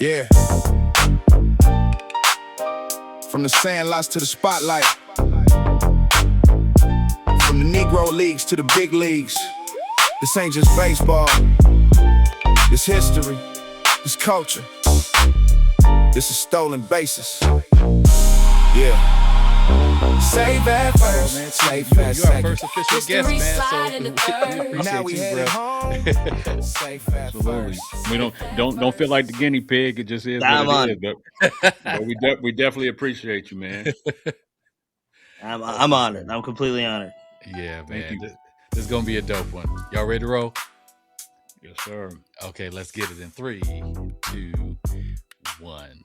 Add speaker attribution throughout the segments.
Speaker 1: Yeah. From the sandlots to the spotlight. From the Negro leagues to the big leagues. This ain't just baseball. This history. This culture. This is stolen bases. Yeah. Save at first,
Speaker 2: man,
Speaker 1: safe
Speaker 2: you
Speaker 1: at
Speaker 2: our
Speaker 1: second.
Speaker 2: first official guest, man. So we appreciate
Speaker 1: Now we
Speaker 2: you,
Speaker 1: headed
Speaker 2: bro.
Speaker 1: home. Safe at
Speaker 3: Absolutely.
Speaker 1: first.
Speaker 3: We don't feel like the guinea pig. It just is
Speaker 4: I'm
Speaker 3: what
Speaker 4: on
Speaker 3: it is. But we definitely appreciate you, man.
Speaker 4: I'm honored. I'm completely honored.
Speaker 2: Yeah,
Speaker 3: Thank
Speaker 2: man.
Speaker 3: you.
Speaker 2: This is gonna be a dope one. Y'all ready to roll?
Speaker 3: Yes, sir.
Speaker 2: Okay, let's get it in 3, 2, 1.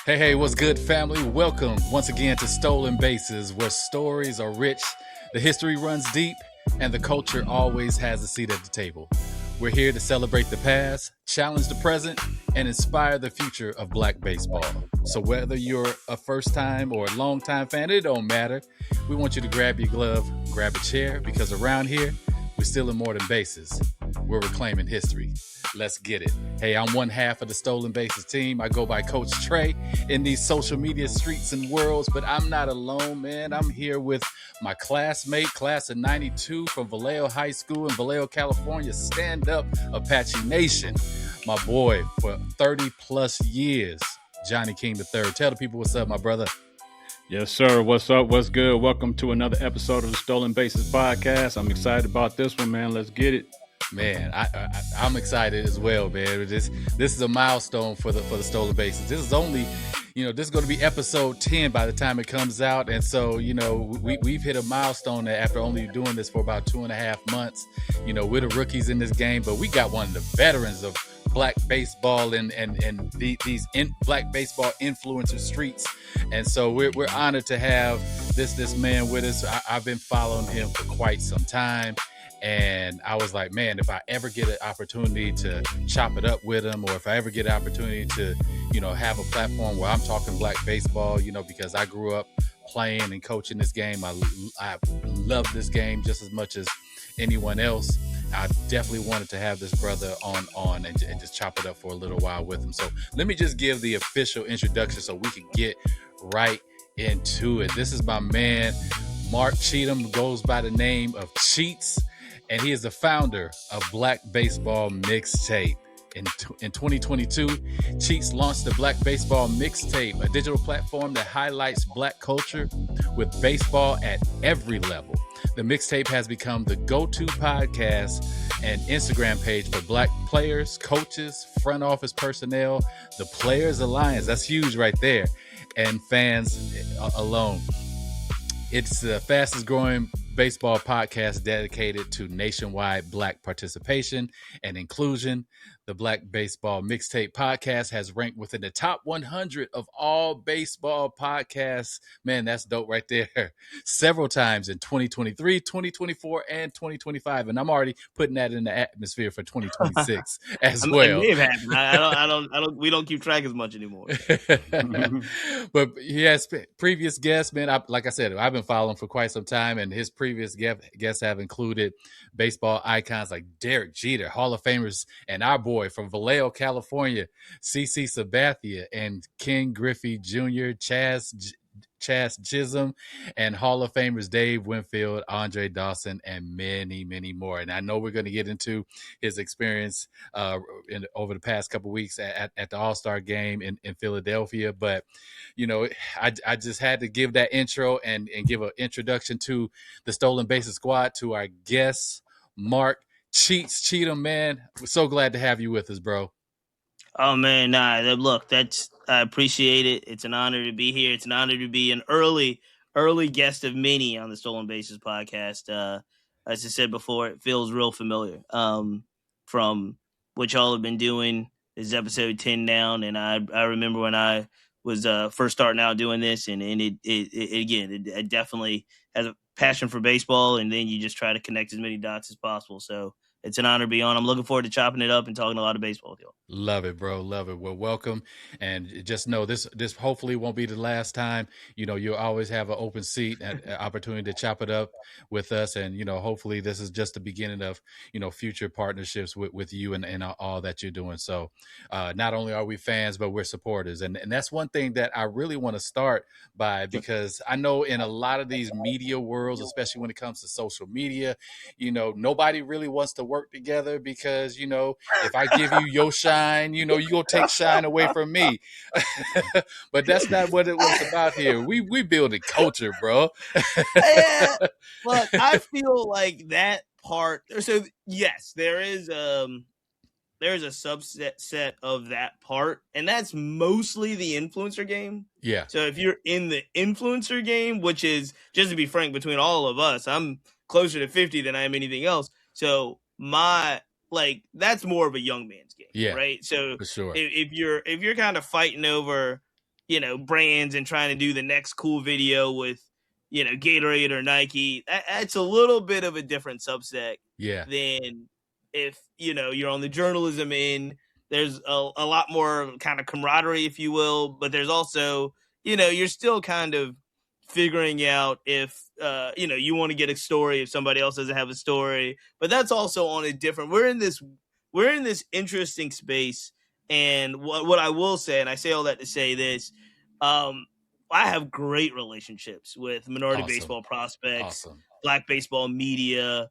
Speaker 2: Hey, what's good, family? Welcome once again to Stolen Bases, where stories are rich, the history runs deep, and the culture always has a seat at the table. We're here to celebrate the past, challenge the present, and inspire the future of Black baseball. So whether you're a first-time or a long-time fan, it don't matter. We want you to grab your glove, grab a chair, because around here, we're stealing more than bases. We're reclaiming history. Let's get it. Hey, I'm one half of the Stolen Bases team. I go by Coach Trey in these social media streets and worlds, but I'm not alone, man. I'm here with my classmate, class of 92 from Vallejo High School in Vallejo, California. Stand up, Apache Nation. My boy for 30 plus years, Johnny King III. Tell the people what's up, my brother.
Speaker 3: Yes, sir. What's up? What's good? Welcome to another episode of the Stolen Bases podcast. I'm excited about this one, man. Let's get it.
Speaker 2: Man, I'm excited as well, man. This is a milestone for the Stolen Bases. This is only, this is going to be episode 10 by the time it comes out, and so we've hit a milestone after only doing this for about 2.5 months. We're the rookies in this game, but we got one of the veterans of Black baseball and these Black baseball influencer streets, and so we're honored to have this man with us. I've been following him for quite some time. And I was like, man, if I ever get an opportunity to chop it up with him, or if I ever get an opportunity to, have a platform where I'm talking Black baseball, because I grew up playing and coaching this game. I love this game just as much as anyone else. I definitely wanted to have this brother on and just chop it up for a little while with him. So let me just give the official introduction so we can get right into it. This is my man, Mark Cheatham, goes by the name of Cheats. And he is the founder of Black Baseball Mixtape. In 2022, Cheats launched the Black Baseball Mixtape, a digital platform that highlights Black culture with baseball at every level. The mixtape has become the go-to podcast and Instagram page for Black players, coaches, front office personnel, the Players Alliance, that's huge right there, and fans alone. It's the fastest growing baseball podcast dedicated to nationwide Black participation and inclusion. The Black Baseball Mixtape podcast has ranked within the top 100 of all baseball podcasts. Man, that's dope right there. Several times in 2023, 2024, and 2025. And I'm already putting that in the atmosphere for 2026 as well.
Speaker 4: It may have happened. We don't keep track as much anymore.
Speaker 2: But he has previous guests, man. Like I said, I've been following for quite some time, and his previous guests have included baseball icons like Derek Jeter, Hall of Famers, and our boy from Vallejo, California, CC Sabathia, and Ken Griffey Jr., Chaz Chisholm, and Hall of Famers Dave Winfield, Andre Dawson, and many, many more. And I know we're going to get into his experience over the past couple of weeks at the All-Star game in Philadelphia. But, I just had to give that intro and give an introduction to the Stolen Bases squad, to our guests, Mark Cheatham, man. We're so glad to have you with us, bro.
Speaker 4: Oh man, look, I appreciate it. It's an honor to be here. It's an honor to be an early guest of many on the Stolen Bases podcast. As I said before, it feels real familiar. From what y'all have been doing. This is episode 10 now, and I remember when I was first starting out doing this, and it definitely has a passion for baseball, and then you just try to connect as many dots as possible. So it's an honor to be on. I'm looking forward to chopping it up and talking a lot of baseball with you.
Speaker 2: Love it, bro. Love it. Well, welcome. And just know this hopefully won't be the last time. You'll always have an open seat and an opportunity to chop it up with us. And, hopefully this is just the beginning of, future partnerships with you and all that you're doing. So not only are we fans, but we're supporters. And that's one thing that I really want to start by, because I know in a lot of these media worlds, especially when it comes to social media, nobody really wants to work together because, if I give you your shine, you gonna take shine away from me. But that's not what it was about here. We building culture, bro.
Speaker 4: Yeah, look, I feel like that part. So yes, there's a subset of that part, and that's mostly the influencer game.
Speaker 2: Yeah.
Speaker 4: So if you're in the influencer game, which is, just to be frank, between all of us, I'm closer to 50 than I am anything else. So that's more of a young man's game.
Speaker 2: Yeah,
Speaker 4: right. So
Speaker 2: for sure.
Speaker 4: if you're kind of fighting over, brands and trying to do the next cool video with, Gatorade or Nike, that's a little bit of a different subset.
Speaker 2: Yeah.
Speaker 4: Than if, you're on the journalism end. There's a lot more kind of camaraderie, if you will, but there's also, you're still kind of figuring out if, you want to get a story if somebody else doesn't have a story. But that's also on a different, we're in this interesting space. And what I will say, and I say all that to say this, I have great relationships with minority baseball prospects, Black Baseball Media,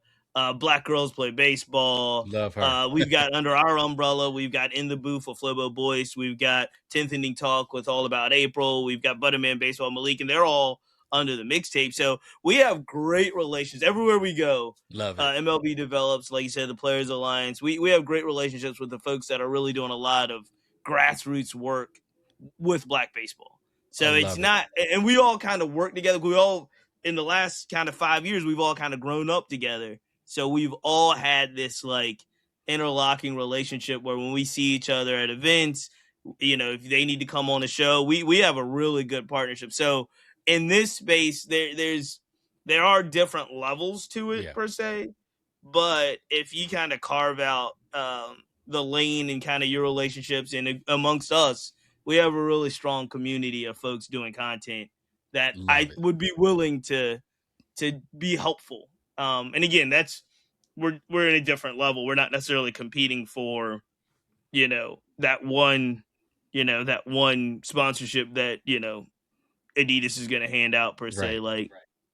Speaker 4: Black Girls Play Baseball.
Speaker 2: Love her.
Speaker 4: We've got under our umbrella, we've got In the Booth with Flobo Boyce. We've got 10th Inning Talk with All About April. We've got Butterman Baseball Malik, and they're all under the mixtape. So we have great relations everywhere we go.
Speaker 2: Love it.
Speaker 4: MLB develops, like you said, the Players Alliance. We have great relationships with the folks that are really doing a lot of grassroots work with Black baseball. So it's not, and we all kind of work together. We all, in the last kind of 5 years, we've all kind of grown up together. So we've all had this like interlocking relationship where when we see each other at events, if they need to come on the show, we have a really good partnership. So in this space, there are different levels to it per se. But if you kind of carve out the lane and kind of your relationships and amongst us, we have a really strong community of folks doing content that would be willing to be helpful. And again, we're in a different level. We're not necessarily competing for, that one sponsorship that, Adidas is going to hand out per se. Like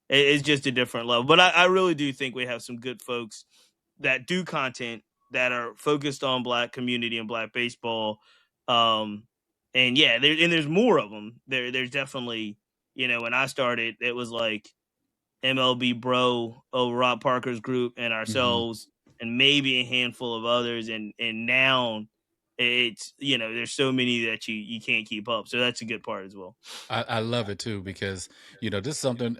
Speaker 4: it's just a different level. But I really do think we have some good folks that do content that are focused on Black community and Black baseball. And yeah, there's more of them. There's definitely, when I started, it was like MLB Bro, Rob Parker's group, and ourselves, and maybe a handful of others. And now it's, there's so many that you can't keep up. So that's a good part as well.
Speaker 2: I love it too, because, this is something,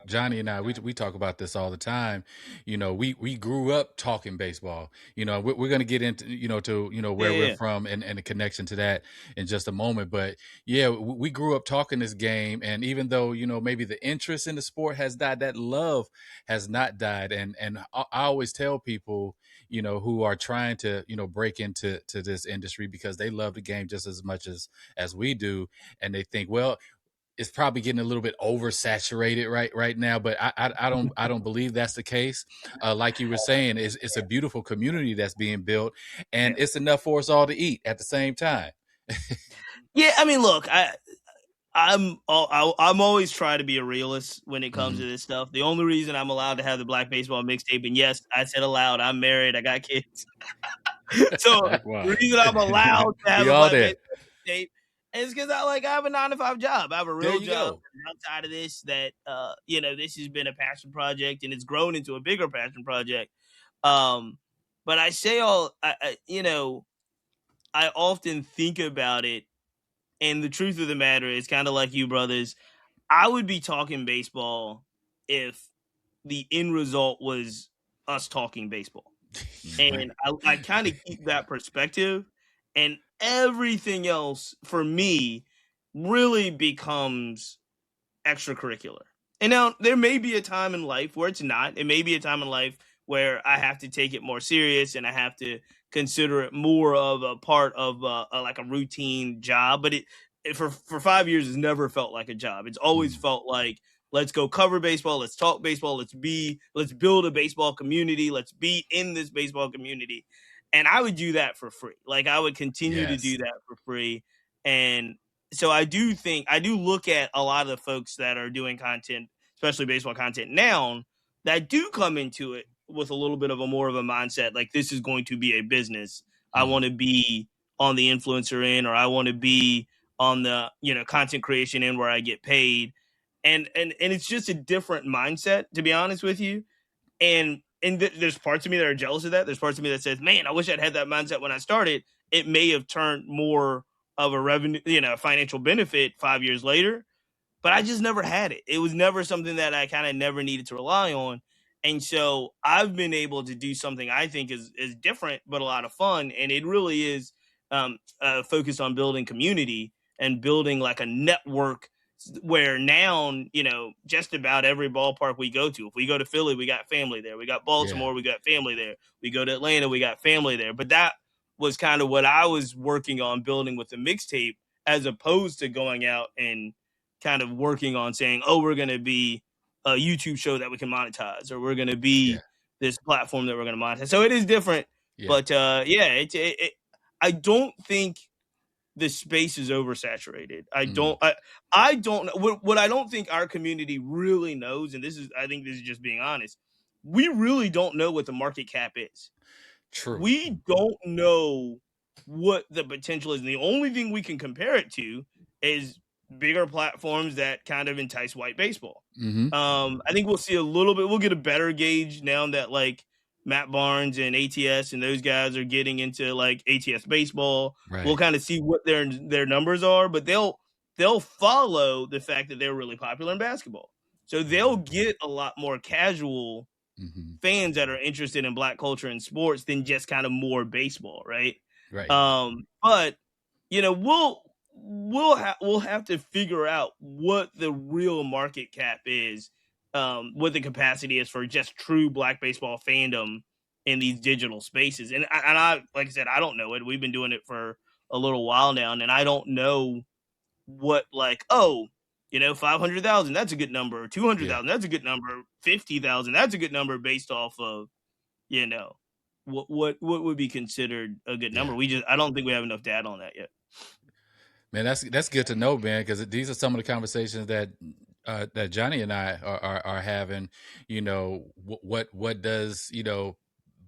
Speaker 2: Johnny and I, we talk about this all the time. We grew up talking baseball. We're going to get into, where we're from and the connection to that in just a moment. But yeah, we grew up talking this game. And even though, maybe the interest in the sport has died, that love has not died. And I always tell people, who are trying to, break into this industry because they love the game just as much as we do. And they think, well, it's probably getting a little bit oversaturated right now, but I don't believe that's the case. Like you were saying, it's a beautiful community that's being built, and it's enough for us all to eat at the same time.
Speaker 4: Yeah, I mean, look, I'm always trying to be a realist when it comes to this stuff. The only reason I'm allowed to have the Black Baseball Mixtape, and yes, I said aloud, I'm married, I got kids. So the reason I'm allowed to have a Black Baseball Mixtape is because I have a 9-to-5 job. I have a real job outside of this that this has been a passion project, and it's grown into a bigger passion project. But I say I often think about it. And the truth of the matter is, kind of like you brothers, I would be talking baseball if the end result was us talking baseball. And I kind of keep that perspective, and everything else for me really becomes extracurricular. And now there may be a time in life where it's not. It may be a time in life where I have to take it more serious and I have to consider it more of a part of like a routine job. But it for 5 years, it's never felt like a job. It's always felt like, let's go cover baseball. Let's talk baseball. Let's build a baseball community. Let's be in this baseball community. And I would do that for free. Like, I would continue to do that for free. And so I do look at a lot of the folks that are doing content, especially baseball content now, that do come into it with a little bit of a more of a mindset, like, this is going to be a business. I want to be on the influencer end, or I want to be on the, content creation end where I get paid. And it's just a different mindset, to be honest with you. And there's parts of me that are jealous of that. There's parts of me that says, man, I wish I'd had that mindset when I started. It may have turned more of a revenue, financial benefit 5 years later, but I just never had it. It was never something that I kind of never needed to rely on. And so I've been able to do something I think is different, but a lot of fun. And it really is focused on building community and building like a network where now, just about every ballpark we go to, if we go to Philly, we got family there. We got Baltimore, we got family there. We go to Atlanta, we got family there. But that was kind of what I was working on building with the mixtape, as opposed to going out and kind of working on saying, oh, we're going to be a YouTube show that we can monetize, or we're going to be this platform that we're going to monetize. So it is different. But I don't think the space is oversaturated. I don't know what I don't think our community really knows. And I think this is just being honest. We really don't know what the market cap is.
Speaker 2: True.
Speaker 4: We don't know what the potential is. And the only thing we can compare it to is bigger platforms that kind of entice white baseball. I think we'll see a little bit. We'll get a better gauge now that like Matt Barnes and ATS and those guys are getting into like ATS baseball. Right. We'll kind of see what their numbers are, but they'll follow the fact that they're really popular in basketball. So they'll get a lot more casual fans that are interested in Black culture and sports than just kind of more baseball, right?
Speaker 2: Right.
Speaker 4: But we'll have to figure out what the real market cap is, what the capacity is for just true Black baseball fandom in these digital spaces. And I like I said, I don't know it. We've been doing it for a little while now, and I don't know what 500,000, that's a good number. 200,000, that's a good number. 50,000, that's a good number based off of, what would be considered a good number. I don't think we have enough data on that yet.
Speaker 2: Man, that's good to know, man, because these are some of the conversations that Johnny and I are having. What does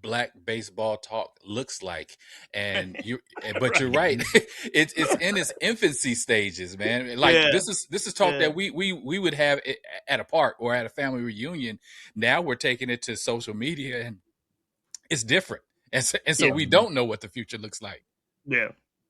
Speaker 2: Black baseball talk looks like, and but you're right. It's in its infancy stages, man. Like this is talk that we would have at a park or at a family reunion. Now we're taking it to social media, and it's different, and so we don't know what the future looks like.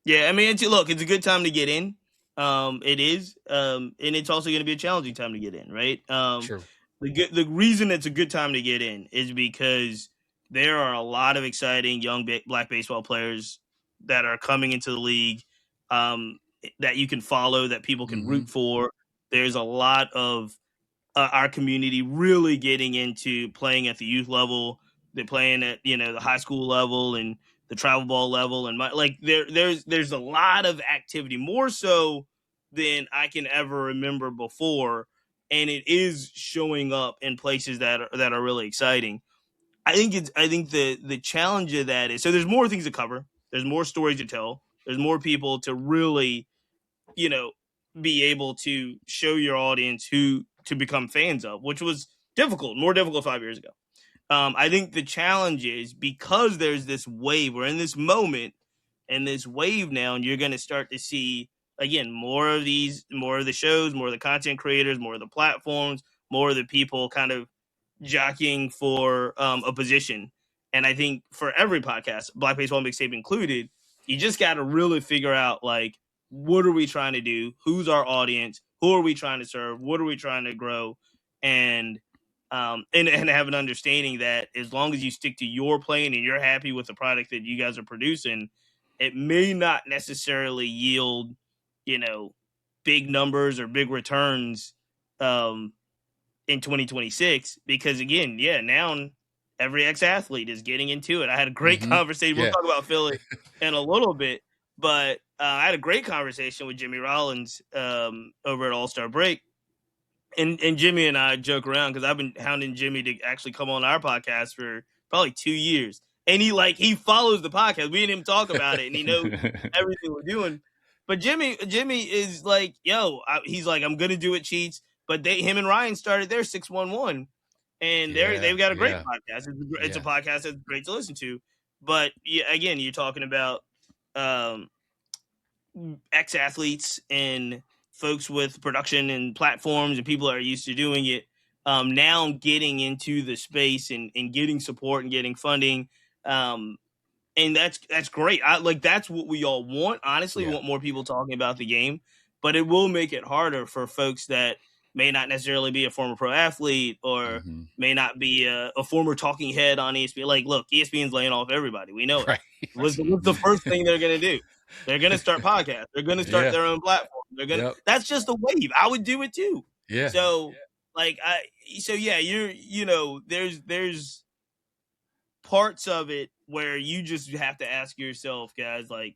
Speaker 4: Yeah, I mean, it's a good time to get in. It is, and it's also going to be a challenging time to get in, right?
Speaker 2: True.
Speaker 4: The reason it's a good time to get in is because there are a lot of exciting young Black baseball players that are coming into the league, that you can follow, that people can root for. There's a lot of our community really getting into playing at the youth level. They're playing at the high school level and the travel ball level, and there's a lot of activity, more so than I can ever remember before, and it is showing up in places that are really exciting. I think the challenge of that is, so there's more things to cover, there's more stories to tell, there's more people to really be able to show your audience who to become fans of, which was more difficult 5 years ago. I think the challenge is, because there's this wave, we're in this moment and this wave now, and you're going to start to see, again, more of the shows, more of the content creators, more of the platforms, more of the people kind of jockeying for a position. And I think for every podcast, Black Baseball Mixtape included, you just got to really figure out, like, what are we trying to do? Who's our audience? Who are we trying to serve? What are we trying to grow? And have an understanding that as long as you stick to your plan and you're happy with the product that you guys are producing, it may not necessarily yield, big numbers or big returns in 2026. Because again, now every ex-athlete is getting into it. I had a great conversation. We'll
Speaker 2: Yeah.
Speaker 4: talk about Philly in a little bit, but I had a great conversation with Jimmy Rollins over at All-Star Break. And Jimmy and I joke around because I've been hounding Jimmy to actually come on our podcast for probably 2 years. And he follows the podcast. We and him talk about it, and he knows everything we're doing. But Jimmy is like, he's like, I'm gonna do it, Cheats. But him and Ryan started their 611, and they've got a great podcast. It's a podcast that's great to listen to. But again, you're talking about ex-athletes and folks with production and platforms and people that are used to doing it, now getting into the space and getting support and getting funding. And that's great. That's what we all want. Honestly, we want more people talking about the game, but it will make it harder for folks that may not necessarily be a former pro athlete or may not be a former talking head on ESPN. Like, look, ESPN's laying off everybody. We know it.
Speaker 2: Right.
Speaker 4: What's the first thing they're going to do? They're going to start podcasts. They're going to start their own platform. They're going to. That's just a wave. I would do it too.
Speaker 2: Yeah.
Speaker 4: So, there's parts of it where you just have to ask yourself, guys, like,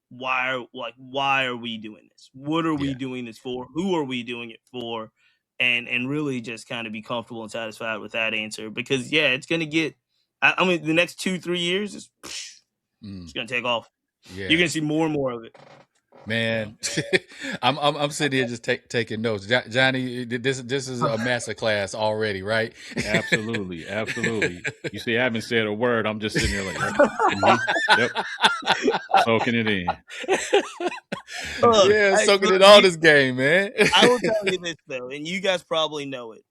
Speaker 4: why are we doing this? What are we doing this for? Who are we doing it for? And really just kind of be comfortable and satisfied with that answer, because it's going to get. I mean, the next 2-3 years is it's going to take off. Yeah. You're going to see more and more of it.
Speaker 2: Man, I'm sitting here just taking notes. Johnny, this is a master class already, right?
Speaker 3: Absolutely. You see, I haven't said a word. I'm just sitting here like, yep, soaking it in.
Speaker 2: Soaking it all this game, man.
Speaker 4: I will tell you this though, and you guys probably know it.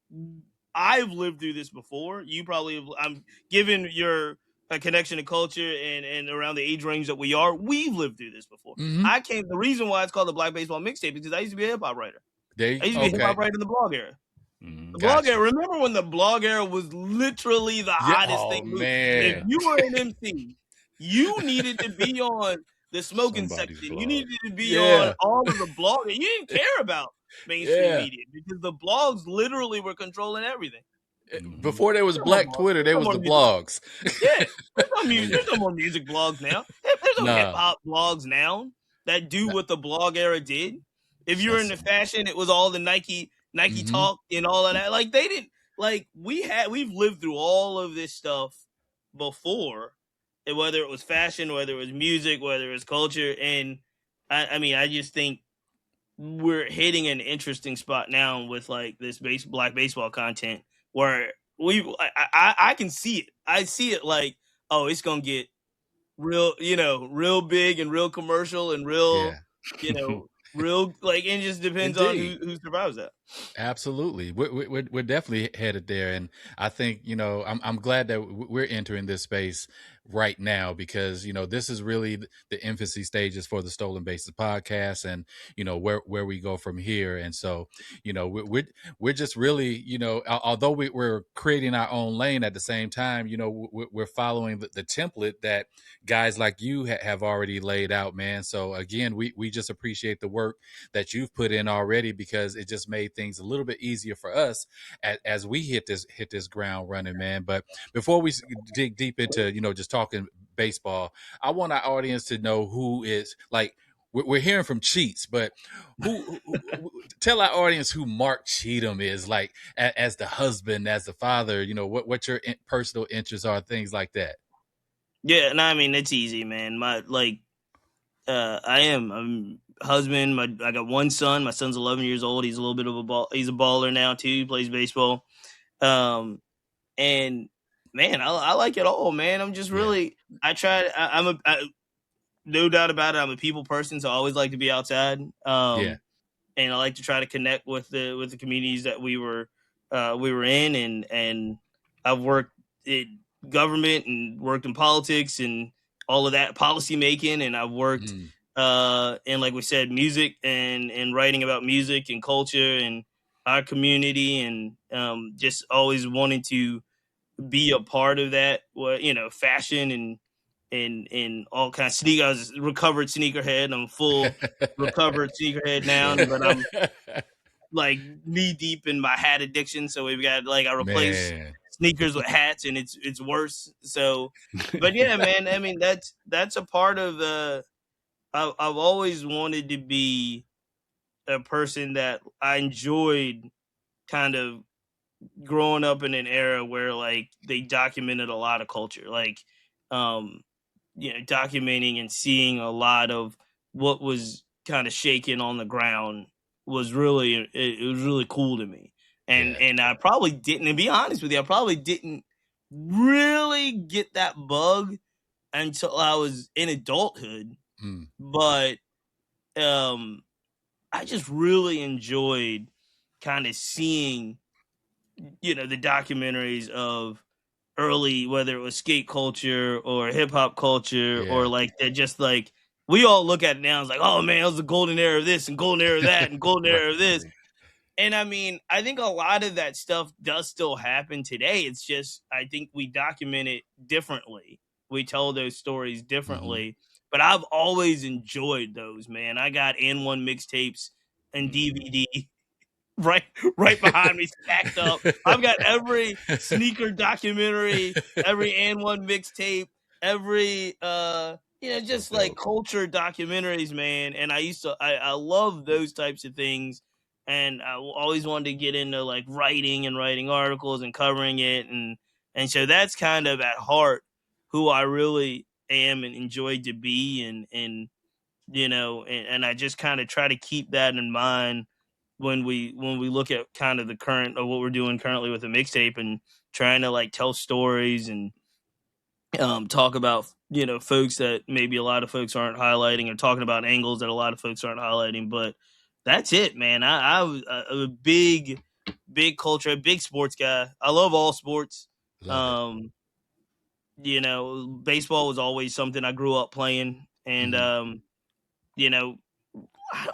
Speaker 4: I've lived through this before. You probably have. I'm given your a connection to culture and around the age range that we've lived through this before. The reason why it's called the Black Baseball Mixtape is because I used to be a hip hop writer. I used to be a hip hop writer in the blog era. The blog era. Remember when the blog era was literally the hottest thing?
Speaker 2: Man.
Speaker 4: If you were an MC, you needed to be on the smoking section. Blog. You needed to be on all of the blogging. You didn't care about mainstream media because the blogs literally were controlling everything.
Speaker 2: Before there was Black Twitter, there was the blogs.
Speaker 4: Yeah, there's no more music blogs now. There's no hip hop blogs now that do what the blog era did. If you're into fashion, it was all the Nike talk and all of that. Like they didn't. Like we've lived through all of this stuff before, and whether it was fashion, whether it was music, whether it was culture, and I just think we're hitting an interesting spot now with like this Black baseball content. Where I can see it. I see it like, it's gonna get real, real big and real commercial and real, real like. It just depends on who survives that.
Speaker 2: Absolutely, we're definitely headed there, and I think I'm glad that we're entering this space right now because this is really the infancy stages for the Stolen Bases podcast, and where we go from here. And so we're just really although we're creating our own lane at the same time, we're following the template that guys like you have already laid out, man. So again, we just appreciate the work that you've put in already, because it just made things a little bit easier for us as we hit this ground running, man. But before we dig deep into just talking baseball, I want our audience to know who is, like, we're hearing from Cheats, but who tell our audience who Mark Cheatham is, like, as the husband, as the father, what your personal interests are, things like that.
Speaker 4: Yeah, no, I mean, it's easy, man. I'm husband. I got one son. My son's 11 years old. He's a little bit of he's a baller now too. He plays baseball. And man, I like it all, man. I'm just really, no doubt about it. I'm a people person, so I always like to be outside. And I like to try to connect with the communities that we were in, and I've worked in government and worked in politics and all of that policy making, and I've worked in, like we said, music and writing about music and culture and our community, and just always wanting to be a part of that. Fashion and all kinds of sneakers. I was a recovered sneakerhead. I'm full recovered sneakerhead now, but I'm like knee deep in my hat addiction. So we've got, like, I replaced sneakers with hats, and it's worse. So, but yeah, man, I mean that's a part of I've always wanted to be a person that I enjoyed kind of growing up in an era where like they documented a lot of culture, like um documenting and seeing a lot of what was kind of shaking on the ground was really it was really cool to me. And
Speaker 2: Yeah.
Speaker 4: and I probably didn't, to be honest with you, I probably didn't really get that bug until I was in adulthood.
Speaker 2: Mm.
Speaker 4: But um I just really enjoyed kind of seeing, the documentaries of early, whether it was skate culture or hip hop culture or
Speaker 2: Yeah.
Speaker 4: like that, just like we all look at it now, it's like, oh man, it was the golden era of this and golden era of that and golden
Speaker 2: Right.
Speaker 4: era of this. And I mean, I think a lot of that stuff does still happen today. It's just, I think we document it differently. We tell those stories differently. But I've always enjoyed those, man. I got N1 mixtapes and DVD right behind me, stacked up. I've got every sneaker documentary, every N1 mixtape, every just
Speaker 2: That's
Speaker 4: like
Speaker 2: dope.
Speaker 4: culture documentaries, man. And I love those types of things. And I always wanted to get into like writing and writing articles and covering it, and so that's kind of at heart who I really am and enjoy to be, and I just kind of try to keep that in mind when we look at kind of the current of what we're doing currently with the mixtape, and trying to like tell stories and talk about folks that maybe a lot of folks aren't highlighting, or talking about angles that a lot of folks aren't highlighting. But that's it, man. I was a big culture, a big sports guy. I love all sports.
Speaker 2: Love it.
Speaker 4: Baseball was always something I grew up playing, and
Speaker 2: Mhm.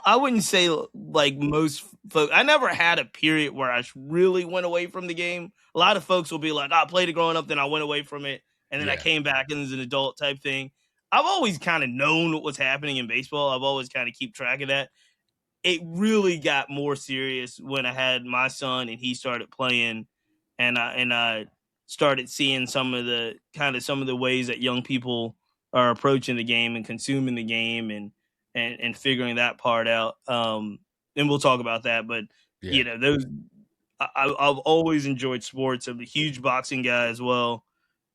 Speaker 4: I wouldn't say like most folks. I never had a period where I really went away from the game. A lot of folks will be like, I played it growing up, then I went away from it, and then I
Speaker 2: Yeah.
Speaker 4: came back and as an adult type thing. I've always kind of known what was happening in baseball. I've always kind of keep track of that. It really got more serious when I had my son and he started playing, and I started seeing some of the ways that young people are approaching the game and consuming the game, and figuring that part out. And we'll talk about that, but
Speaker 2: Yeah.
Speaker 4: those I've always enjoyed sports. I'm a huge boxing guy as well.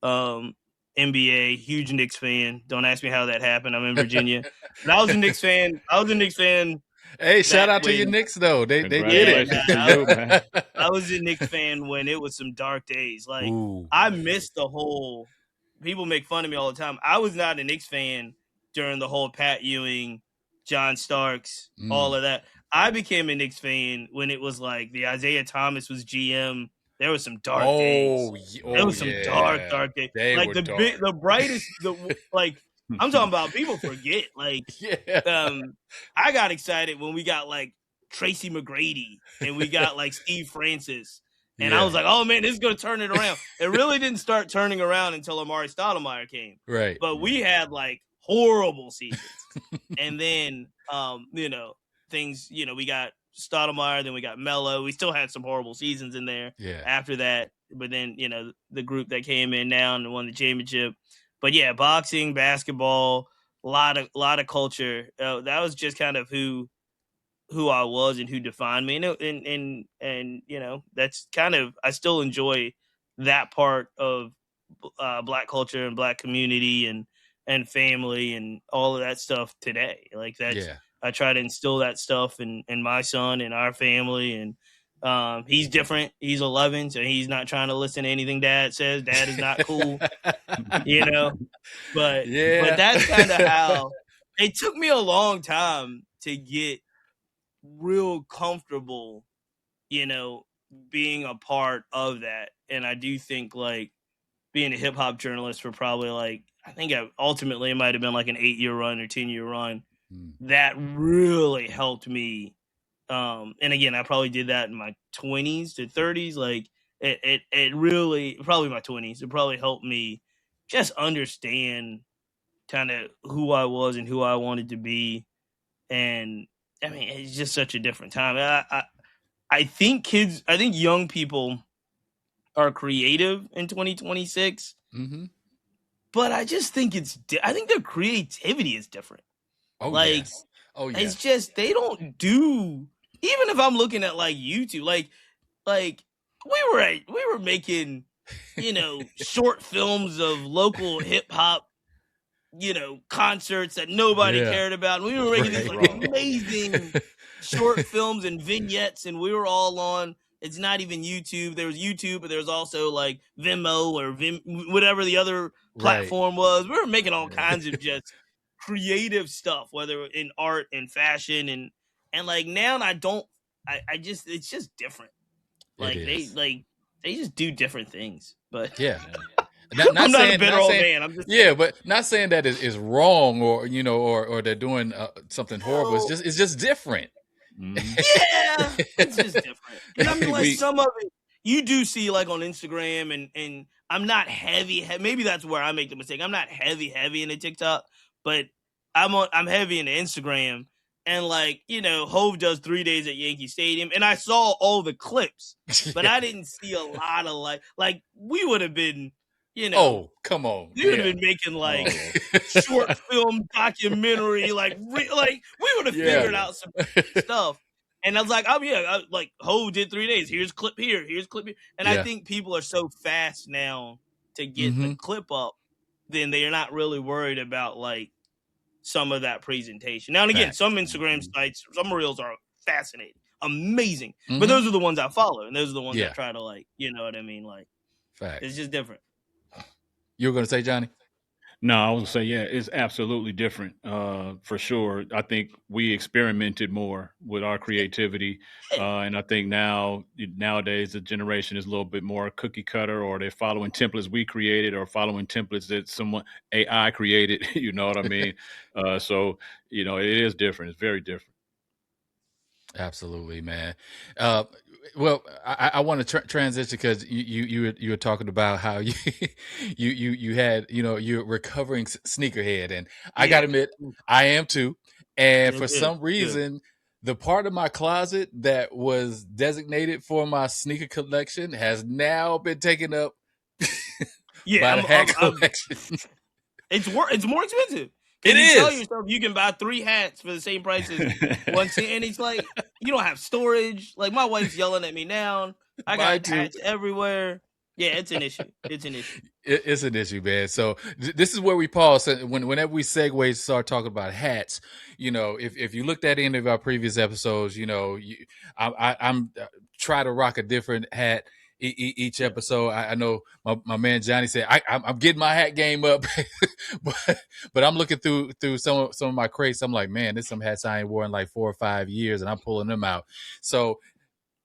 Speaker 4: Um, NBA, huge Knicks fan. Don't ask me how that happened. I'm in Virginia, but I was a Knicks fan. I was a Knicks fan
Speaker 2: Hey, shout
Speaker 4: back
Speaker 2: out to your
Speaker 4: when,
Speaker 2: Knicks though. They did
Speaker 3: Congratulations
Speaker 4: yeah,
Speaker 3: to you, man.
Speaker 4: I was a Knicks fan when it was some dark days. Like,
Speaker 2: Ooh.
Speaker 4: I missed the whole. People make fun of me all the time. I was not a Knicks fan during the whole Pat Ewing, John Starks, all
Speaker 2: Mm.
Speaker 4: of that. I became a Knicks fan when it was like the Isaiah Thomas was GM. There was some dark days. There was some dark
Speaker 2: Yeah.
Speaker 4: days.
Speaker 2: They
Speaker 4: Like
Speaker 2: were dark.
Speaker 4: the brightest, like I'm talking about. People forget. Like,
Speaker 2: Yeah.
Speaker 4: I got excited when we got like Tracy McGrady and we got like Steve Francis. And I was
Speaker 2: Yeah.
Speaker 4: like, oh man, this is going to turn it around. It really didn't start turning around until Amari Stoudemire came.
Speaker 2: Right.
Speaker 4: But we had like horrible seasons. And then, things, we got Stoudemire, then we got Melo. We still had some horrible seasons in there
Speaker 2: Yeah.
Speaker 4: after that. But then, the group that came in now and won the championship. But yeah, boxing, basketball, a lot of culture. That was just kind of who I was and who defined me. And that's kind of, I still enjoy that part of Black culture and Black community and family and all of that stuff today. Like, that's,
Speaker 2: Yeah.
Speaker 4: I try to instill that stuff in my son and our family. And he's different. He's 11, so he's not trying to listen to anything dad says. Dad is not cool, but
Speaker 2: Yeah.
Speaker 4: that's kind of how it took me a long time to get real comfortable, being a part of that. And I do think like being a hip hop journalist for probably like, I think ultimately it might have been like an 8-year run or 10-year run.
Speaker 2: Mm.
Speaker 4: That really helped me. And again, I probably did that in my 20s to 30s. Like it really, probably my 20s. It probably helped me just understand kind of who I was and who I wanted to be. And I mean, it's just such a different time. I think young people are creative in 2026.
Speaker 2: Mm-hmm.
Speaker 4: But I just think I think their creativity is different.
Speaker 2: Oh
Speaker 4: Like,
Speaker 2: yes. Oh
Speaker 4: it's
Speaker 2: yes.
Speaker 4: just they don't do. Even if I'm looking at like YouTube, like we were making, short films of local hip hop, concerts that nobody
Speaker 2: Yeah.
Speaker 4: cared about. And we were making these like
Speaker 2: Right.
Speaker 4: amazing short films and vignettes, and we were all on. It's not even YouTube. There was YouTube, but there was also like Vimeo or whatever the other
Speaker 2: Right.
Speaker 4: platform was. We were making all kinds of just creative stuff, whether in art and fashion, and like now I just it's just different. Like
Speaker 2: It is.
Speaker 4: they just do different things. But
Speaker 2: Yeah.
Speaker 4: I'm not a bitter old man. I'm just
Speaker 2: yeah, but not saying that is wrong or or they're doing something horrible.
Speaker 4: No.
Speaker 2: It's just different.
Speaker 4: Yeah, it's just different. And I mean, like some of it you do see like on Instagram, and I'm not heavy. Maybe that's where I make the mistake. I'm not heavy into TikTok, but I'm heavy into Instagram. And like, Hove does 3 days at Yankee Stadium, and I saw all the clips, but I didn't see a lot of like we would have been,
Speaker 2: Oh, come on.
Speaker 4: we would have been making like short film documentary, like we would have figured out some stuff. And I was like, like Hove did 3 days. Here's clip here. Here's clip here. And I think people are so fast now to get the clip up, then they are not really worried about like some of that presentation. Now and again, some Instagram sites, some reels are fascinating, amazing. But those are the ones I follow, and those are the ones I try to like, you know what I mean? Like, it's just different.
Speaker 2: You were going to say, Johnny?
Speaker 3: No, I was going to say, yeah, it's absolutely different for sure. I think we experimented more with our creativity. And I think nowadays the generation is a little bit more cookie cutter, or they're following templates we created or following templates that someone AI created. You know what I mean? So, it is different. It's very different.
Speaker 2: Absolutely, man. Well, I want to transition because you were talking about how you had you're recovering sneakerhead, and I gotta admit I am too. And for some reason, the part of my closet that was designated for my sneaker collection has now been taken up by the hat collection.
Speaker 4: It's more expensive.
Speaker 2: It
Speaker 4: you
Speaker 2: is.
Speaker 4: Tell yourself you can buy 3 hats for the same price as one, and it's like you don't have storage. Like my wife's yelling at me now. I got hats everywhere. Yeah, it's an issue. It's an issue.
Speaker 2: It's an issue, man. So this is where we pause. Whenever we segue, start talking about hats, if you looked at any of our previous episodes, I'm try to rock a different hat each episode. I know my man Johnny said I'm getting my hat game up, but I'm looking through some of my crates. I'm like, man, there's some hats I ain't worn in like 4 or 5 years, and I'm pulling them out. So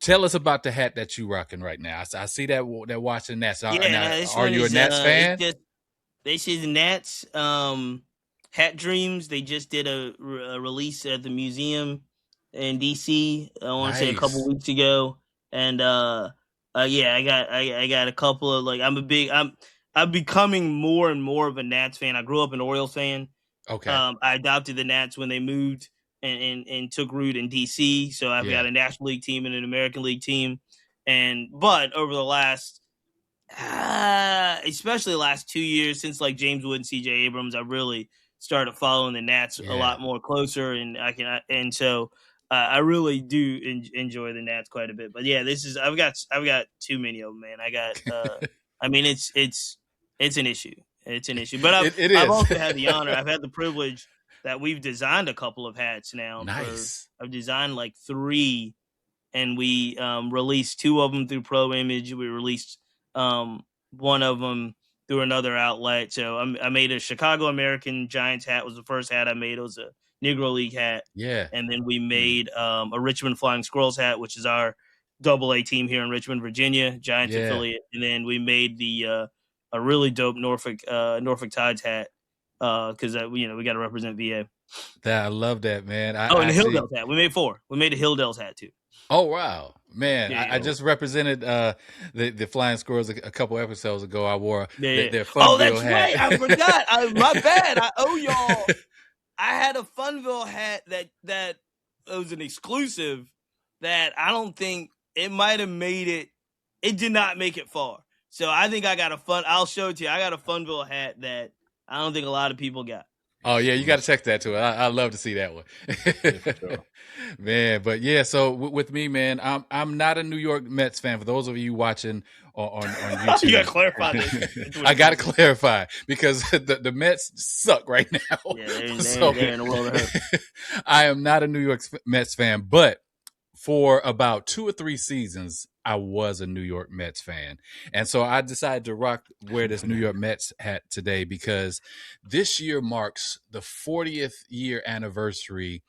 Speaker 2: tell us about the hat that you rocking right now. I see that watching Nats. Are you a Nats fan?
Speaker 4: This is Nats. Hat Dreams. They just did a release at the museum in DC. I want to say a couple weeks ago, and I got a couple of like I'm becoming more and more of a Nats fan. I grew up an Orioles fan.
Speaker 2: Okay.
Speaker 4: I adopted the Nats when they moved and took root in DC. So I've got a National League team and an American League team. But over the last, especially the last 2 years since like James Wood and CJ Abrams, I really started following the Nats a lot more closer, and so I really do enjoy the Nats quite a bit. But yeah, I've got too many of them, man. I got I mean it's an issue. It's an issue. But I've also had the honor, I've had the privilege that we've designed a couple of hats now.
Speaker 2: Nice.
Speaker 4: I've designed like 3, and we released 2 of them through Pro Image. We released one of them through another outlet. So I made a Chicago American Giants hat. Was the first hat I made. It was a Negro League hat.
Speaker 2: Yeah.
Speaker 4: And then we made a Richmond Flying Squirrels hat, which is our AA team here in Richmond, Virginia, Giants affiliate. And then we made a really dope Norfolk Tides hat. Because we got to represent VA.
Speaker 2: I love that, man.
Speaker 4: And Hilldale's hat. We made 4. We made a Hilldale's hat too.
Speaker 2: Oh wow, man! I just represented the Flying Squirrels a couple episodes ago. I wore their Funville hat.
Speaker 4: Right. I forgot. My bad. I owe y'all. I had a Funville hat that it was an exclusive that I don't think it might have made it It did not make it far. So I think I got I'll show it to you. I got a Funville hat that I don't think a lot of people got.
Speaker 2: Oh yeah, you got to check that too. I love to see that one,
Speaker 3: Yeah, for sure.
Speaker 2: man. But yeah, so with me, man, I'm not a New York Mets fan. For those of you watching on YouTube,
Speaker 4: You got to clarify this.
Speaker 2: I got to clarify because the Mets suck right now.
Speaker 4: Yeah, they're
Speaker 2: So
Speaker 4: in a world of hurt.
Speaker 2: I am not a New York Mets fan, but for about 2 or 3 seasons, I was a New York Mets fan. And so I decided to wear this New York Mets hat today because this year marks the 40th year anniversary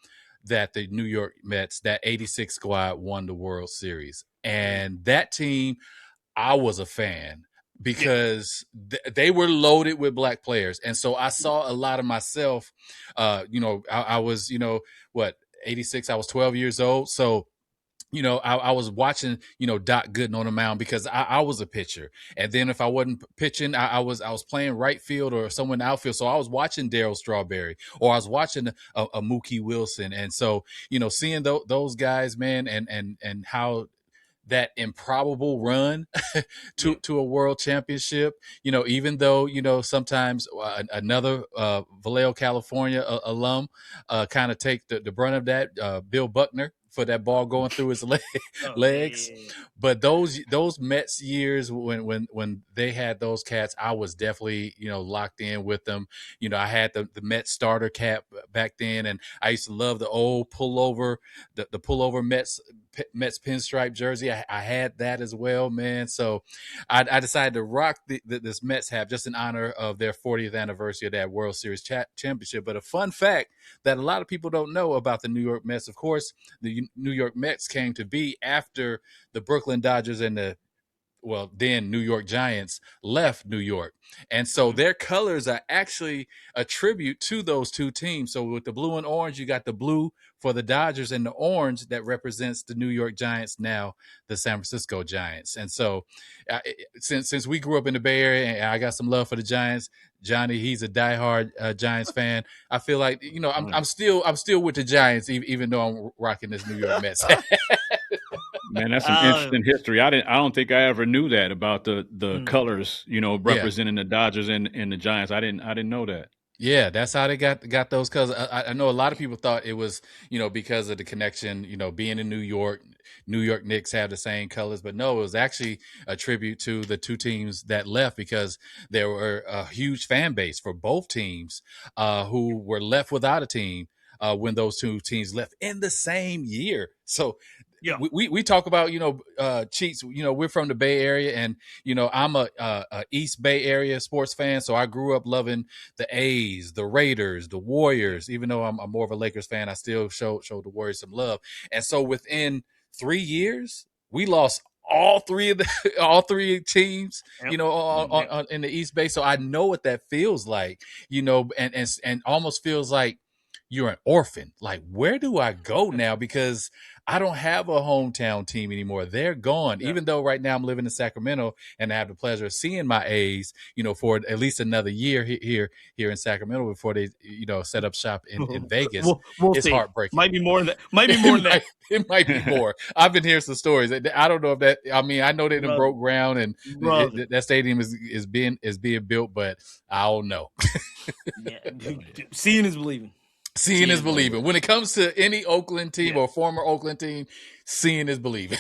Speaker 2: that the New York Mets, that 86 squad, won the World Series. And that team, I was a fan because they were loaded with black players. And so I saw a lot of myself. I was, 86, I was 12 years old. So I was watching, Doc Gooden on the mound because I was a pitcher. And then if I wasn't pitching, I was playing right field or someone outfield. So I was watching Darryl Strawberry or I was watching a Mookie Wilson. And so, seeing those guys, man, and how that improbable run to a world championship, even though, sometimes another Vallejo, California alum kind of take the brunt of that, Bill Buckner, for that ball going through his legs.
Speaker 4: Yeah.
Speaker 2: But those Mets years when they had those cats, I was definitely, locked in with them. I had the Mets starter cap back then, and I used to love the old pullover, the pullover Mets pinstripe jersey. I had that as well, man. So I decided to rock this Mets hat just in honor of their 40th anniversary of that World Series championship. But a fun fact that a lot of people don't know about the New York Mets, of course, the New York Mets came to be after the Brooklyn Dodgers and then New York Giants left New York. And so their colors are actually a tribute to those two teams. So with the blue and orange, you got the blue for the Dodgers and the orange that represents the New York Giants, now the San Francisco Giants. And so since we grew up in the Bay Area and I got some love for the Giants, Johnny, he's a diehard Giants fan. I feel like, I'm still with the Giants, even though I'm rocking this New York Mets.
Speaker 3: Man, that's some interesting history. I don't think I ever knew that about the colors, representing the Dodgers and the Giants. I didn't know that.
Speaker 2: Yeah, that's how they got those colors. I know a lot of people thought it was, because of the connection, being in New York Knicks have the same colors, but no, it was actually a tribute to the two teams that left because there were a huge fan base for both teams who were left without a team when those two teams left in the same year. So yeah, we talk about, Cheats, we're from the Bay Area and, I'm a East Bay Area sports fan. So I grew up loving the A's, the Raiders, the Warriors. Even though I'm more of a Lakers fan, I still show the Warriors some love. And so within 3 years, we lost all three teams, in the East Bay. So I know what that feels like, and almost feels like you're an orphan. Like, where do I go now? Because I don't have a hometown team anymore. They're gone. Yeah. Even though right now I'm living in Sacramento and I have the pleasure of seeing my A's, for at least another year here in Sacramento before they, set up shop in Vegas.
Speaker 4: We'll
Speaker 2: it's
Speaker 4: see.
Speaker 2: Heartbreaking.
Speaker 4: Might be more than that.
Speaker 2: It might be more. I've been hearing some stories. I don't know if that. I mean, I know they done broke ground and that stadium is being built, but I don't know.
Speaker 4: Seeing is believing.
Speaker 2: Seeing is believing. When it comes to any Oakland team or former Oakland team, seeing is believing.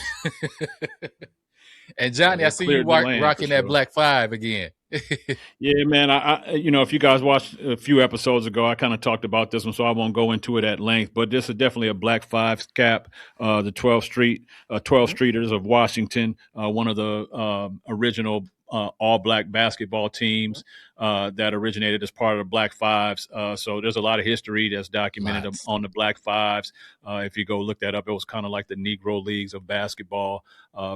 Speaker 2: And Johnny, I see you rocking that Black 5 again.
Speaker 3: Yeah, man. I if you guys watched a few episodes ago, I kind of talked about this one, so I won't go into it at length. But this is definitely a Black 5 cap. The 12 Streeters of Washington, one of the original all-black basketball teams that originated as part of the Black Fives. So there's a lot of history that's documented on the Black Fives. If you go look that up, it was kind of like the Negro Leagues of basketball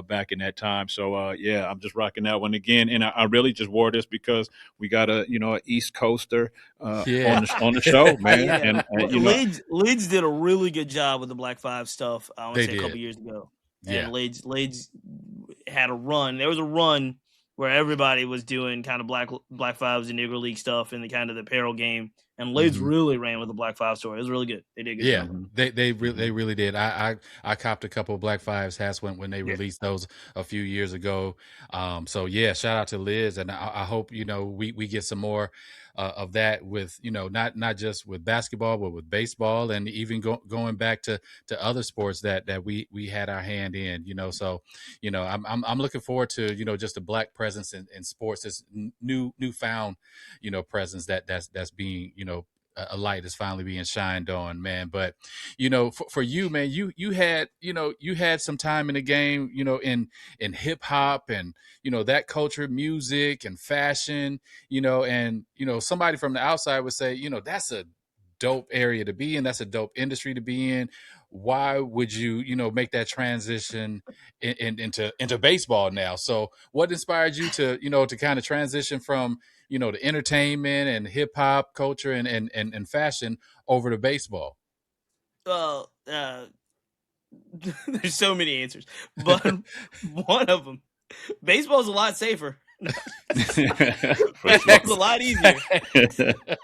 Speaker 3: back in that time. So, I'm just rocking that one again. And I really just wore this because we got a East Coaster on the show, man. And
Speaker 4: Leeds did a really good job with the Black Five stuff, I want to say a couple years ago. And Leeds had a run. There was a run where everybody was doing kind of Black Fives and Negro League stuff and the kind of the apparel game. And Lids really ran with the Black Five story. It was really good. They did a good job.
Speaker 2: They really did. I copped a couple of Black Fives hats when they released those a few years ago. So yeah, shout out to Liz, and I hope we get some more of that with not just with basketball but with baseball, and even going back to other sports that we had our hand in. So I'm looking forward to just a Black presence in sports, this newfound presence that's being a light is finally being shined on, man. But for you, man, you had some time in the game, in hip hop and that culture, music and fashion, and somebody from the outside would say, that's a dope area to be in, that's a dope industry to be in. Why would you make that transition into baseball now? So what inspired you to to kind of transition from the entertainment and hip hop culture and fashion over to baseball?
Speaker 4: Well, there's so many answers, but one of them, baseball's a lot safer. Baseball's a lot easier.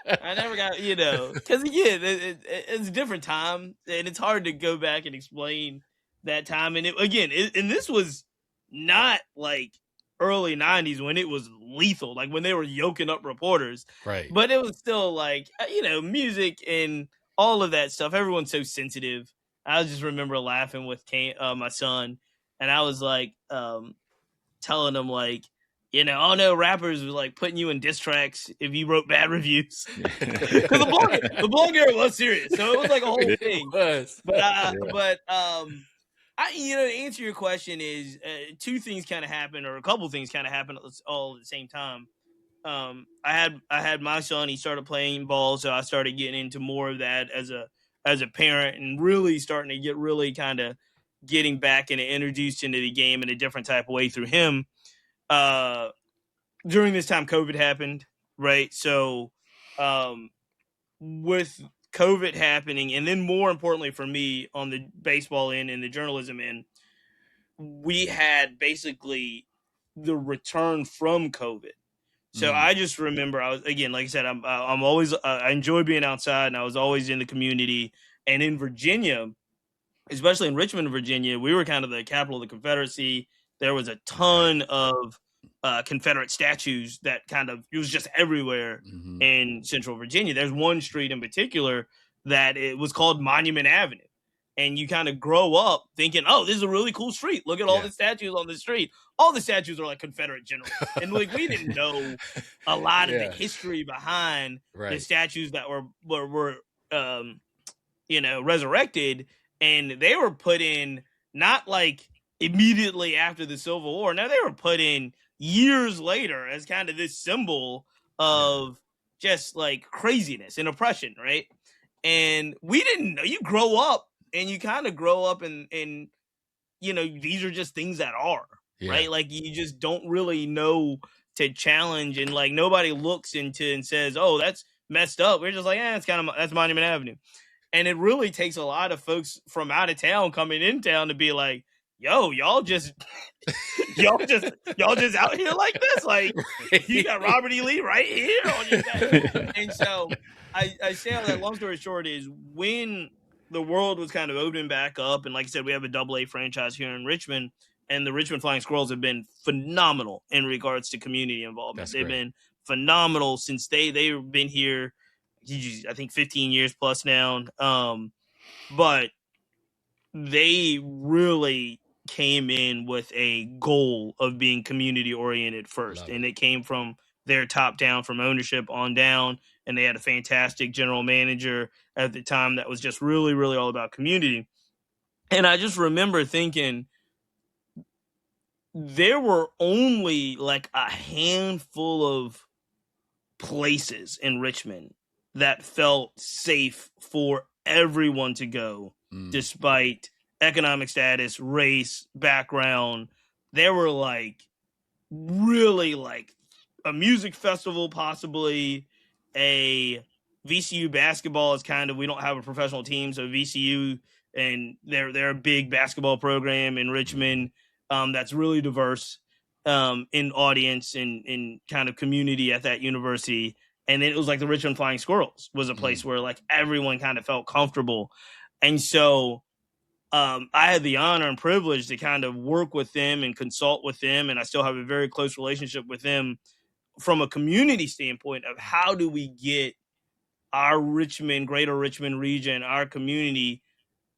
Speaker 4: I never got, because again, it's a different time, and it's hard to go back and explain that time. And and this was not like early 90s when it was lethal, like when they were yoking up reporters.
Speaker 2: Right.
Speaker 4: But it was still like, music and all of that stuff. Everyone's so sensitive. I just remember laughing with my son, and I was like, telling him like, oh no, rappers was like putting you in diss tracks if you wrote bad reviews. Because the blog era was serious, so it was like a whole thing. To answer your question is two things kind of happened, or a couple things kind of happened all at the same time. I had my son. He started playing ball, so I started getting into more of that as a parent, and really starting to get really kind of getting back and introduced into the game in a different type of way through him. During this time, COVID happened, right? So, with COVID happening, and then more importantly for me on the baseball end and the journalism end, we had basically the return from COVID. So I just remember I was, again, like I said, I'm always, I enjoy being outside, and I was always in the community. And in Virginia, especially in Richmond, Virginia, we were kind of the capital of the Confederacy. There was a ton of Confederate statues that it was just everywhere in Central Virginia. There's one street in particular that it was called Monument Avenue. And you kind of grow up thinking, oh, this is a really cool street. Look at all the statues on the street. All the statues are like Confederate generals. And like, we didn't know a lot of the history behind the statues that were resurrected. And they were put in not like immediately after the Civil War. No, they were put in years later as kind of this symbol of just like craziness and oppression, right? And we didn't know. You grow up and you kind of grow up and these are just things that are, right? Like you just don't really know to challenge, and like nobody looks into and says, oh, that's messed up. We're just like, that's Monument Avenue. And it really takes a lot of folks from out of town coming in town to be like, yo, y'all just out here like this. Like, you got Robert E. Lee right here on your back. And so I say all that, long story short, is when the world was kind of opening back up, and like I said, we have a AA franchise here in Richmond, and the Richmond Flying Squirrels have been phenomenal in regards to community involvement. They've been phenomenal since they've been here, I think 15 years plus now. But they really came in with a goal of being community oriented first. And it came from their top down, from ownership on down. And they had a fantastic general manager at the time that was just really, really all about community. And I just remember thinking there were only like a handful of places in Richmond that felt safe for everyone to go, despite economic status, race, background. There were like really like a music festival, possibly a VCU basketball is kind of, we don't have a professional team, so VCU, and they're a big basketball program in Richmond that's really diverse. in audience and in kind of community at that university. And then it was like the Richmond Flying Squirrels was a place where like everyone kind of felt comfortable. And so I had the honor and privilege to kind of work with them and consult with them. And I still have a very close relationship with them from a community standpoint of how do we get our Richmond, greater Richmond region, our community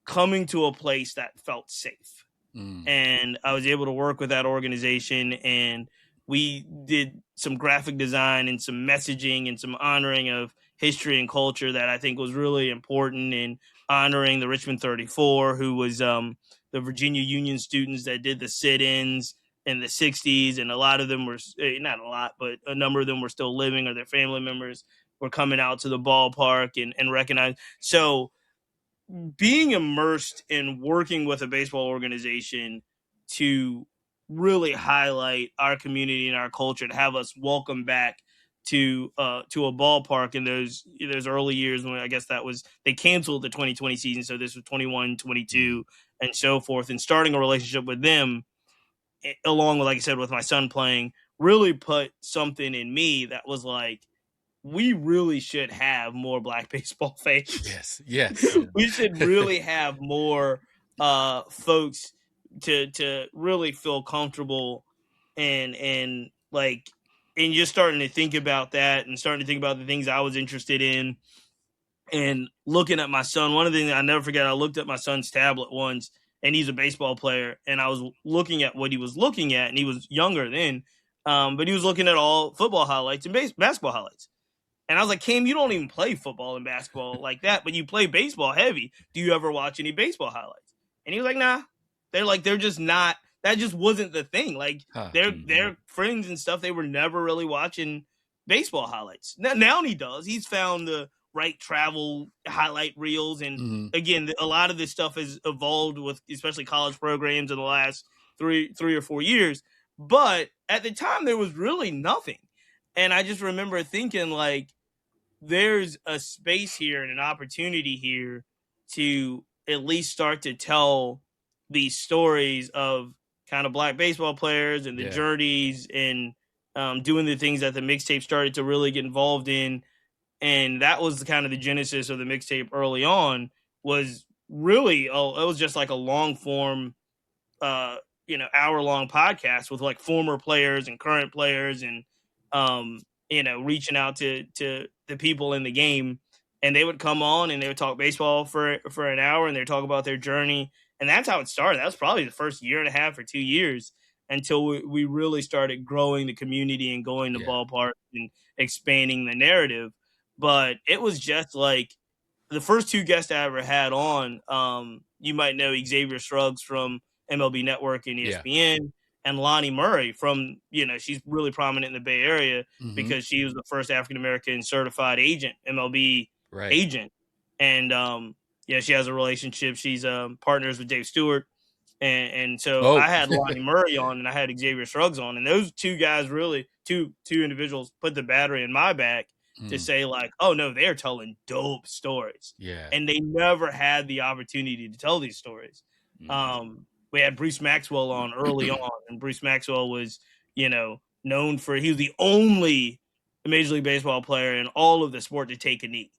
Speaker 4: coming to a place that felt safe. And I was able to work with that organization, and we did some graphic design and some messaging and some honoring of history and culture that I think was really important, in honoring the Richmond 34, who was the Virginia Union students that did the sit-ins in the 60s. And a lot of them were, not a lot, but a number of them were still living, or their family members were coming out to the ballpark and recognized. So being immersed in working with a baseball organization to really highlight our community and our culture, to have us welcome back to a ballpark in those early years when I guess that was, they canceled the 2020 season. So this was 21, 22 and so forth, and starting a relationship with them along with, like I said, with my son playing, really put something in me that was like, we really should have more Black baseball fans.
Speaker 2: Yes.
Speaker 4: We should really have more folks to really feel comfortable and like, and just starting to think about that and starting to think about the things I was interested in and looking at my son. One of the things I never forget, I looked at my son's tablet once, and he's a baseball player, and I was looking at what he was looking at, and he was younger then, but he was looking at all football highlights and basketball highlights. And I was like, Cam, you don't even play football and basketball like that, but you play baseball heavy. Do you ever watch any baseball highlights? And he was like, nah. They're just not, that just wasn't the thing. Like their friends and stuff, they were never really watching baseball highlights. Now he does. He's found the right travel highlight reels. And again, a lot of this stuff has evolved with especially college programs in the last three or 4 years. But at the time, there was really nothing. And I just remember thinking, like, there's a space here and an opportunity here to at least start to tell these stories of kind of Black baseball players and the journeys and doing the things that the mixtape started to really get involved in. And that was kind of the genesis of the mixtape early on, was really, it was just like a long form, hour-long podcast with like former players and current players and, reaching out to the people in the game, and they would come on and they would talk baseball for an hour, and they'd talk about their journey. And that's how it started. That was probably the first year and a half or 2 years until we really started growing the community and going to ballparks and expanding the narrative. But it was just like the first two guests I ever had on, you might know Xavier Scruggs from MLB Network and ESPN, and Lonnie Murray from, she's really prominent in the Bay Area because she was the first African-American certified agent, MLB agent. And, she has a relationship. She's partners with Dave Stewart. And so I had Lonnie Murray on and I had Xavier Scruggs on. And those two guys really, two individuals put the battery in my back to say like, oh, no, they're telling dope stories.
Speaker 2: Yeah.
Speaker 4: And they never had the opportunity to tell these stories. We had Bruce Maxwell on early on, and Bruce Maxwell was, known for, he was the only Major League Baseball player in all of the sport to take a knee.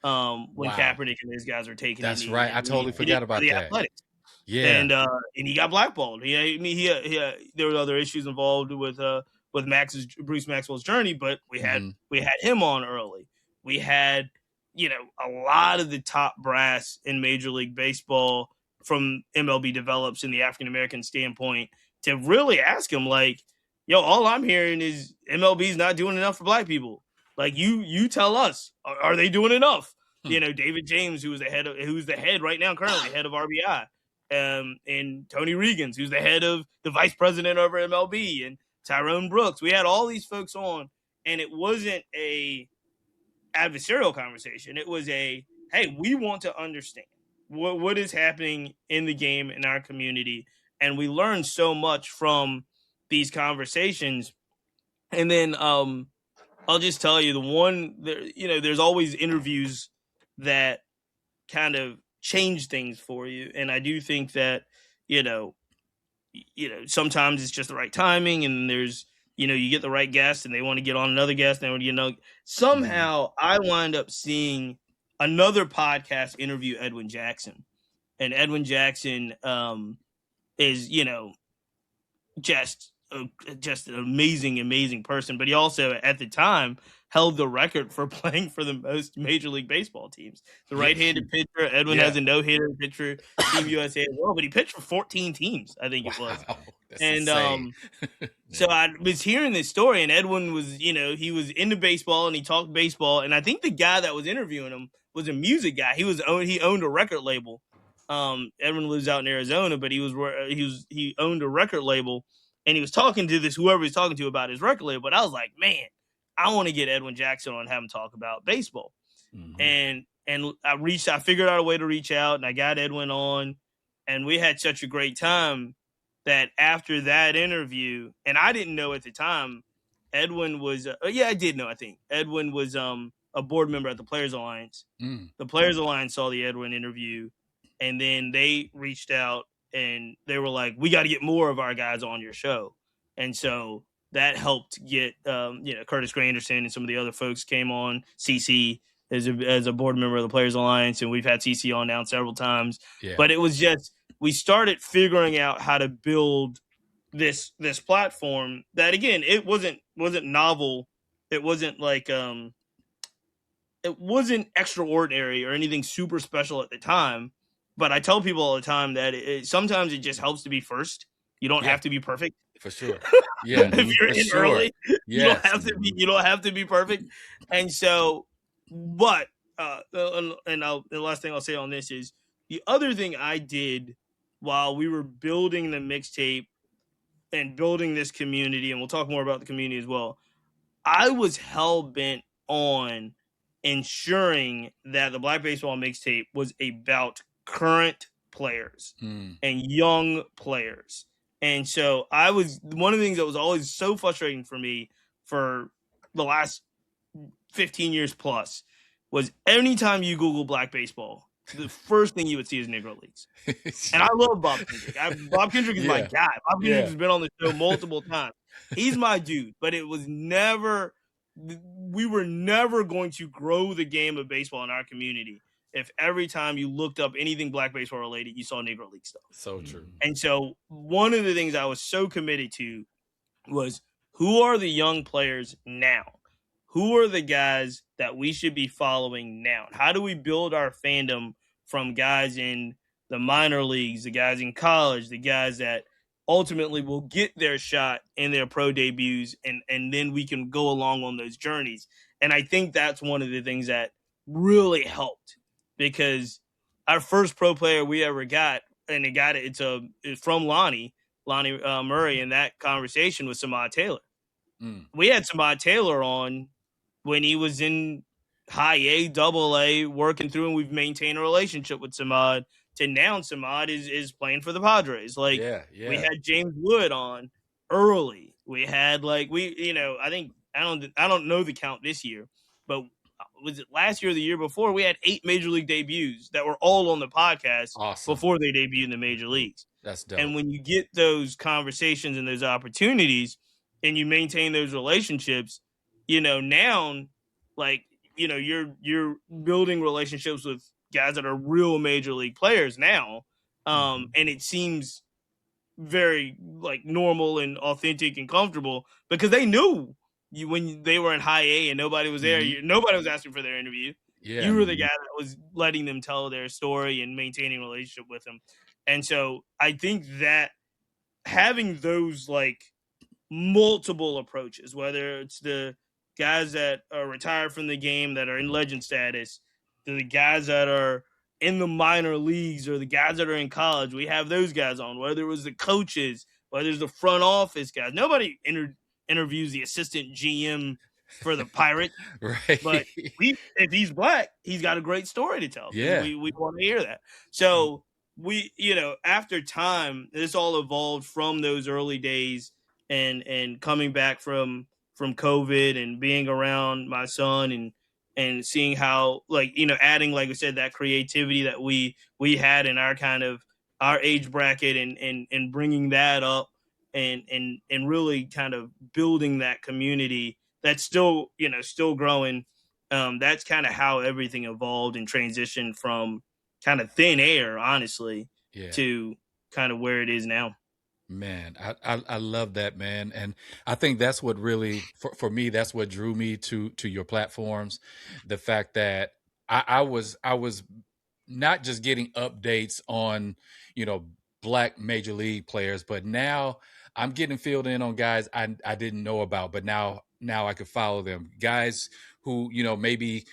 Speaker 4: When Kaepernick and those guys were taking a knee.
Speaker 2: That's right. I totally forgot about that.
Speaker 4: Athletics.
Speaker 2: Yeah.
Speaker 4: And he got blackballed. There were other issues involved with Bruce Maxwell's journey, but we had him on early. We had, a lot of the top brass in Major League Baseball from MLB develops in the African-American standpoint to really ask him like, yo, all I'm hearing is MLB's not doing enough for Black people. Like you tell us, are they doing enough? David James, who's the head right now, currently head of RBI, and Tony Regans, who's the head of the vice president over MLB, and Tyrone Brooks. We had all these folks on, and it wasn't a adversarial conversation. It was a, hey, we want to understand what is happening in the game in our community. And we learned so much from these conversations. And then I'll just tell you there's always interviews that kind of change things for you. And I do think that, sometimes it's just the right timing, and there's, you get the right guest and they want to get on another guest. And, somehow I wind up seeing another podcast interview Edwin Jackson. And Edwin Jackson is, just an amazing person. But he also, at the time, held the record for playing for the most Major League Baseball teams. The right-handed pitcher. Edwin has a no-hitter pitcher, Team USA as well, but he pitched for 14 teams, I think it was.
Speaker 2: That's
Speaker 4: And
Speaker 2: insane.
Speaker 4: so I was hearing this story, and Edwin was, he was into baseball and he talked baseball. And I think the guy that was interviewing him was a music guy. He owned a record label. Edwin lives out in Arizona, but he owned a record label, and he was talking to whoever he was talking to about his record label. But I was like, man, I want to get Edwin Jackson on and have him talk about baseball. And I figured out a way to reach out, and I got Edwin on, and we had such a great time that after that interview, and I didn't know at the time, Edwin was, I did know, I think. Edwin was a board member at the Players Alliance. The Players Alliance saw the Edwin interview, and then they reached out, and they were like, we got to get more of our guys on your show. And so that helped get, Curtis Granderson and some of the other folks came on. CC as a board member of the Players Alliance, and we've had CC on now several times. Yeah. But it was just, we started figuring out how to build this platform that, again, it wasn't novel. It wasn't like it wasn't extraordinary or anything super special at the time. But I tell people all the time that sometimes it just helps to be first. You don't have to be perfect.
Speaker 2: For sure. Yeah.
Speaker 4: If you're in early, you don't have to be perfect. And so, but the last thing I'll say on this is the other thing I did while we were building the mixtape and building this community, and we'll talk more about the community as well, I was hell-bent on ensuring that the Black Baseball Mixtape was about current players and young players. And so one of the things that was always so frustrating for me for the last 15 years plus was anytime you Google Black Baseball, the first thing you would see is Negro Leagues. And I love Bob Kendrick. Bob Kendrick is my guy. Bob Kendrick has been on the show multiple times. He's my dude, but we were never going to grow the game of baseball in our community if every time you looked up anything Black baseball related, you saw Negro League stuff.
Speaker 2: So true.
Speaker 4: And so one of the things I was so committed to was, who are the young players now? Who are the guys that we should be following now? How do we build our fandom from guys in the minor leagues, the guys in college, the guys that ultimately will get their shot in their pro debuts, and then we can go along on those journeys. And I think that's one of the things that really helped, because our first pro player we ever got, and it's from Lonnie Murray, and that conversation with Samad Taylor. We had Samad Taylor on when he was in high A, double A, working through, and we've maintained a relationship with Samad. To now, Samad is playing for the Padres. We had James Wood on early. We had I don't know the count this year, but was it last year or the year before? We had 8 major league debuts that were all on the podcast before they debuted in the major leagues.
Speaker 2: That's dope.
Speaker 4: And when you get those conversations and those opportunities, and you maintain those relationships, now, you're building relationships with guys that are real major league players now. And it seems very normal and authentic and comfortable, because they knew you when they were in high A and nobody was there. Nobody was asking for their interview. Yeah. You were the guy that was letting them tell their story and maintaining a relationship with them. And so I think that having those multiple approaches, whether it's the guys that are retired from the game that are in legend status, to the guys that are in the minor leagues, or the guys that are in college, we have those guys on, whether it was the coaches, whether it's the front office guys. Nobody interviews the assistant GM for the Pirates.
Speaker 2: Right.
Speaker 4: But if he's Black, he's got a great story to tell.
Speaker 2: Yeah.
Speaker 4: We want to hear that. So after time, this all evolved from those early days and coming back from COVID and being around my son and seeing how adding, like I said, that creativity that we had in our kind of our age bracket and bringing that up and really kind of building that community that's still, still growing. That's kind of how everything evolved and transitioned from kind of thin air, honestly,
Speaker 2: Yeah.
Speaker 4: to kind of where it is now.
Speaker 2: Man, I love that, man. And I think that's what really, for me, that's what drew me to your platforms. The fact that I was not just getting updates on, Black major league players, but now I'm getting filled in on guys I didn't know about, but now I could follow them. Guys who, maybe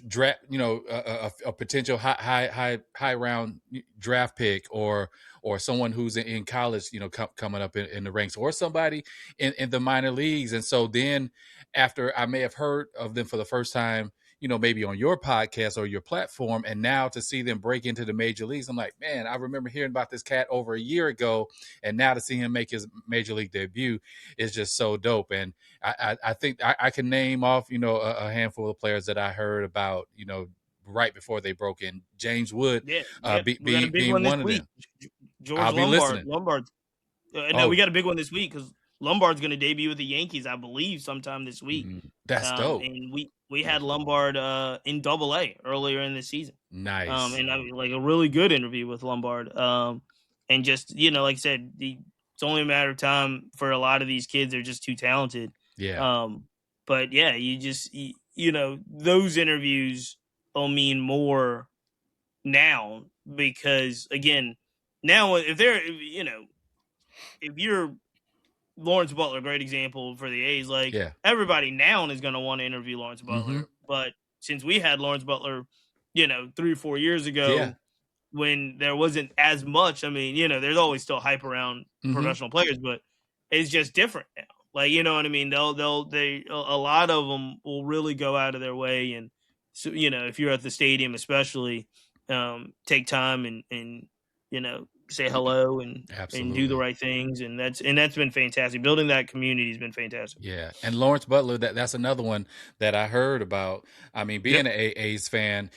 Speaker 2: draft, a potential high round draft pick, or someone who's in college, coming up in the ranks, or somebody in the minor leagues. And so then after I may have heard of them for the first time, maybe on your podcast or your platform, and now to see them break into the major leagues, I'm like, man, I remember hearing about this cat over a year ago, and now to see him make his major league debut is just so dope. And I think I can name off, a handful of players that I heard about, right before they broke in. James Wood,
Speaker 4: We got a big
Speaker 2: being
Speaker 4: one this
Speaker 2: one of
Speaker 4: week.
Speaker 2: them.
Speaker 4: George
Speaker 2: I'll be listening.
Speaker 4: Lombard. No, we got a big one this week because Lombard's going to debut with the Yankees, I believe, sometime this week.
Speaker 2: That's dope.
Speaker 4: And we had Lombard in Double-A earlier in the season.
Speaker 2: Nice.
Speaker 4: And like a really good interview with Lombard. And just, like I said, it's only a matter of time for a lot of these kids. They're just too talented.
Speaker 2: Yeah.
Speaker 4: But yeah, those interviews will mean more now because, again, now if you're Lawrence Butler, great example for the A's, everybody now is going to want to interview Lawrence Butler. But since we had Lawrence Butler, 3 or 4 years ago, when there wasn't as much, there's always still hype around professional players, but it's just different now. Like, you know what I mean? A lot of them will really go out of their way. And so, if you're at the stadium, especially, take time and say hello and do the right things. And that's been fantastic. Building that community has been fantastic.
Speaker 2: Yeah. And Lawrence Butler, that's another one that I heard about. Being an A's fan,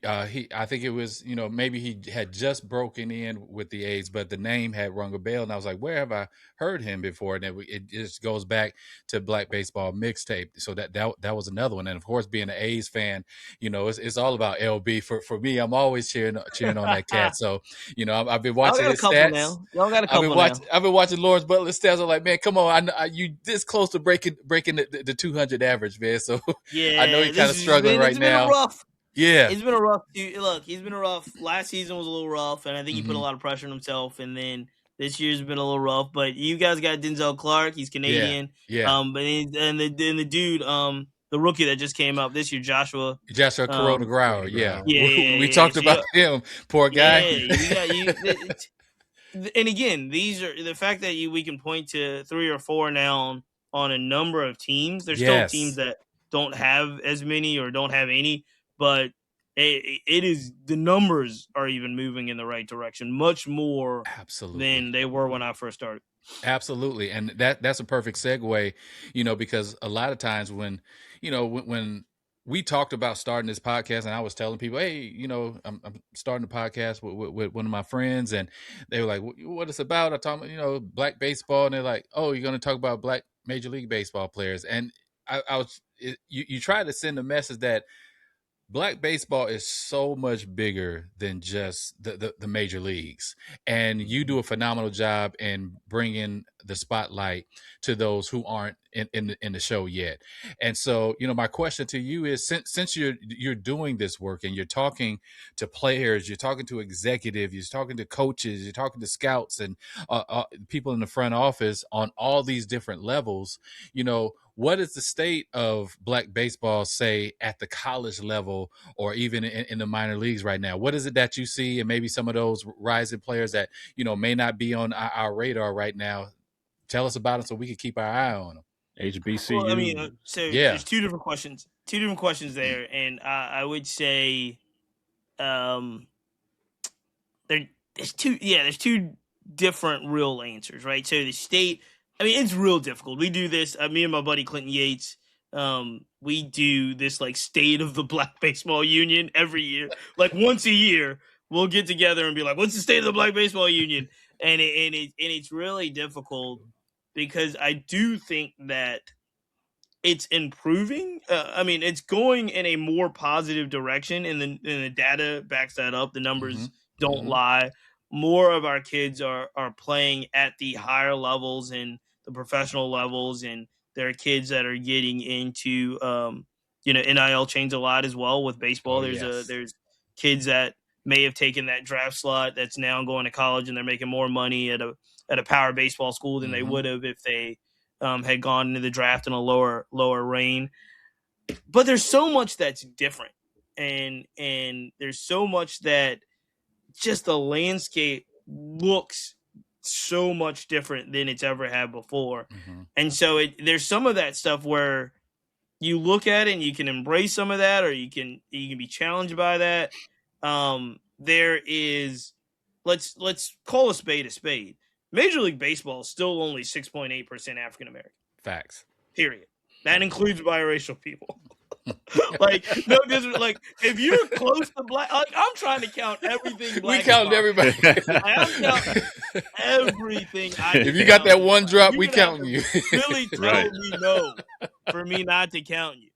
Speaker 2: I think it was, maybe he had just broken in with the A's, but the name had rung a bell. And I was like, where have I heard him before? And it just goes back to Black Baseball Mixtape. So that was another one. And of course, being an A's fan, it's all about LB. For me, I'm always cheering on that cat. So, I've been watching his stats.
Speaker 4: Y'all got a couple now.
Speaker 2: I've been watching Lawrence Butler's stats. I'm like, man, come on! You this close to breaking the 200 average, man. So
Speaker 4: yeah,
Speaker 2: I know he's kind of struggling right now.
Speaker 4: Been rough.
Speaker 2: Yeah,
Speaker 4: it's been a rough. Look, he's been a rough. Last season was a little rough, and I think he put a lot of pressure on himself. And then this year's been a little rough. But you guys got Denzel Clark. He's Canadian.
Speaker 2: Yeah.
Speaker 4: The dude, the rookie that just came up this year, Joshua
Speaker 2: Corona Grauer. Yeah. We
Speaker 4: Yeah.
Speaker 2: talked about him. Poor guy.
Speaker 4: Yeah, and again, these are the fact that we can point to 3 or 4 now on a number of teams. There's still teams that don't have as many or don't have any, but it is the numbers are even moving in the right direction, much more than they were when I first started.
Speaker 2: Absolutely, and that's a perfect segue, because a lot of times when we talked about starting this podcast, and I was telling people, hey, I'm starting a podcast with one of my friends, and they were like, what it's about? I told them, Black baseball, and they're like, oh, you're going to talk about Black Major League Baseball players. And you try to send a message that Black baseball is so much bigger than just the major leagues. And you do a phenomenal job in bringing the spotlight to those who aren't in the show yet. And so, my question to you is, since you're doing this work and you're talking to players, you're talking to executives, you're talking to coaches, you're talking to scouts and people in the front office on all these different levels, what is the state of Black baseball, say, at the college level or even in the minor leagues right now? What is it that you see, and maybe some of those rising players that, may not be on our radar right now? Tell us about them so we can keep our eye on them.
Speaker 3: HBCU.
Speaker 4: Well, there's two different questions. There, and I would say there's two different real answers, right? So the state, it's real difficult. We do this, me and my buddy Clinton Yates, we do this like state of the Black Baseball Union every year. Like once a year, we'll get together and be like, what's the state of the Black Baseball Union? And it's really difficult because I do think that it's improving. I mean, it's going in a more positive direction, and the data backs that up. The numbers don't lie. More of our kids are playing at the higher levels and the professional levels, and there are kids that are getting into NIL change a lot as well with baseball. There's kids that may have taken that draft slot that's now going to college, and they're making more money at a power baseball school than they would have if they had gone into the draft in a lower reign. But there's so much that's different, and there's so much that just the landscape looks so much different than it's ever had before. And so there's some of that stuff where you look at it and you can embrace some of that, or you can be challenged by that. There is, let's call a spade. Major League Baseball is still only 6.8% African American.
Speaker 2: Facts.
Speaker 4: Period. That includes biracial people. If you're close to black, I'm trying to count everything black.
Speaker 2: We counting everybody.
Speaker 4: I'm counting everything.
Speaker 2: If you got that one drop, we counting you.
Speaker 4: Really tell me no for me not to count you.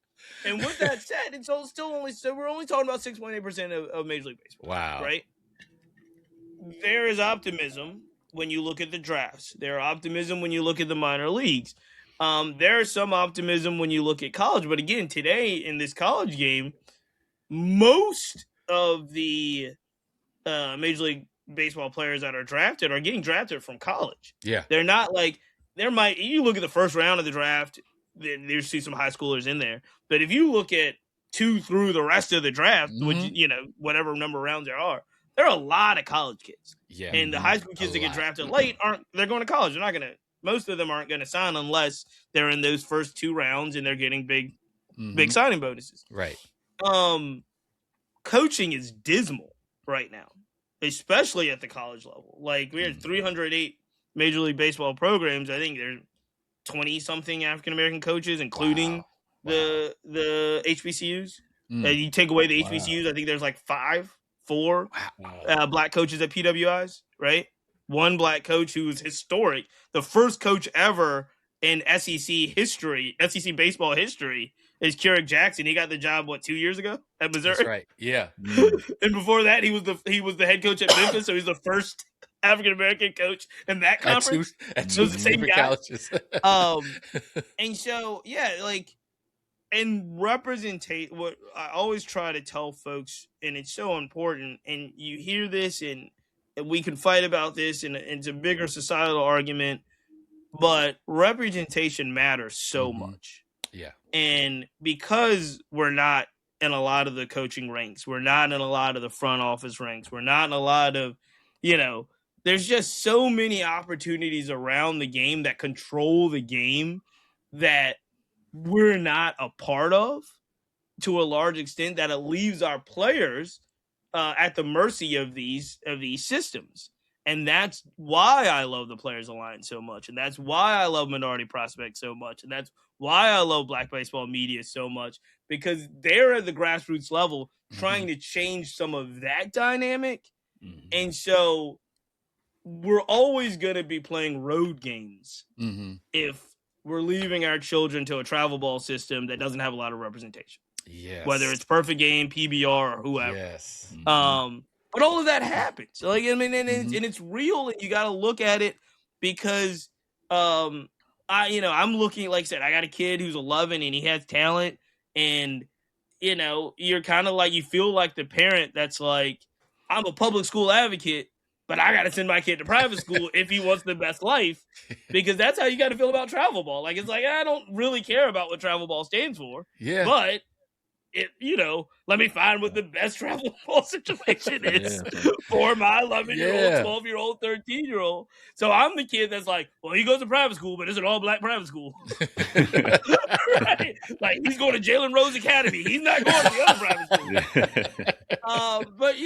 Speaker 4: And with that said, it's still only, so we're only talking about 6.8% of Major League Baseball.
Speaker 2: Wow.
Speaker 4: Right? There is optimism when you look at the drafts. There are optimism when you look at the minor leagues. There is some optimism when you look at college. But again, today in this college game, most of the Major League Baseball players that are drafted are getting drafted from college.
Speaker 2: Yeah.
Speaker 4: They're not like, you look at the first round of the draft, you see some high schoolers in there. But if you look at 2 through the rest of the draft, which, whatever number of rounds there are a lot of college kids.
Speaker 2: Yeah.
Speaker 4: And the high school kids that get drafted late they're going to college. They're not going to, most of them aren't going to sign unless they're in those first 2 rounds and they're getting big signing bonuses.
Speaker 2: Right.
Speaker 4: Coaching is dismal right now, especially at the college level. Like, we had 308 Major League Baseball programs. I think there's 20-something African-American coaches, including the HBCUs. You take away the HBCUs, I think there's like 4 black coaches at PWIs, right? 1 black coach who was historic, the first coach ever in SEC baseball history is Keurig Jackson. He got the job 2 years ago at Missouri.
Speaker 2: That's right. Yeah.
Speaker 4: And before that, he was the head coach at Memphis, so he's the first African American coach in that conference.
Speaker 2: At two
Speaker 4: the same guy.
Speaker 2: colleges.
Speaker 4: And so and representate what I always try to tell folks, and it's so important. And you hear this, and we can fight about this, and it's a bigger societal argument, but representation matters so much.
Speaker 2: Yeah.
Speaker 4: And because we're not in a lot of the coaching ranks, we're not in a lot of the front office ranks, we're not in a lot of, there's just so many opportunities around the game that control the game that we're not a part of to a large extent, that it leaves our players at the mercy of these systems. And that's why I love the Players Alliance so much. And that's why I love Minority Prospects so much. And that's why I love Black Baseball Media so much, because they're at the grassroots level trying to change some of that dynamic. And so we're always going to be playing road games if we're leaving our children to a travel ball system that doesn't have a lot of representation.
Speaker 2: Yes.
Speaker 4: Whether it's Perfect Game, PBR, or whoever.
Speaker 2: Yes.
Speaker 4: But all of that happens. Like, I mean, and it's real, and you got to look at it, because I'm looking, like I said, I got a kid who's 11 and he has talent, and you're kind of like, you feel like the parent that's like, I'm a public school advocate, but I got to send my kid to private school if he wants the best life, because that's how you got to feel about travel ball. Like, it's like, I don't really care about what travel ball stands for.
Speaker 2: Yeah.
Speaker 4: But let me find what the best travel ball situation is for my 11-year-old, 12-year-old, 13-year-old. So I'm the kid that's like, well, he goes to private school, but it's an all-black private school. Right? Like, he's going to Jalen Rose Academy. He's not going to the other private school. But,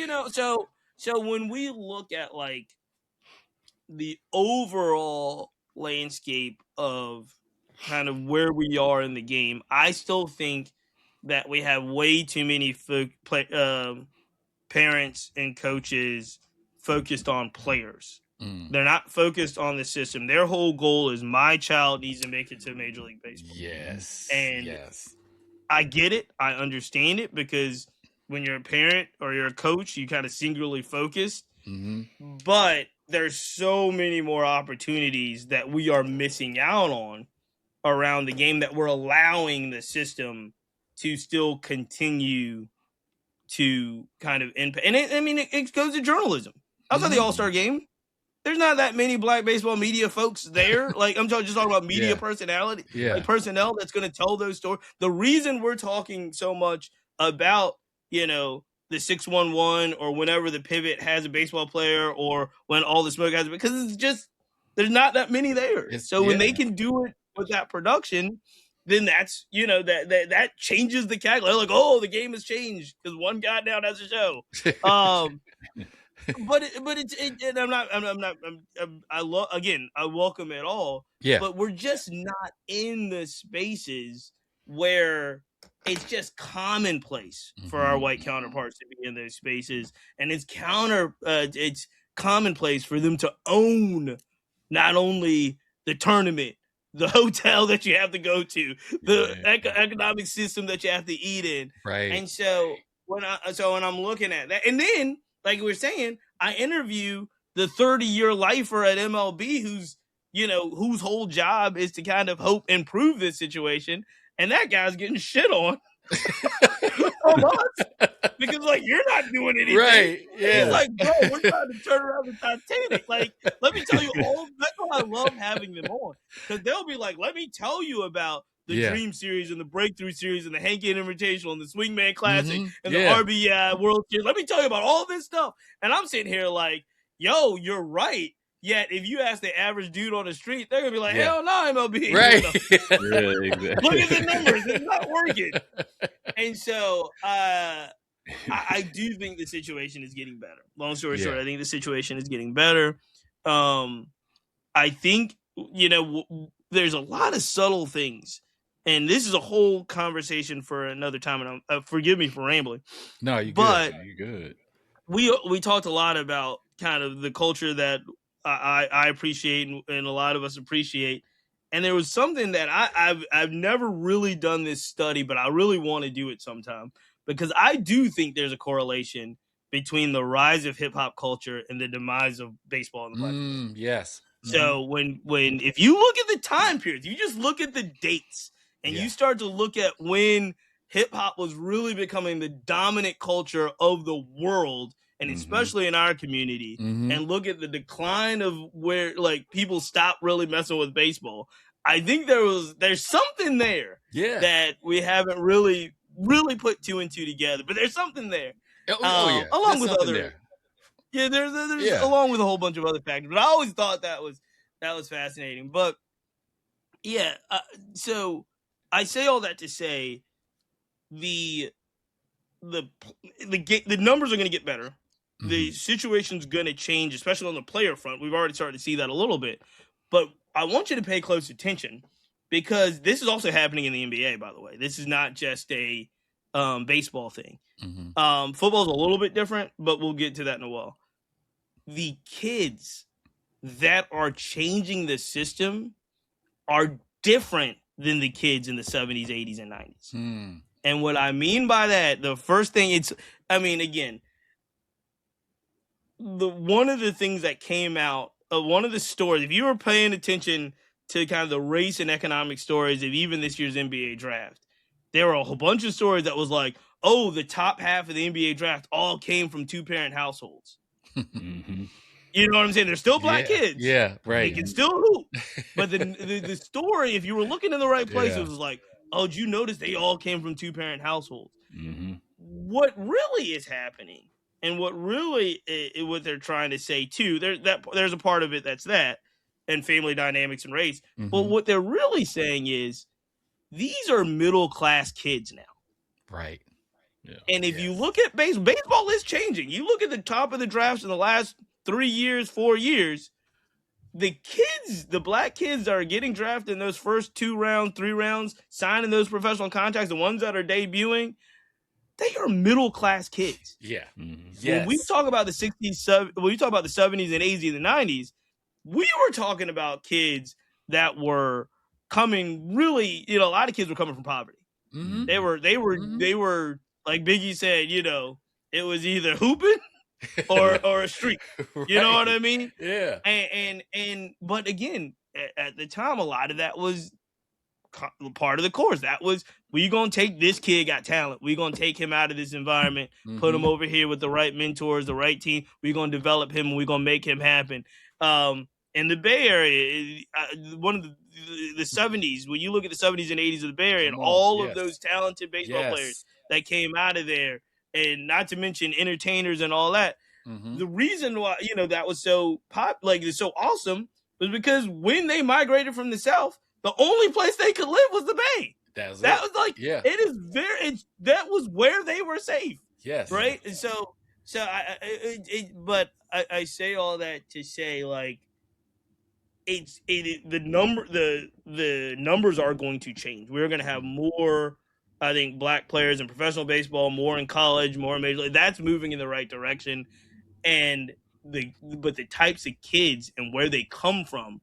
Speaker 4: so when we look at, like, the overall landscape of kind of where we are in the game, I still think that we have way too many parents and coaches focused on players.
Speaker 2: Mm.
Speaker 4: They're not focused on the system. Their whole goal is my child needs to make it to Major League Baseball.
Speaker 2: Yes.
Speaker 4: And
Speaker 2: yes.
Speaker 4: I get it. I understand it, because when you're a parent or you're a coach, you kind of singularly focused.
Speaker 2: Mm-hmm.
Speaker 4: But there's so many more opportunities that we are missing out on around the game, that we're allowing the system to still continue to kind of impact. And it goes to journalism. I was at the All-Star game. There's not that many Black baseball media folks there. Like, I'm just talking about media personality, like personnel that's going to tell those stories. The reason we're talking so much about, the 611 or whenever the pivot has a baseball player, or when all the smoke has, because it's just, there's not that many there. When they can do it with that production, then that's, that changes the calculus. Like, oh, the game has changed because one guy now has a show. But I welcome it all.
Speaker 2: Yeah.
Speaker 4: But we're just not in the spaces where it's just commonplace for our white counterparts to be in those spaces, and it's commonplace for them to own not only the tournament, the hotel that you have to go to, the economic system that you have to eat in,
Speaker 2: right?
Speaker 4: And so when I'm looking at that, and then, like we were saying, I interview the 30-year lifer at MLB whose whole job is to kind of hope improve this situation, and that guy's getting shit on from us because, like, you're not doing anything.
Speaker 2: Right. Yeah.
Speaker 4: He's like, bro, we're trying to turn around the Titanic. Like, let me tell you that's why I love having them on, because they'll be like, let me tell you about the Dream Series and the Breakthrough Series and the Hank Invitational and the Swingman Classic and the RBI World Series. Let me tell you about all this stuff. And I'm sitting here like, yo, you're right. Yet if you ask the average dude on the street, they're going to be like, hell no, MLB.
Speaker 2: Right.
Speaker 3: Yeah, exactly.
Speaker 4: Look at the numbers. It's not working. And so I do think the situation is getting better. Long story short, I think the situation is getting better. I think, there's a lot of subtle things. And this is a whole conversation for another time. And forgive me for rambling.
Speaker 2: No, you're good.
Speaker 4: We talked a lot about kind of the culture that I appreciate and a lot of us appreciate. And there was something that I've never really done this study, but I really want to do it sometime, because I do think there's a correlation between the rise of hip hop culture and the demise of baseball in the Black community.
Speaker 2: Yes.
Speaker 4: So when if you look at the time periods, you just look at the dates and you start to look at when hip hop was really becoming the dominant culture of the world, and especially in our community, and look at the decline of where, like, people stopped really messing with baseball. I think there's something there that we haven't really put two and two together, but there's something there. Along with other. Yeah, there's along with a whole bunch of other factors, but I always thought that was fascinating. But so I say all that to say the numbers are going to get better. The situation's going to change, especially on the player front. We've already started to see that a little bit, but I want you to pay close attention, because this is also happening in the NBA. By the way, this is not just a baseball thing. Football's a little bit different, but we'll get to that in a while. The kids that are changing the system are different than the kids in the 70s, 80s, and 90s. And what I mean by that, the first thing, one of the things that came out, one of the stories, if you were paying attention to kind of the race and economic stories of even this year's NBA draft, there were a whole bunch of stories that was like, oh, the top half of the NBA draft all came from two-parent households. You know what I'm saying? They're still black kids.
Speaker 2: Yeah, right.
Speaker 4: They can still hoop. But the story, if you were looking in the right place, it was like, oh, did you notice they all came from two-parent households? What really is happening, and what they're trying to say too, there's a part of it that's that, and family dynamics and race. But what they're really saying is, these are middle-class kids now.
Speaker 2: Right.
Speaker 4: Yeah. And if you look at baseball is changing. You look at the top of the drafts in the last 3 years, 4 years, the black kids that are getting drafted in those first 2 rounds, 3 rounds, signing those professional contracts, the ones that are debuting, they are middle class kids.
Speaker 2: Yeah.
Speaker 4: When we talk about the 60s, when we talk about the 70s and 80s and the 90s, we were talking about kids that were coming really, a lot of kids were coming from poverty.
Speaker 2: Mm-hmm.
Speaker 4: They were like Biggie said, it was either hooping or a streak.
Speaker 2: Right.
Speaker 4: You know what I mean?
Speaker 2: Yeah.
Speaker 4: But again, at the time, a lot of that was part of the course. That was, we're going to take this kid got talent. We're going to take him out of this environment, put him over here with the right mentors, the right team. We're going to develop him and we're going to make him happen. In the Bay Area, one of the 70s, when you look at the 70s and 80s of the Bay Area and all of those talented baseball players that came out of there, and not to mention entertainers and all that, the reason why, that was so so awesome was because when they migrated from the South, the only place they could live was the Bay. That was like, it is that was where they were safe. Yes. Right. And so I say all that to say, like, the numbers are going to change. We're going to have more, I think, black players in professional baseball, more in college, more in major league. That's moving in the right direction. And but the types of kids and where they come from,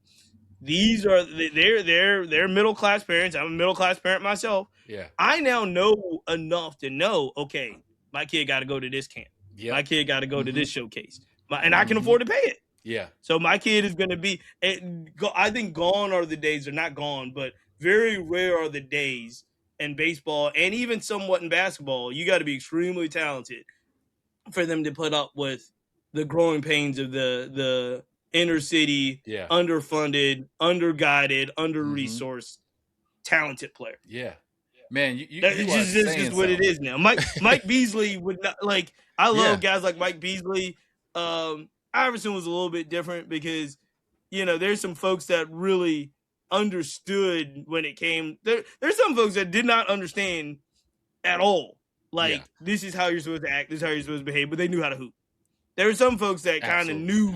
Speaker 4: they're middle class parents. I'm a middle class parent myself. Yeah. I now know enough to know, okay, my kid got to go to this camp. Yep. My kid got to go to this showcase. And I can afford to pay it. Yeah. So my kid is going to be, I think gone are the days, or not gone, but very rare are the days in baseball and even somewhat in basketball. You got to be extremely talented for them to put up with the growing pains of the inner city, underfunded, underguided, under-resourced, talented player. Yeah. Man, that's just what it is now. Mike Beasley would not, like, I love guys like Mike Beasley. Iverson was a little bit different because, there's some folks that really understood when it came. There's some folks that did not understand at all. Like, this is how you're supposed to act, this is how you're supposed to behave, but they knew how to hoop. There were some folks that kind of knew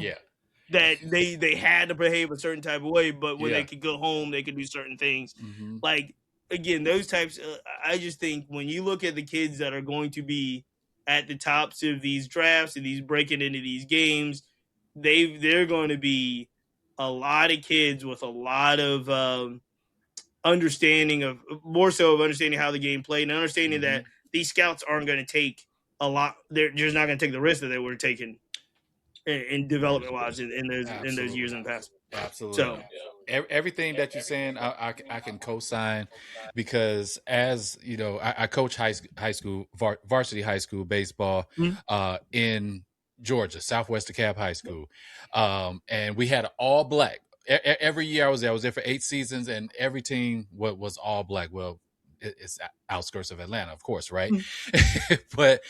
Speaker 4: that they had to behave a certain type of way, but when they could go home, they could do certain things. Like, again, those types, I just think when you look at the kids that are going to be at the tops of these drafts and these breaking into these games, they're going to be a lot of kids with a lot of understanding of understanding how the game played and understanding that these scouts aren't going to take a lot. They're just not going to take the risk that they were taking in development wise in those years in the past.
Speaker 2: Absolutely. So everything that you're saying, I can co-sign, because as you know, I coach high school varsity high school baseball in Georgia, Southwest DeKalb High School, and we had an all black. Every year I was there for 8 seasons, and every team was all black. Well, it's outskirts of Atlanta, of course, right? But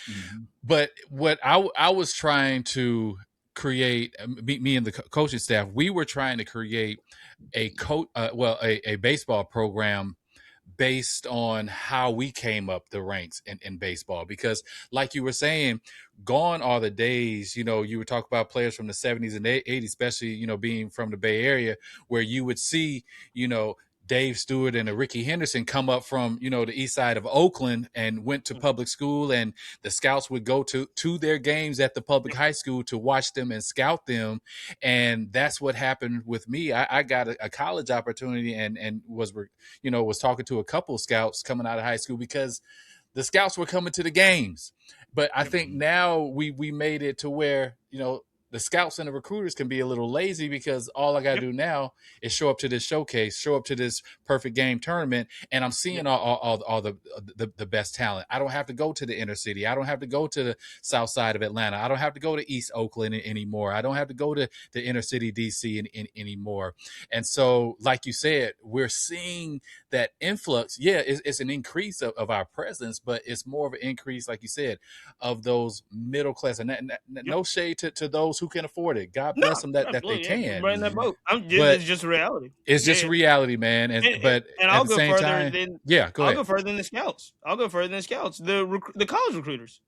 Speaker 2: what I was trying to create, me and the coaching staff, we were trying to create a baseball program based on how we came up the ranks in baseball. Because like you were saying, gone are the days, you were talking about players from the 70s and 80s, especially, being from the Bay Area, where you would see, Dave Stewart and Ricky Henderson come up from, the east side of Oakland and went to public school, and the scouts would go to their games at the public high school to watch them and scout them. And that's what happened with me. I got a college opportunity and was talking to a couple scouts coming out of high school because the scouts were coming to the games. But I think now we made it to where, the scouts and the recruiters can be a little lazy, because all I got to do now is show up to this showcase, show up to this perfect game tournament, and I'm seeing all the best talent. I don't have to go to the inner city. I don't have to go to the south side of Atlanta. I don't have to go to East Oakland anymore. I don't have to go to the inner city DC anymore. And so, like you said, we're seeing that influx. Yeah, it's an increase of our presence, but it's more of an increase, like you said, of those middle class. And no shade to those who can afford it. God bless them that they can.
Speaker 4: Right in that boat. It's just reality.
Speaker 2: It's just reality, man. And
Speaker 4: I'll
Speaker 2: at the
Speaker 4: go
Speaker 2: same
Speaker 4: further
Speaker 2: time,
Speaker 4: than
Speaker 2: I'll
Speaker 4: go further than the scouts. The college recruiters.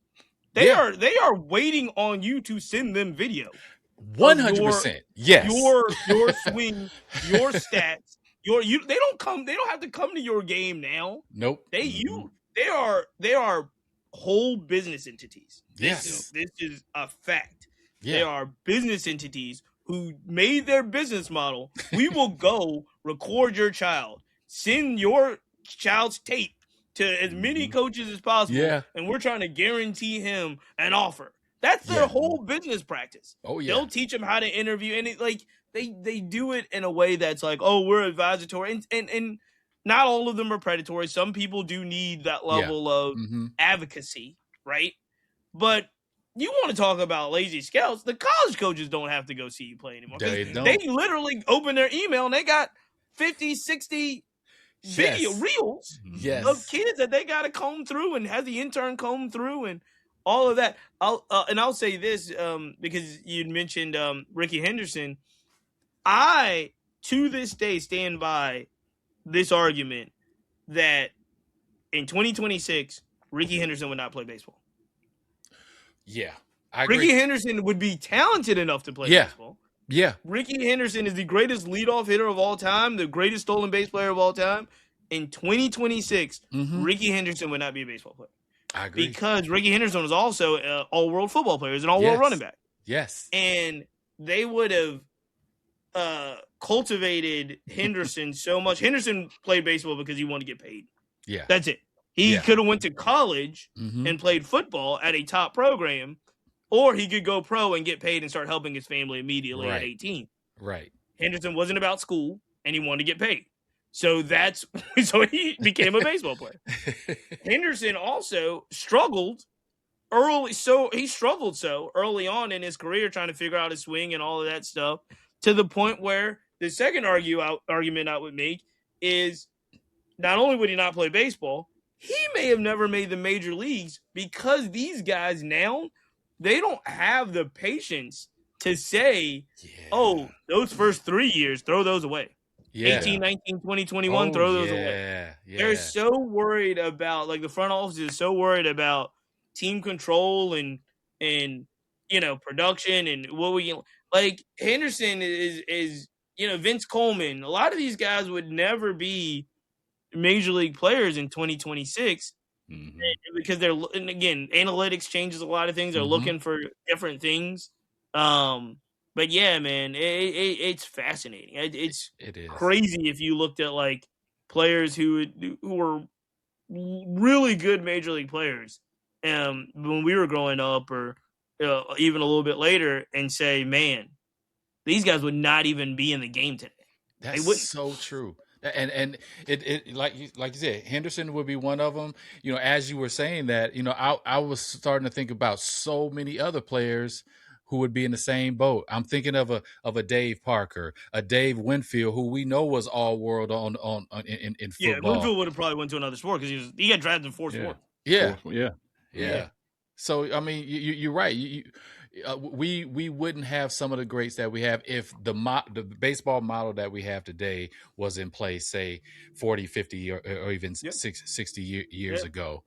Speaker 4: They are waiting on you to send them video.
Speaker 2: 100%. Yes.
Speaker 4: Your swing, your stats. They don't have to come to your game now.
Speaker 2: Nope.
Speaker 4: They are whole business entities.
Speaker 2: Yes.
Speaker 4: This is a fact.
Speaker 2: Yeah.
Speaker 4: They are business entities who made their business model. We will go record your child, send your child's tape to as many coaches as possible,
Speaker 2: Yeah.
Speaker 4: and we're trying to guarantee him an offer. That's their
Speaker 2: Yeah.
Speaker 4: whole business practice.
Speaker 2: Oh, yeah.
Speaker 4: They'll teach them how to interview, and they do it in a way that's like, oh, we're advisatory, and not all of them are predatory. Some people do need that level of advocacy, right? But you want to talk about lazy scouts? The college coaches don't have to go see you play anymore.
Speaker 2: They don't.
Speaker 4: They literally open their email and they got 50, 60 video reels of kids that they got to comb through and have the intern comb through and all of that. I'll say this because you'd mentioned Ricky Henderson. I, to this day, stand by this argument that in 2026, Ricky Henderson would not play baseball.
Speaker 2: Yeah, I agree.
Speaker 4: Ricky Henderson would be talented enough to play baseball.
Speaker 2: Yeah.
Speaker 4: Ricky Henderson is the greatest leadoff hitter of all time, the greatest stolen base player of all time. In 2026, Ricky Henderson would not be a baseball player.
Speaker 2: I agree.
Speaker 4: Because Ricky Henderson was also an all-world football player. He's an all-world running back.
Speaker 2: Yes.
Speaker 4: And they would have cultivated Henderson so much. Henderson played baseball because he wanted to get paid.
Speaker 2: Yeah.
Speaker 4: That's it. He could have went to college and played football at a top program, or he could go pro and get paid and start helping his family immediately at 18.
Speaker 2: Right.
Speaker 4: Henderson wasn't about school, and he wanted to get paid. So so he became a baseball player. Henderson also struggled early. So he struggled so early on in his career trying to figure out his swing and all of that stuff, to the point where the second argument I would make is not only would he not play baseball, he may have never made the major leagues because these guys now, they don't have the patience to say, oh, those first 3 years, throw those away. 18, 19, 20, 21, throw those away. They're so worried about, like, the front office is so worried about team control and production and what we can. Like, Henderson is Vince Coleman. A lot of these guys would never be major league players in 2026 because and again, analytics changes a lot of things. They're looking for different things. But yeah, man, it's fascinating. It is crazy if you looked at like players who were really good major league players when we were growing up, or even a little bit later, and say, man, these guys would not even be in the game today.
Speaker 2: That's so true. And it like you said, Henderson would be one of them. As you were saying that, I was starting to think about so many other players who would be in the same boat. I'm thinking of a Dave Parker, a Dave Winfield, who we know was all world in football.
Speaker 4: Yeah, Winfield would have probably went to another sport because he got drafted in 4 sports.
Speaker 2: Yeah. So I mean, you're right. We wouldn't have some of the greats that we have if the baseball model that we have today was in place, say 40, 50 or even 60 years ago.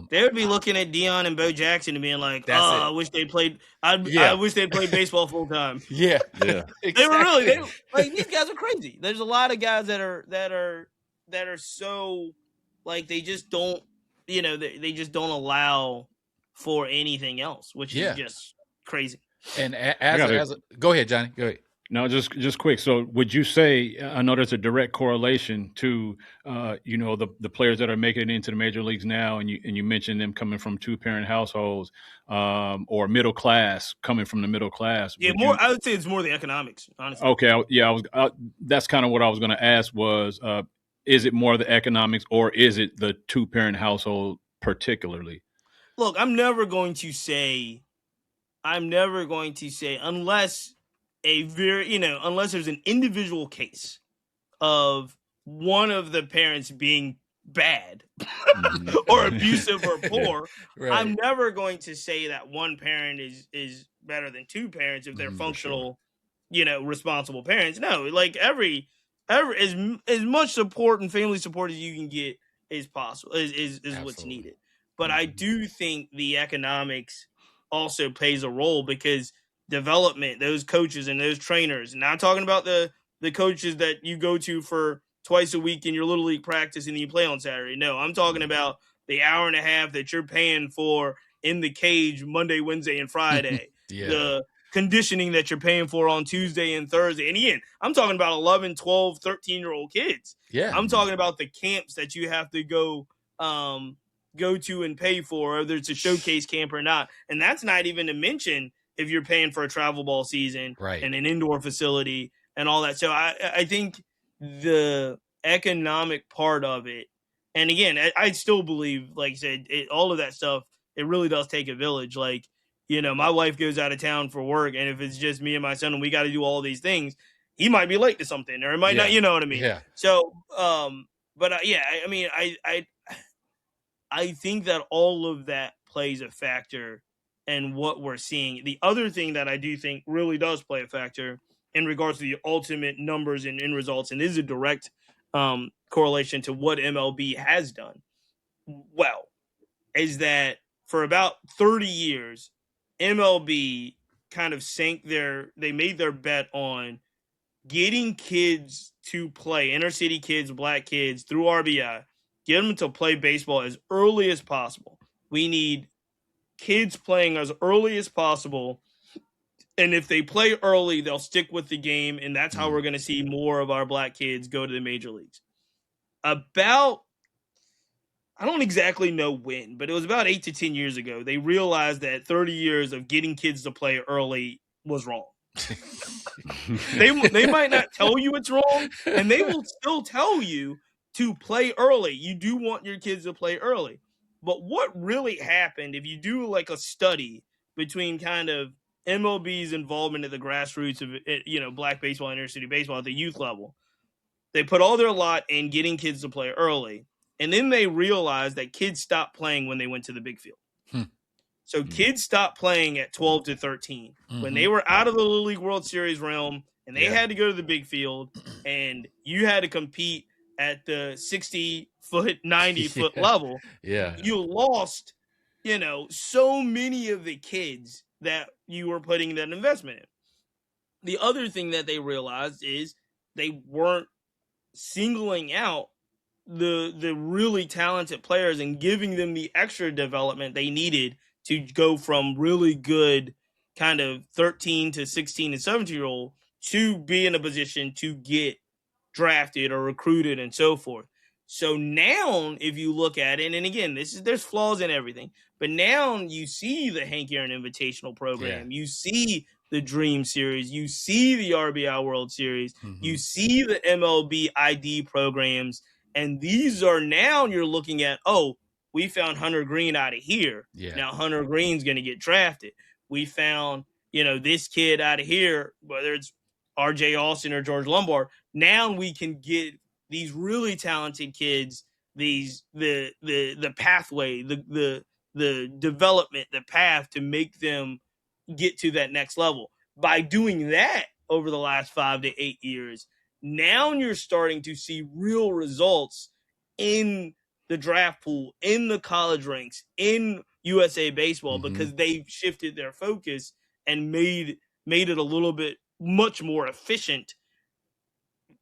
Speaker 4: They would be looking at Deion and Bo Jackson and being like, I wish they played. I wish they played baseball full time.
Speaker 2: Yeah.
Speaker 4: Exactly. They were really these guys are crazy. There's a lot of guys that are so like they just don't they just don't allow for anything else, which is just crazy.
Speaker 2: And go ahead, Johnny. Go ahead.
Speaker 3: No, just quick. So would you say, I know there's a direct correlation to, the players that are making it into the major leagues now, and you mentioned them coming from 2-parent households, or middle class, coming from the middle class.
Speaker 4: Yeah, I would say it's more the economics, honestly.
Speaker 3: Okay. That's kind of what I was going to ask was, is it more the economics or is it the 2-parent household particularly?
Speaker 4: Look, I'm never going to say unless unless there's an individual case of one of the parents being bad or abusive or poor, right. I'm never going to say that one parent is better than 2 parents if they're functional, responsible parents. No, like every as much support and family support as you can get is possible, is what's needed. But I do think the economics also plays a role because development, those coaches and those trainers, not talking about the coaches that you go to for twice a week in your little league practice and you play on Saturday. No, I'm talking about the hour and a half that you're paying for in the cage Monday, Wednesday, and Friday, the conditioning that you're paying for on Tuesday and Thursday. And again, I'm talking about 11, 12, 13-year-old kids.
Speaker 2: Yeah.
Speaker 4: I'm talking about the camps that you have to go to and pay for, whether it's a showcase camp or not. And that's not even to mention if you're paying for a travel ball season and an indoor facility and all that. So I think the economic part of it, and again, I still believe, like I said, all of that stuff, it really does take a village. Like, my wife goes out of town for work, and if it's just me and my son and we got to do all these things, he might be late to something, or it might not, you know what I mean?
Speaker 2: Yeah.
Speaker 4: So, but I mean, I think that all of that plays a factor in what we're seeing. The other thing that I do think really does play a factor in regards to the ultimate numbers and end results, and is a direct correlation to what MLB has done well, is that for about 30 years, MLB kind of they made their bet on getting kids to play, inner city kids, black kids, through RBI, get them to play baseball as early as possible. We need kids playing as early as possible. And if they play early, they'll stick with the game. And that's how we're going to see more of our black kids go to the major leagues. I don't exactly know when, but it was about 8 to 10 years ago. They realized that 30 years of getting kids to play early was wrong. They might not tell you it's wrong, and they will still tell you to play early. You do want your kids to play early. But what really happened, if you do like a study between kind of MLB's involvement at the grassroots of Black baseball and inner city baseball at the youth level, they put all their lot in getting kids to play early, and then they realized that kids stopped playing when they went to the big field. So kids stopped playing at 12 to 13 when they were out of the Little League World Series realm, and they had to go to the big field, and you had to compete at the 60-foot, 90-foot level.
Speaker 2: Yeah.
Speaker 4: You lost, so many of the kids that you were putting that investment in. The other thing that they realized is they weren't singling out the really talented players and giving them the extra development they needed to go from really good kind of 13 to 16 and 17-year-old to be in a position to get drafted or recruited and so forth. So now if you look at it, and again, there's flaws in everything, but now you see the Hank Aaron Invitational program, you see the Dream Series, you see the RBI World Series, you see the MLB ID programs, and these are now you're looking at, we found Hunter Green out of here.
Speaker 2: Yeah.
Speaker 4: Now Hunter Green's going to get drafted. We found, this kid out of here, whether it's RJ Austin or George Lombard. Now we can get these really talented kids, the pathway, the development, the path to make them get to that next level. By doing that over the last 5 to 8 years, now you're starting to see real results in the draft pool, in the college ranks, in USA baseball, because they've shifted their focus and made it a little bit much more efficient.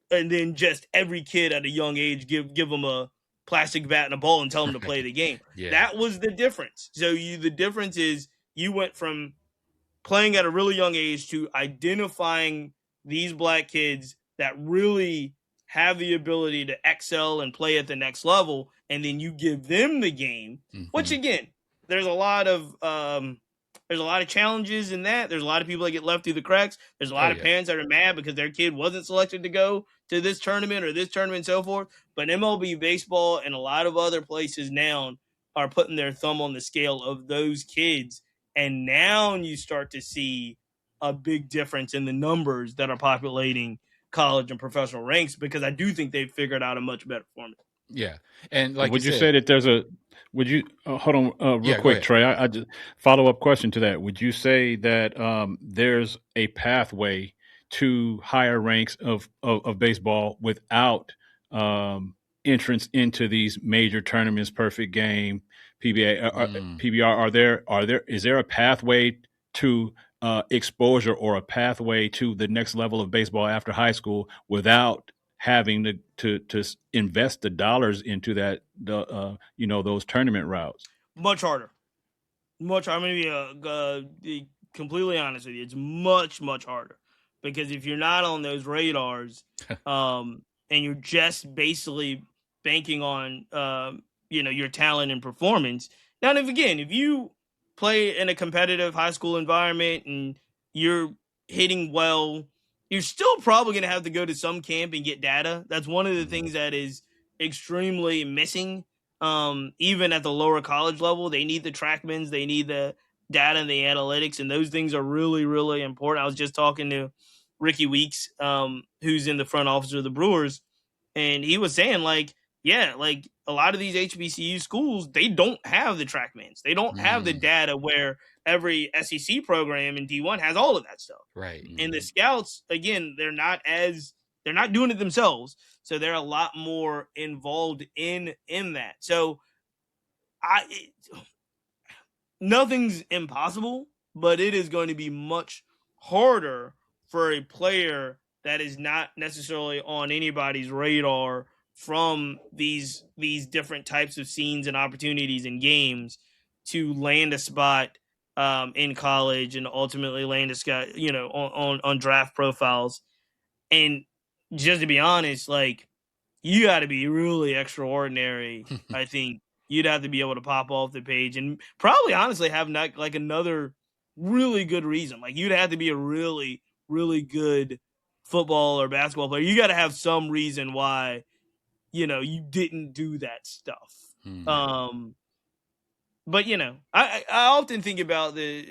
Speaker 4: And then just every kid at a young age, give them a plastic bat and a ball and tell them to play the game. That was the difference. So the difference is you went from playing at a really young age to identifying these black kids that really have the ability to excel and play at the next level, and then you give them the game, which again, there's a lot of challenges in that. There's a lot of people that get left through the cracks. There's a lot of parents that are mad because their kid wasn't selected to go to this tournament or this tournament and so forth. But MLB baseball and a lot of other places now are putting their thumb on the scale of those kids. And now you start to see a big difference in the numbers that are populating college and professional ranks, because I do think they've figured out a much better formula.
Speaker 2: Yeah. And like
Speaker 3: would
Speaker 2: you
Speaker 3: you
Speaker 2: said,
Speaker 3: say that there's a, would you, hold on real quick, Trey, I just follow-up question to that. Would you say that there's a pathway to higher ranks of baseball without entrance into these major tournaments, perfect game, PBA, PBR? Is there a pathway to exposure or a pathway to the next level of baseball after high school without having to invest the dollars into that, those tournament routes.
Speaker 4: Much harder. I'm going to be completely honest with you. It's much, much harder because if you're not on those radars, and you're just basically banking on, your talent and performance. Now, if you play in a competitive high school environment and you're hitting well, you're still probably going to have to go to some camp and get data. That's one of the things that is extremely missing. Even at the lower college level, they need the trackmans, they need the data and the analytics, and those things are really, really important. I was just talking to Ricky Weeks, who's in the front office of the Brewers, and he was saying like a lot of these HBCU schools, they don't have the trackmans, they don't have the data where every SEC program in D1 has all of that stuff.
Speaker 2: Right.
Speaker 4: And the scouts, again, they're not doing it themselves. So they're a lot more involved in that. So nothing's impossible, but it is going to be much harder for a player that is not necessarily on anybody's radar from these different types of scenes and opportunities and games to land a spot in college and ultimately land a spot, on draft profiles. And just to be honest, like, you got to be really extraordinary. I think you'd have to be able to pop off the page and probably honestly have not like another really good reason. Like, you'd have to be a really, really good football or basketball player. You got to have some reason why, you didn't do that stuff. But I often think about I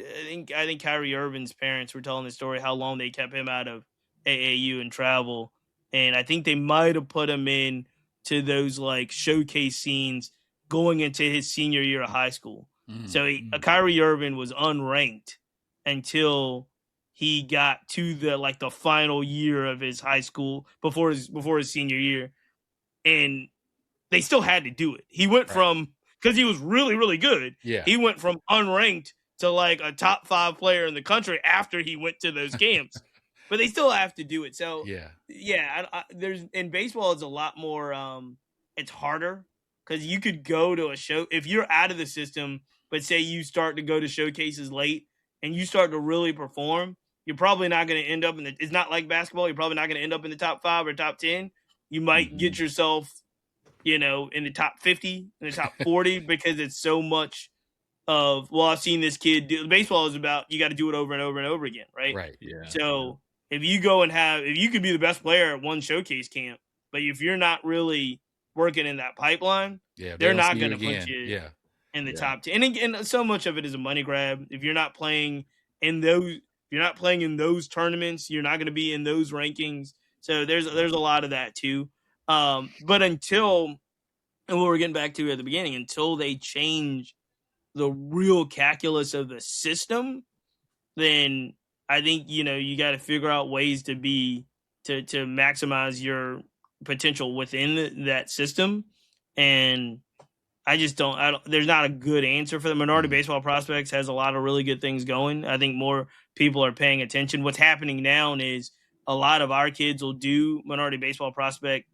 Speaker 4: think Kyrie Irving's parents were telling the story how long they kept him out of AAU and travel, and I think they might have put him in to those like showcase scenes going into his senior year of high school. So Kyrie Irving was unranked until he got to the final year of his high school before his senior year, and they still had to do it. He went from, because he was really, really good. Yeah. He went from unranked to like a top 5 player in the country after he went to those camps. But they still have to do it. So there's in baseball, it's a lot more. It's harder because you could go to a show if you're out of the system. But say you start to go to showcases late and you start to really perform, you're probably not going to end up it's not like basketball. You're probably not going to end up in the top 5 or top 10. You might get yourself, in the top 50, in the top 40, because it's so much of, I've seen this kid do. Baseball is about, you got to do it over and over and over again, right?
Speaker 2: Right. Yeah.
Speaker 4: So if you go and if you could be the best player at one showcase camp, but if you're not really working in that pipeline, they're not going to put you in the top 10. And so much of it is a money grab. If you're not playing in those tournaments, you're not going to be in those rankings. So there's a lot of that too. But and what we're getting back to at the beginning, until they change the real calculus of the system, then I think, you got to figure out ways to maximize your potential within that system. And I just there's not a good answer for the Minority Baseball Prospects. Has a lot of really good things going. I think more people are paying attention. What's happening now is a lot of our kids will do Minority Baseball Prospect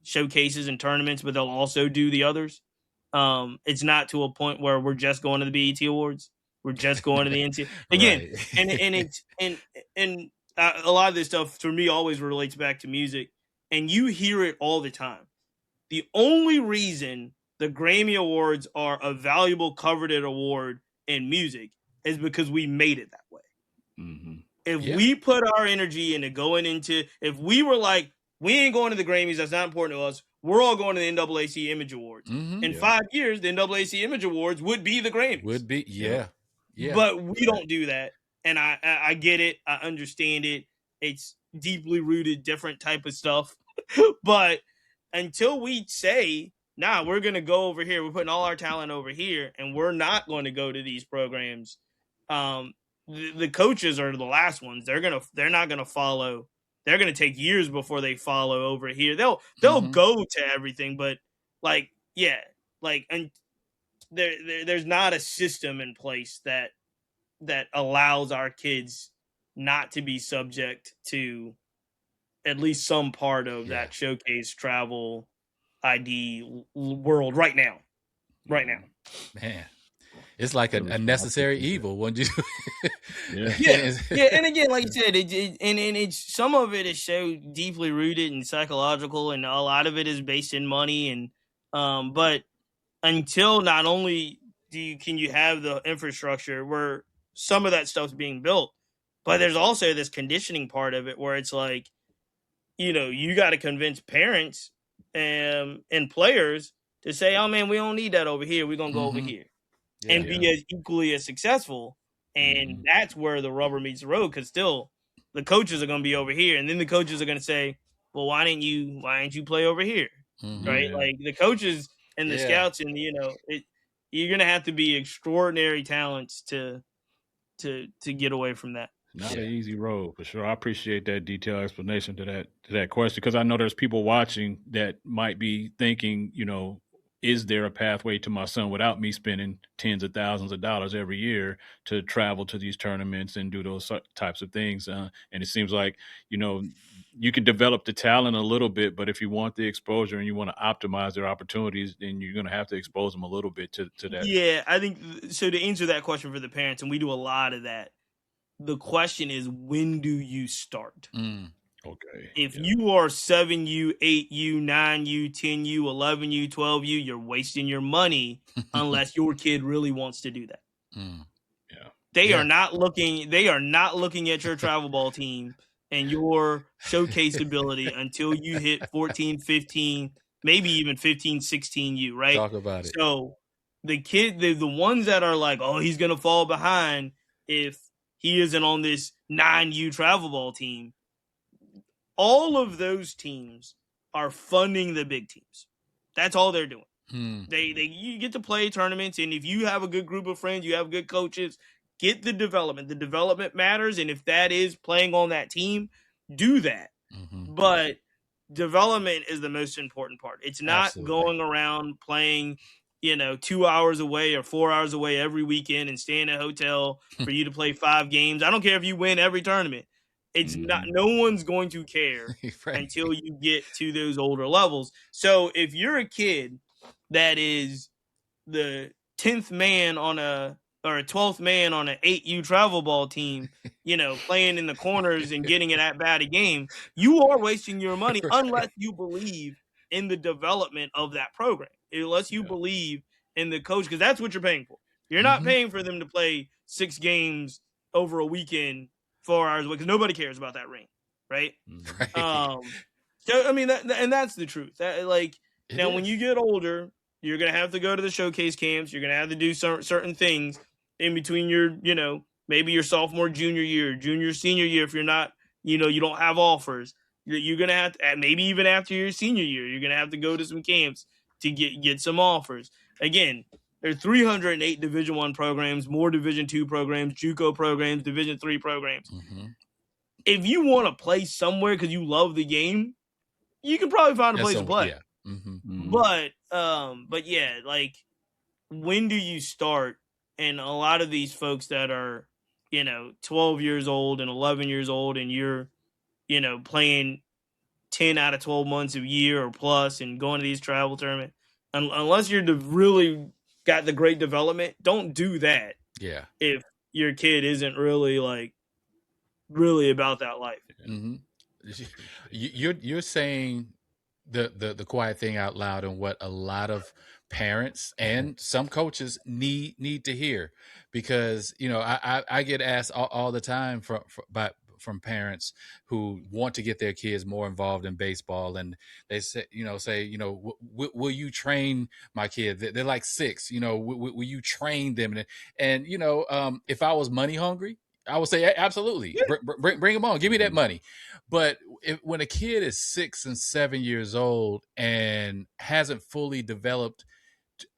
Speaker 4: showcases and tournaments, but they'll also do the others. It's not to a point where we're just going to the BET Awards. We're just going to the NCAA again. Right. and a lot of this stuff for me always relates back to music, and you hear it all the time. The only reason the Grammy Awards are a valuable coveted award in music is because we made it that way. Mm-hmm. If we put our energy into if we were like, we ain't going to the Grammys, that's not important to us, we're all going to the NAACP Image Awards. Mm-hmm. In 5 years, the NAACP Image Awards would be the Grammys.
Speaker 2: Would be, yeah.
Speaker 4: But we don't do that. And I get it. I understand it. It's deeply rooted, different type of stuff. But until we say, nah, we're going to go over here, we're putting all our talent over here, and we're not going to go to these programs, the coaches are the last ones. They're not going to follow. They're going to take years before they follow over here. They'll go to everything, but and there's not a system in place that allows our kids not to be subject to at least some part of that showcase travel ID world right now. Right now.
Speaker 2: Man. It's like a necessary evil, wouldn't you?
Speaker 4: Yeah. And again, like you said, it's some of it is so deeply rooted and psychological, and a lot of it is based in money. And but until not only can you have the infrastructure where some of that stuff's being built, but there's also this conditioning part of it where it's like, you got to convince parents and players to say, oh man, we don't need that over here. We're gonna go over here. And be as equally as successful. And that's where the rubber meets the road, because still the coaches are going to be over here, and then the coaches are going to say, well, why didn't you play over here? Right? Like the coaches and the scouts, and you're going to have to be extraordinary talents to get away from that.
Speaker 3: Not an easy road, for sure. I appreciate that detailed explanation to that question, because I know there's people watching that might be thinking, is there a pathway to my son without me spending tens of thousands of dollars every year to travel to these tournaments and do those types of things? And it seems like, you can develop the talent a little bit, but if you want the exposure and you want to optimize their opportunities, then you're going to have to expose them a little bit to that.
Speaker 4: Yeah, I think so. To answer that question for the parents, and we do a lot of that, the question is, when do you start?
Speaker 3: Okay.
Speaker 4: If you are 7U, 8U, 9U, 10U, 11U, 12U, you're wasting your money unless your kid really wants to do that. They are not looking at your travel ball team and your showcase ability until you hit 14, 15, maybe even 15, 16U, right?
Speaker 2: Talk about it.
Speaker 4: So the kid, the ones that are like, oh, he's going to fall behind if he isn't on this 9U travel ball team. All of those teams are funding the big teams. That's all they're doing. You get to play tournaments, and if you have a good group of friends, you have good coaches, get the development. The development matters, and if that is playing on that team, do that. But development is the most important part. It's not going around playing, 2 hours away or 4 hours away every weekend and staying in a hotel for you to play 5 games. I don't care if you win every tournament. It's not, no one's going to care until you get to those older levels. So if you're a kid that is the 10th man or a 12th man on an 8U travel ball team, playing in the corners and getting an at-bat a game, you are wasting your money unless you believe in the development of that program, unless you believe in the coach, because that's what you're paying for. You're not paying for them to play 6 games over a weekend, 4 hours away, because nobody cares about that ring, right? So I mean, that's the truth. When you get older, you're gonna have to go to the showcase camps. You're gonna have to do certain things in between your, maybe your sophomore, junior year, junior, senior year. If you're not, you don't have offers, you're gonna have to, maybe even after your senior year, you're gonna have to go to some camps to get some offers. Again, there are 308 Division I programs, more Division II programs, JUCO programs, Division III programs. If you want to play somewhere because you love the game, you can probably find a place to play. But yeah, like, when do you start? And a lot of these folks that are, 12 years old and 11 years old, and you're, playing 10 out of 12 months of year or plus and going to these travel tournaments, unless you're really got the great development, don't do that.
Speaker 2: Yeah.
Speaker 4: If your kid isn't really about that life.
Speaker 2: You're saying the quiet thing out loud, and what a lot of parents and some coaches need to hear, because I get asked all the time from parents who want to get their kids more involved in baseball, and they say, will you train my kid? They're like 6, will you train them? And if I was money hungry, I would say absolutely, bring them on, give me that money. But when a kid is 6 and 7 years old and hasn't fully developed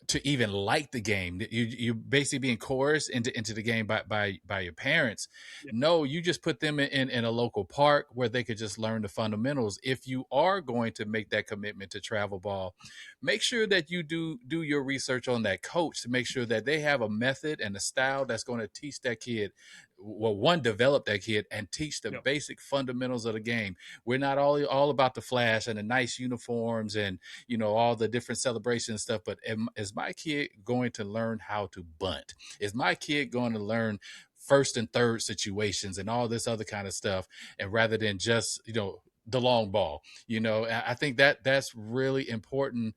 Speaker 2: to even like the game, you're basically being coerced into the game by your parents. No, you just put them in a local park where they could just learn the fundamentals. If you are going to make that commitment to travel ball, make sure that you do your research on that coach to make sure that they have a method and a style that's going to teach that kid one, develop that kid and teach the basic fundamentals of the game. We're not all about the flash and the nice uniforms and, you know, all the different celebration stuff, but is my kid going to learn how to bunt? Is my kid going to learn first and third situations and all this other kind of stuff, and rather than just, you know, the long ball? You know, I think that's really important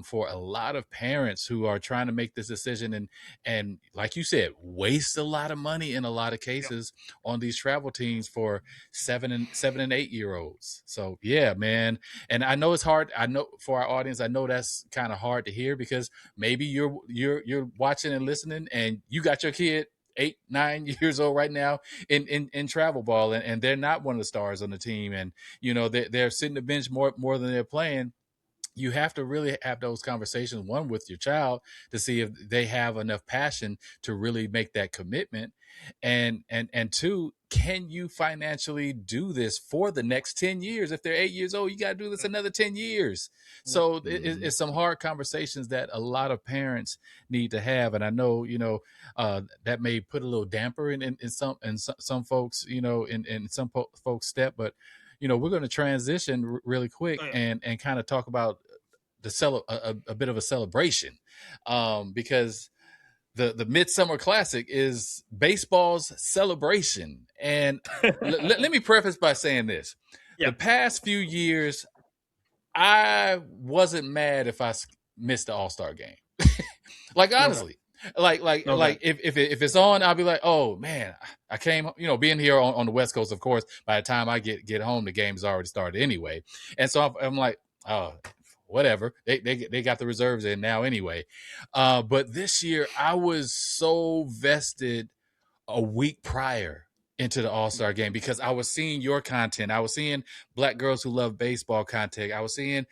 Speaker 2: for a lot of parents who are trying to make this decision and like you said, waste a lot of money in a lot of cases on these travel teams for 7 and 8 year olds. So yeah, man. And I know it's hard. I know for our audience, I know that's kind of hard to hear, because maybe you're watching and listening and you got your kid 8, 9 years old right now in travel ball, and they're not one of the stars on the team, and you know they're sitting the bench more than they're playing. You have to really have those conversations, one, with your child, to see if they have enough passion to really make that commitment, and two, can you financially do this for the next 10 years? If they're 8 years old, you got to do this another 10 years. So it's some hard conversations that a lot of parents need to have. And I know, you know, that may put a little damper in some folks, you know, in some folks' step, but you know, we're going to transition really quick and kind of talk about a bit of a celebration, because the Midsummer Classic is baseball's celebration. And let me preface by saying this. The past few years, I wasn't mad if I missed the All-Star game. Like, honestly. Like if it's on, I'll be like, oh man, I came, you know, being here on the West Coast, of course, by the time I get home, the game's already started anyway. And so I'm like, oh, whatever. They got the reserves in now anyway. But this year I was so vested a week prior into the All-Star game, because I was seeing your content. I was seeing Black Girls Who Love Baseball content. I was seeing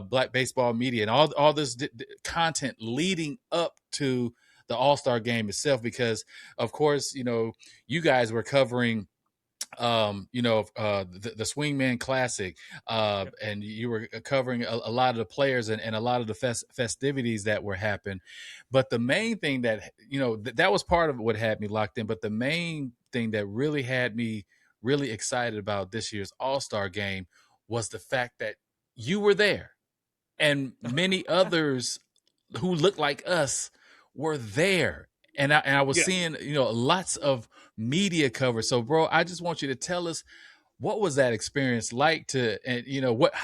Speaker 2: Black Baseball Media and all this content leading up to the All-Star game itself, because of course, you know, you guys were covering you know, the Swingman Classic, and you were covering a lot of the players and a lot of the festivities that were happening. But the main thing that, you know, that was part of what had me locked in. But the main thing that really had me really excited about this year's All-Star game was the fact that you were there, and many others who looked like us were there. And I was seeing, you know, lots of media coverage. So, bro, I just want you to tell us, what was that experience like and you know, what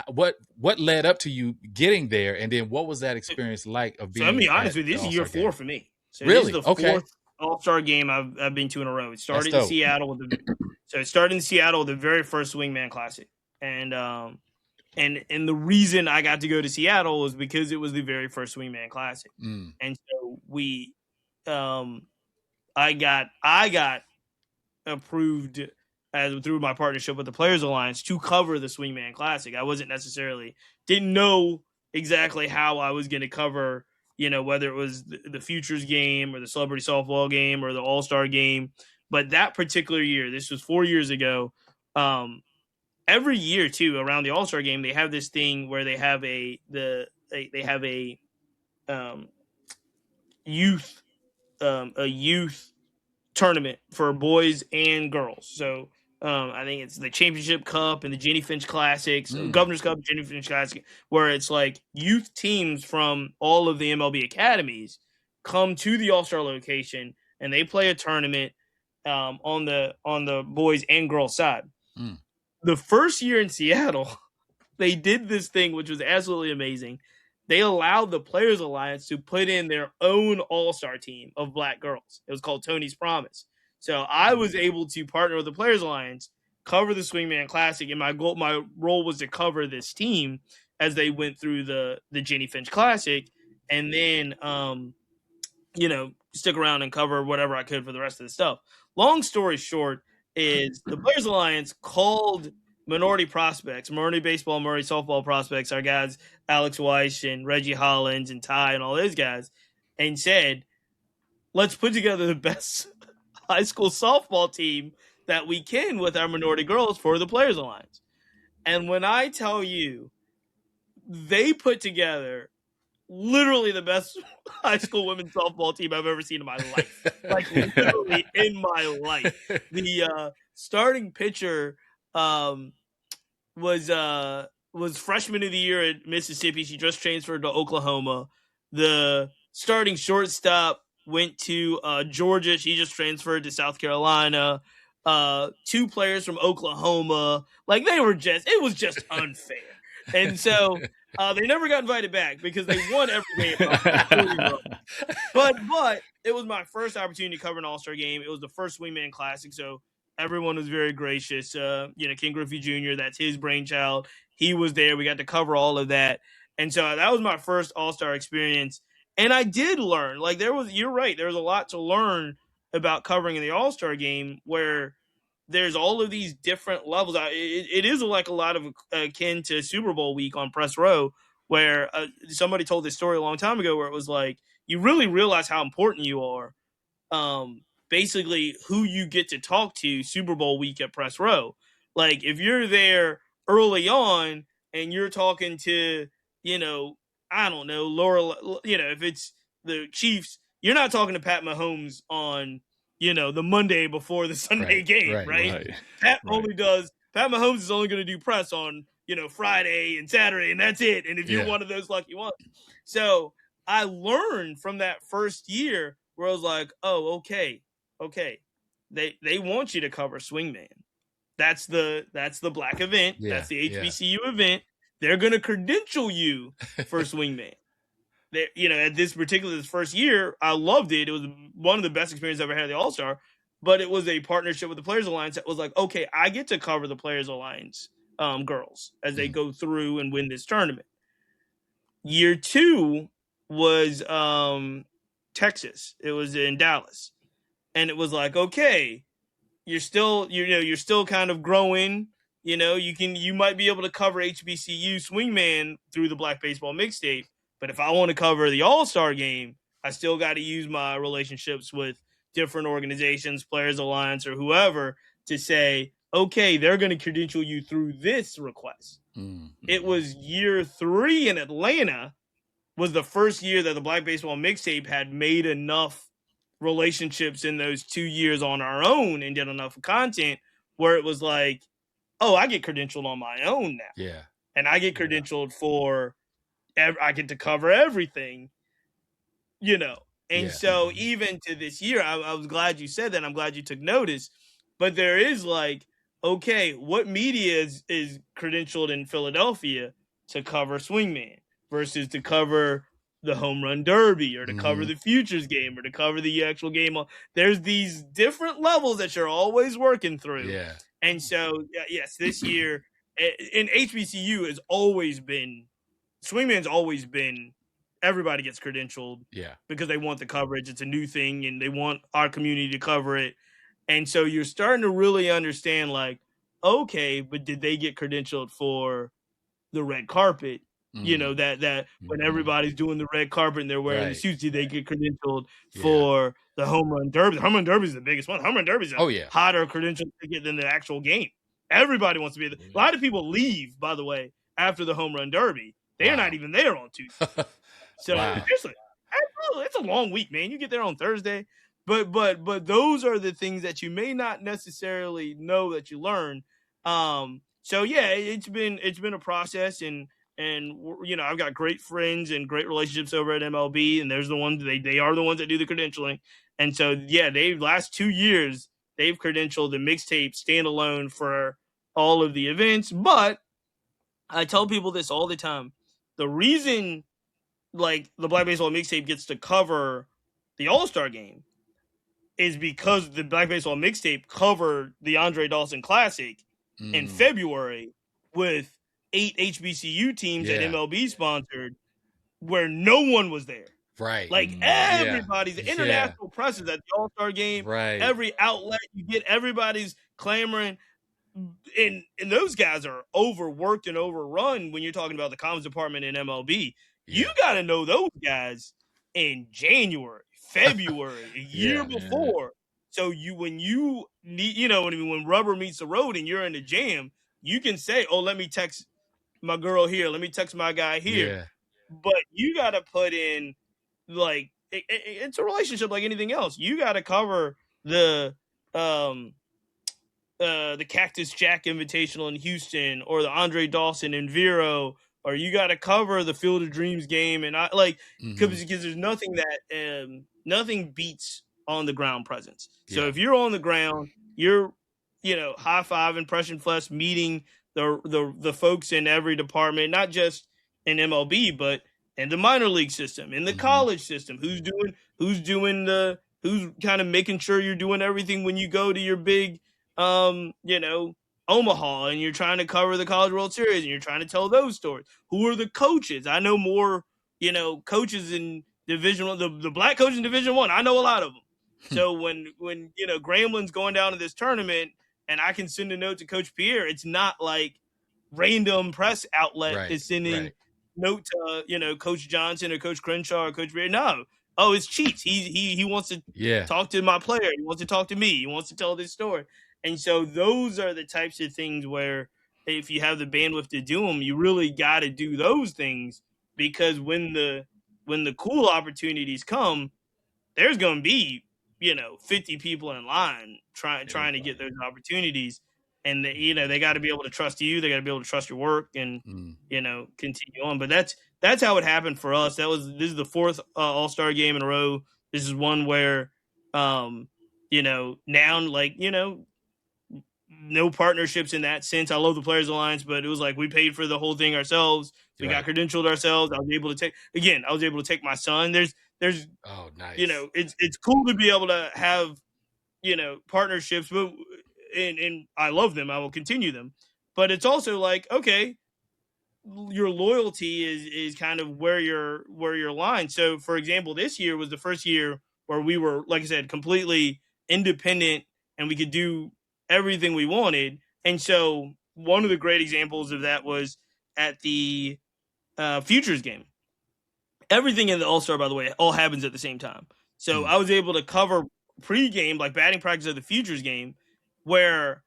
Speaker 2: led up to you getting there, and then what was that experiance like of being?
Speaker 4: So let me be honest with you, this is year 4 for me. So
Speaker 2: really?
Speaker 4: This is the fourth All-Star game I've been to in a row. It started in Seattle with the very first Swingman Classic, and the reason I got to go to Seattle was because it was the very first Swingman Classic, and so I got approved through my partnership with the Players Alliance to cover the Swingman Classic. I didn't know exactly how I was going to cover, you know, whether it was the Futures game or the Celebrity Softball game or the All-Star game. But that particular year, this was 4 years ago, every year too, around the All-Star game, they have this thing where they have a youth tournament for boys and girls. So I think it's the Championship Cup and the Jenny Finch Classics, Governor's Cup, Jenny Finch Classic, where it's like youth teams from all of the MLB academies come to the All-Star location and they play a tournament on the boys and girls side. The first year in Seattle, they did this thing which was absolutely amazing. They allowed the Players Alliance to put in their own All-Star team of Black girls. It was called Tony's Promise. So I was able to partner with the Players Alliance, cover the Swingman Classic, and my role was to cover this team as they went through the Jenny Finch Classic, and then you know, stick around and cover whatever I could for the rest of the stuff. Long story short is the Players Alliance called minority prospects, minority baseball, minority softball prospects, our guys Alex Weiss and Reggie Hollins and Ty and all those guys, and said, let's put together the best high school softball team that we can with our minority girls for the Players Alliance. And when I tell you, they put together literally the best high school women's softball team I've ever seen in my life. Like literally in my life. The starting pitcher was freshman of the year at Mississippi. She just transferred to Oklahoma. The starting shortstop went to Georgia. She just transferred to South Carolina. 2 players from Oklahoma. Like it was just unfair. And so they never got invited back because they won every game. But it was my first opportunity to cover an All-Star game. It was the first Wingman Classic, so everyone was very gracious. Ken Griffey Jr., that's his brainchild. He was there. We got to cover all of that. And so that was my first All-Star experience. And I did learn. Like you're right, there was a lot to learn about covering in the All-Star game where there's all of these different levels. It is like a lot of akin to Super Bowl week on Press Row, where somebody told this story a long time ago where it was like, you really realize how important you are. Basically who you get to talk to Super Bowl week at Press Row. Like if you're there early on and you're talking to, I don't know, Laura, if it's the Chiefs, you're not talking to Pat Mahomes on, the Monday before the Sunday game, right? Pat Mahomes is only going to do press on, Friday and Saturday, and that's it. And if you're one of those lucky ones. So I learned from that first year where I was like, oh, okay. They want you to cover Swingman. That's the black event. Yeah, that's the HBCU event. They're going to credential you for Swingman. At this first year, I loved it. It was one of the best experiences I've ever had at the All-Star, but it was a partnership with the Players Alliance that was like, okay, I get to cover the Players Alliance girls as they go through and win this tournament. Year 2 was Texas. It was in Dallas. And it was like, okay, you're still kind of growing. You might be able to cover HBCU Swingman through the Black Baseball Mixtape. But if I want to cover the All-Star game, I still got to use my relationships with different organizations, Players Alliance or whoever, to say, okay, they're going to credential you through this request. Mm-hmm. It was year 3 in Atlanta was the first year that the Black Baseball Mixtape had made enough relationships in those 2 years on our own and did enough content where it was like, oh, I get credentialed on my own now.
Speaker 2: Yeah.
Speaker 4: And I get credentialed for, I get to cover everything, And so even to this year, I was glad you said that. I'm glad you took notice. But there is like, okay, what media is credentialed in Philadelphia to cover Swingman versus to cover the Home Run Derby or to cover the Futures game or to cover the actual game? There's these different levels that you're always working through.
Speaker 2: Yeah.
Speaker 4: And so, yes, this year, in HBCU has always been, Swingman's always been, everybody gets credentialed because they want the coverage. It's a new thing and they want our community to cover it. And so you're starting to really understand like, okay, but did they get credentialed for the red carpet? That when everybody's doing the red carpet and they're wearing the suits, did they get credentialed for the Home Run Derby? The Home Run Derby is the biggest one. Home Run Derby is a hotter credential ticket than the actual game. Everybody wants to be there. A lot of people leave, by the way, after the Home Run Derby. They're not even there on Tuesday. So seriously, it's a long week, man. You get there on Thursday. But those are the things that you may not necessarily know that you learn. So yeah, it's been a process and I've got great friends and great relationships over at MLB, and there's the ones they are the ones that do the credentialing. And so last 2 years they've credentialed the mixtape standalone for all of the events. But I tell people this all the time. The reason like the Black Baseball Mixtape gets to cover the All-Star game is because the Black Baseball Mixtape covered the Andre Dawson Classic in February with 8 HBCU teams that MLB sponsored where no one was there.
Speaker 2: Right.
Speaker 4: Like everybody's international press is at the All-Star game.
Speaker 2: Right.
Speaker 4: Every outlet you get, everybody's clamoring. And those guys are overworked and overrun when you're talking about the comms department in MLB. You got to know those guys in January, February, a year before. So when you need, when rubber meets the road and you're in the jam, you can say, oh, let me text my girl here. Let me text my guy here. but you got to put in like it's a relationship like anything else. You got to cover um the Cactus Jack Invitational in Houston, or the Andre Dawson in Vero, or you got to cover the Field of Dreams game, and I like because there's nothing that nothing beats on the ground presence. So if you're on the ground, you're high five, impression flesh, meeting the folks in every department, not just in MLB, but in the minor league system, in the college system, who's kind of making sure you're doing everything when you go to your big Omaha, and you're trying to cover the College World Series, and you're trying to tell those stories. Who are the coaches? I know more, coaches in Division One, the black coaches in Division One. I know a lot of them. So when Gramblin's going down to this tournament, and I can send a note to Coach Pierre, it's not like random press outlet is sending note to Coach Johnson or Coach Crenshaw or Coach Pierre. No, it's Cheats. He wants to talk to my player. He wants to talk to me. He wants to tell this story. And so those are the types of things where if you have the bandwidth to do them, you really got to do those things, because when the cool opportunities come, there's going to be 50 people in line trying to get those opportunities, and they got to be able to trust you. They got to be able to trust your work, and continue on. But that's how it happened for us. This is the fourth All-Star game in a row. This is one where now no partnerships in that sense. I love the Players Alliance, but it was like we paid for the whole thing ourselves. We got credentialed ourselves. I was able to take my son. There's
Speaker 2: oh, nice.
Speaker 4: It's cool to be able to have partnerships, but and I love them. I will continue them. But it's also like, okay, your loyalty is kind of where your line. So for example, this year was the first year where we were, like I said, completely independent, and we could do everything we wanted. And so one of the great examples of that was at the Futures game. Everything in the All-Star, by the way, all happens at the same time. So I was able to cover pregame, like batting practice of the Futures game, where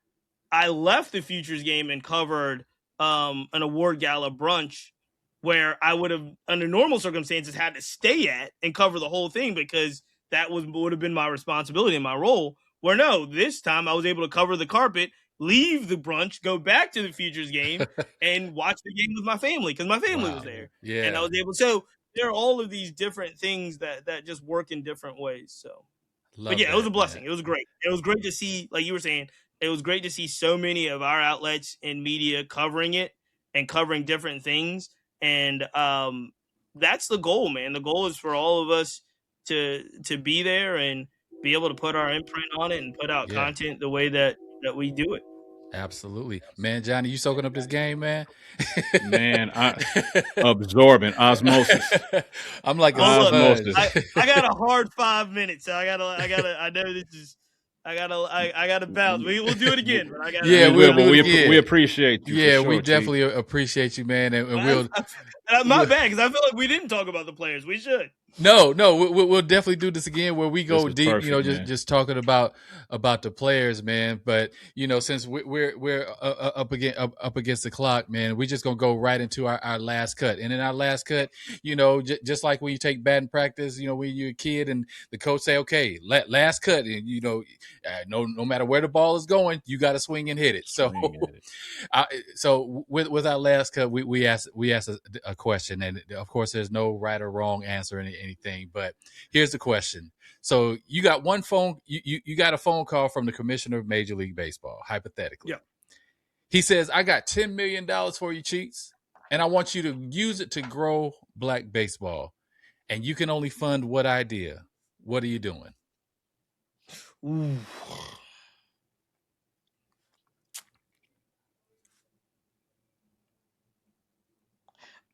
Speaker 4: I left the Futures game and covered an award gala brunch, where I would have, under normal circumstances, had to stay at and cover the whole thing, because that would have been my responsibility and my role. Where no, this time I was able to cover the carpet, leave the brunch, go back to the Futures game, and watch the game with my family, because my family was there.
Speaker 2: Yeah.
Speaker 4: And I was able. So there are all of these different things that just work in different ways. So, but yeah, it was a blessing. Man. It was great. It was great to see, like you were saying, it was great to see so many of our outlets in media covering it and covering different things. And that's the goal, man. The goal is for all of us to be there and be able to put our imprint on it and put out content the way that we do it.
Speaker 2: Absolutely, man. Johnny, you soaking up this game, man?
Speaker 3: Man, absorbing osmosis.
Speaker 2: I'm like,
Speaker 4: osmosis. I got a hard 5 minutes, so I know this is. I gotta bounce. We'll do it again. But
Speaker 3: we appreciate you.
Speaker 2: Yeah,
Speaker 3: sure,
Speaker 2: we definitely appreciate you, man, and we'll.
Speaker 4: My bad, because I feel like we didn't talk about the players. We should.
Speaker 2: No, we'll definitely do this again where we go deep.
Speaker 3: Perfect,
Speaker 2: just talking about the players, man. But since we're up against the clock, man, we're just gonna go right into our last cut. And in our last cut, just like when you take batting practice, when you're a kid and the coach say, "Okay, last cut," and no matter where the ball is going, you got to swing and hit it. So, so with our last cut, we asked a question, and of course, there's no right or wrong answer in anything, but here's the question. So you got you got a phone call from the commissioner of Major League Baseball, hypothetically.
Speaker 4: Yeah.
Speaker 2: He says, "I got $10 million for you, Cheats, and I want you to use it to grow black baseball. And you can only fund what idea? What are you doing?"
Speaker 4: Ooh.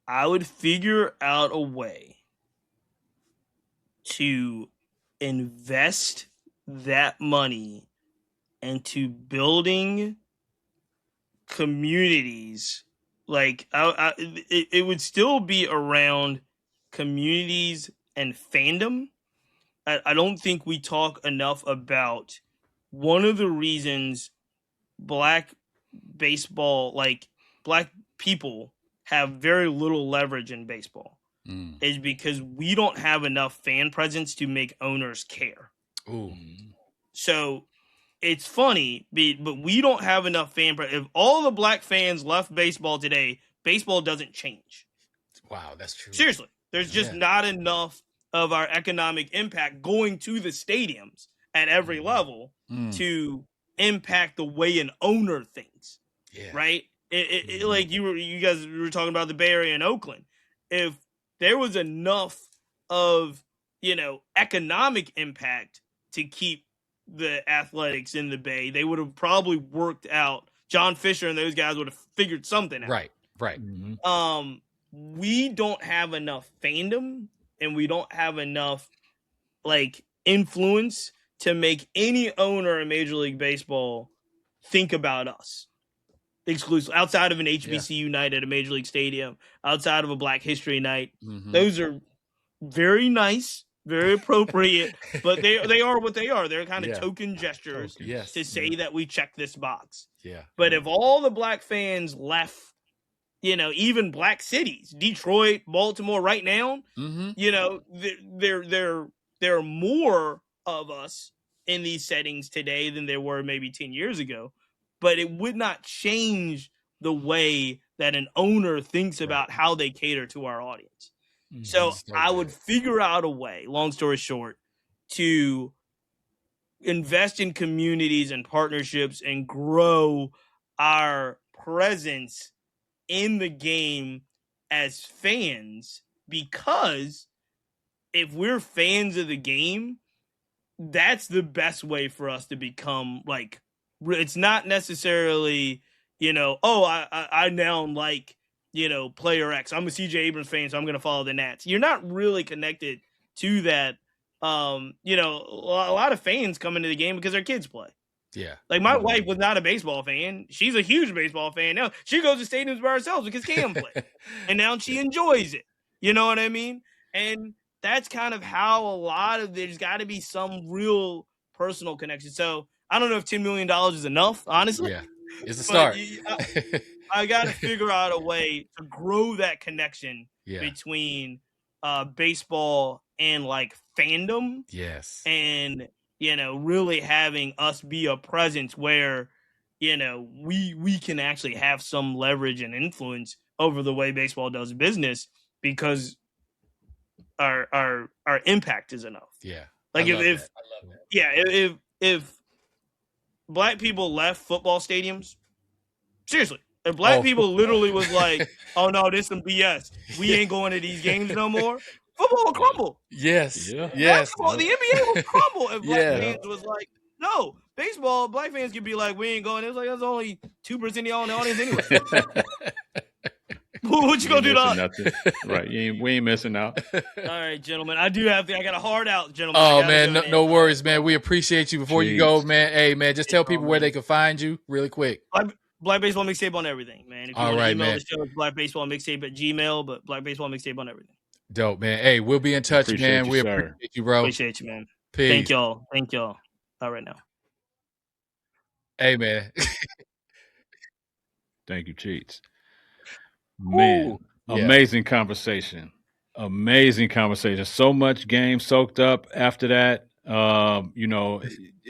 Speaker 4: I would figure out a way to invest that money into building communities. Like it would still be around communities and fandom. I don't think we talk enough about one of the reasons black baseball, like black people, have very little leverage in baseball. is because we don't have enough fan presence to make owners care.
Speaker 2: Ooh.
Speaker 4: So it's funny, but we don't have enough fan presence. If all the black fans left baseball today, baseball doesn't change.
Speaker 2: Wow, that's true.
Speaker 4: Seriously, there's just not enough of our economic impact going to the stadiums at every level to impact the way an owner thinks.
Speaker 2: Yeah.
Speaker 4: Right? Like you guys were talking about the Bay Area and Oakland. If there was enough of, economic impact to keep the Athletics in the Bay, they would have probably worked out. John Fisher and those guys would have figured something out.
Speaker 2: Right.
Speaker 4: We don't have enough fandom and we don't have enough influence to make any owner in Major League Baseball think about us exclusively, outside of an HBCU night at a Major League Stadium, outside of a Black History Night. Those are very nice, very appropriate, but they are what they are. They're kind of token gestures to say that we check this box.
Speaker 2: Yeah.
Speaker 4: But if all the black fans left, even black cities, Detroit, Baltimore, right now, there are more of us in these settings today than there were maybe 10 years ago. But it would not change the way that an owner thinks about how they cater to our audience. So I would figure out a way, long story short, to invest in communities and partnerships and grow our presence in the game as fans, because if we're fans of the game, that's the best way for us to become it's not necessarily, I now like, player X. I'm a CJ Abrams fan, so I'm going to follow the Nats. You're not really connected to that. A lot of fans come into the game because their kids play.
Speaker 2: Yeah.
Speaker 4: Like my wife was not a baseball fan. She's a huge baseball fan now. She goes to stadiums by herself because Cam plays. And now she enjoys it. You know what I mean? And that's kind of how a lot of there's got to be some real personal connection. So I don't know if $10 million is enough, honestly.
Speaker 2: Yeah, it's a start.
Speaker 4: I got to figure out a way to grow that connection between baseball and fandom.
Speaker 2: Yes.
Speaker 4: And, really having us be a presence where, we can actually have some leverage and influence over the way baseball does business because our impact is enough.
Speaker 2: Yeah.
Speaker 4: If black people left football stadiums, seriously, if black people literally was like, oh no, this some BS, we ain't going to these games no more, football will crumble.
Speaker 2: Yes.
Speaker 4: Yeah.
Speaker 2: Yes.
Speaker 4: The NBA would crumble if black fans was like, no, baseball, black fans could be like, we ain't going. It was like, there's only 2% of y'all in the audience anyway. What you gonna do to
Speaker 3: Right, we ain't missing out.
Speaker 4: All right, gentlemen. I got a hard out, gentlemen.
Speaker 2: Oh man, no worries, man. We appreciate you. Before you go, man. Hey, man, just tell people where they can find you, really quick.
Speaker 4: Black Baseball Mixtape on everything, man. If you
Speaker 2: want to
Speaker 4: email
Speaker 2: man.
Speaker 4: the show, it's blackbaseballmixtape@gmail.com, but Black Baseball Mixtape on everything.
Speaker 2: Dope, man. Hey, we'll be in touch, man. We appreciate you, bro.
Speaker 4: Appreciate you, man.
Speaker 2: Peace.
Speaker 4: Thank y'all. All right now.
Speaker 2: Hey, man.
Speaker 3: Thank you, Cheats. Man. Amazing conversation. So much game soaked up after that.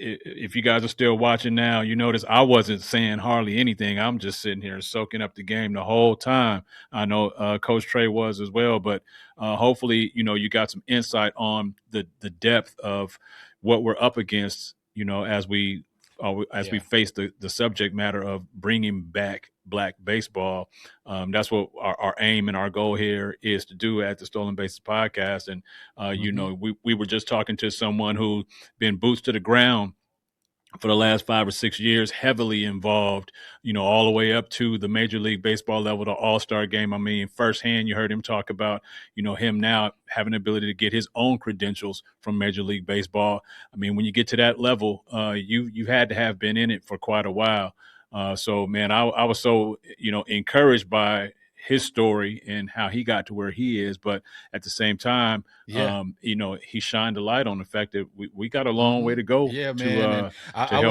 Speaker 3: If you guys are still watching now, you notice I wasn't saying hardly anything. I'm just sitting here soaking up the game the whole time. I know Coach Trey was as well, but hopefully, you got some insight on the depth of what we're up against, as we face the subject matter of bringing back Black baseball. That's what our aim and our goal here is to do at the Stolen Bases podcast. And, we were just talking to someone who been boots to the ground for the last 5 or 6 years, heavily involved, all the way up to the Major League Baseball level, the All-Star game. I mean, firsthand, you heard him talk about, him now having the ability to get his own credentials from Major League Baseball. I mean, when you get to that level, you had to have been in it for quite a while. So, man, I was so, encouraged by his story and how he got to where he is. But at the same time, he shined a light on the fact that we got a long way to go to help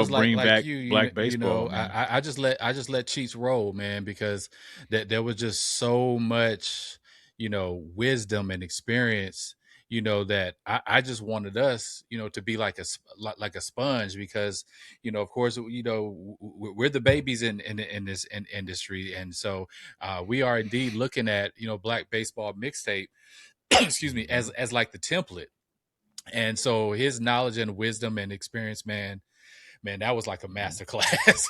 Speaker 3: bring back Black baseball.
Speaker 2: I just let Cheats roll, man, because there was just so much, wisdom and experience, that I just wanted us, to be like a sponge, because, of course, we're the babies in this industry. And so we are indeed looking at, Black Baseball Mixtape, excuse me, as like the template. And so his knowledge and wisdom and experience, man, that was like a master class.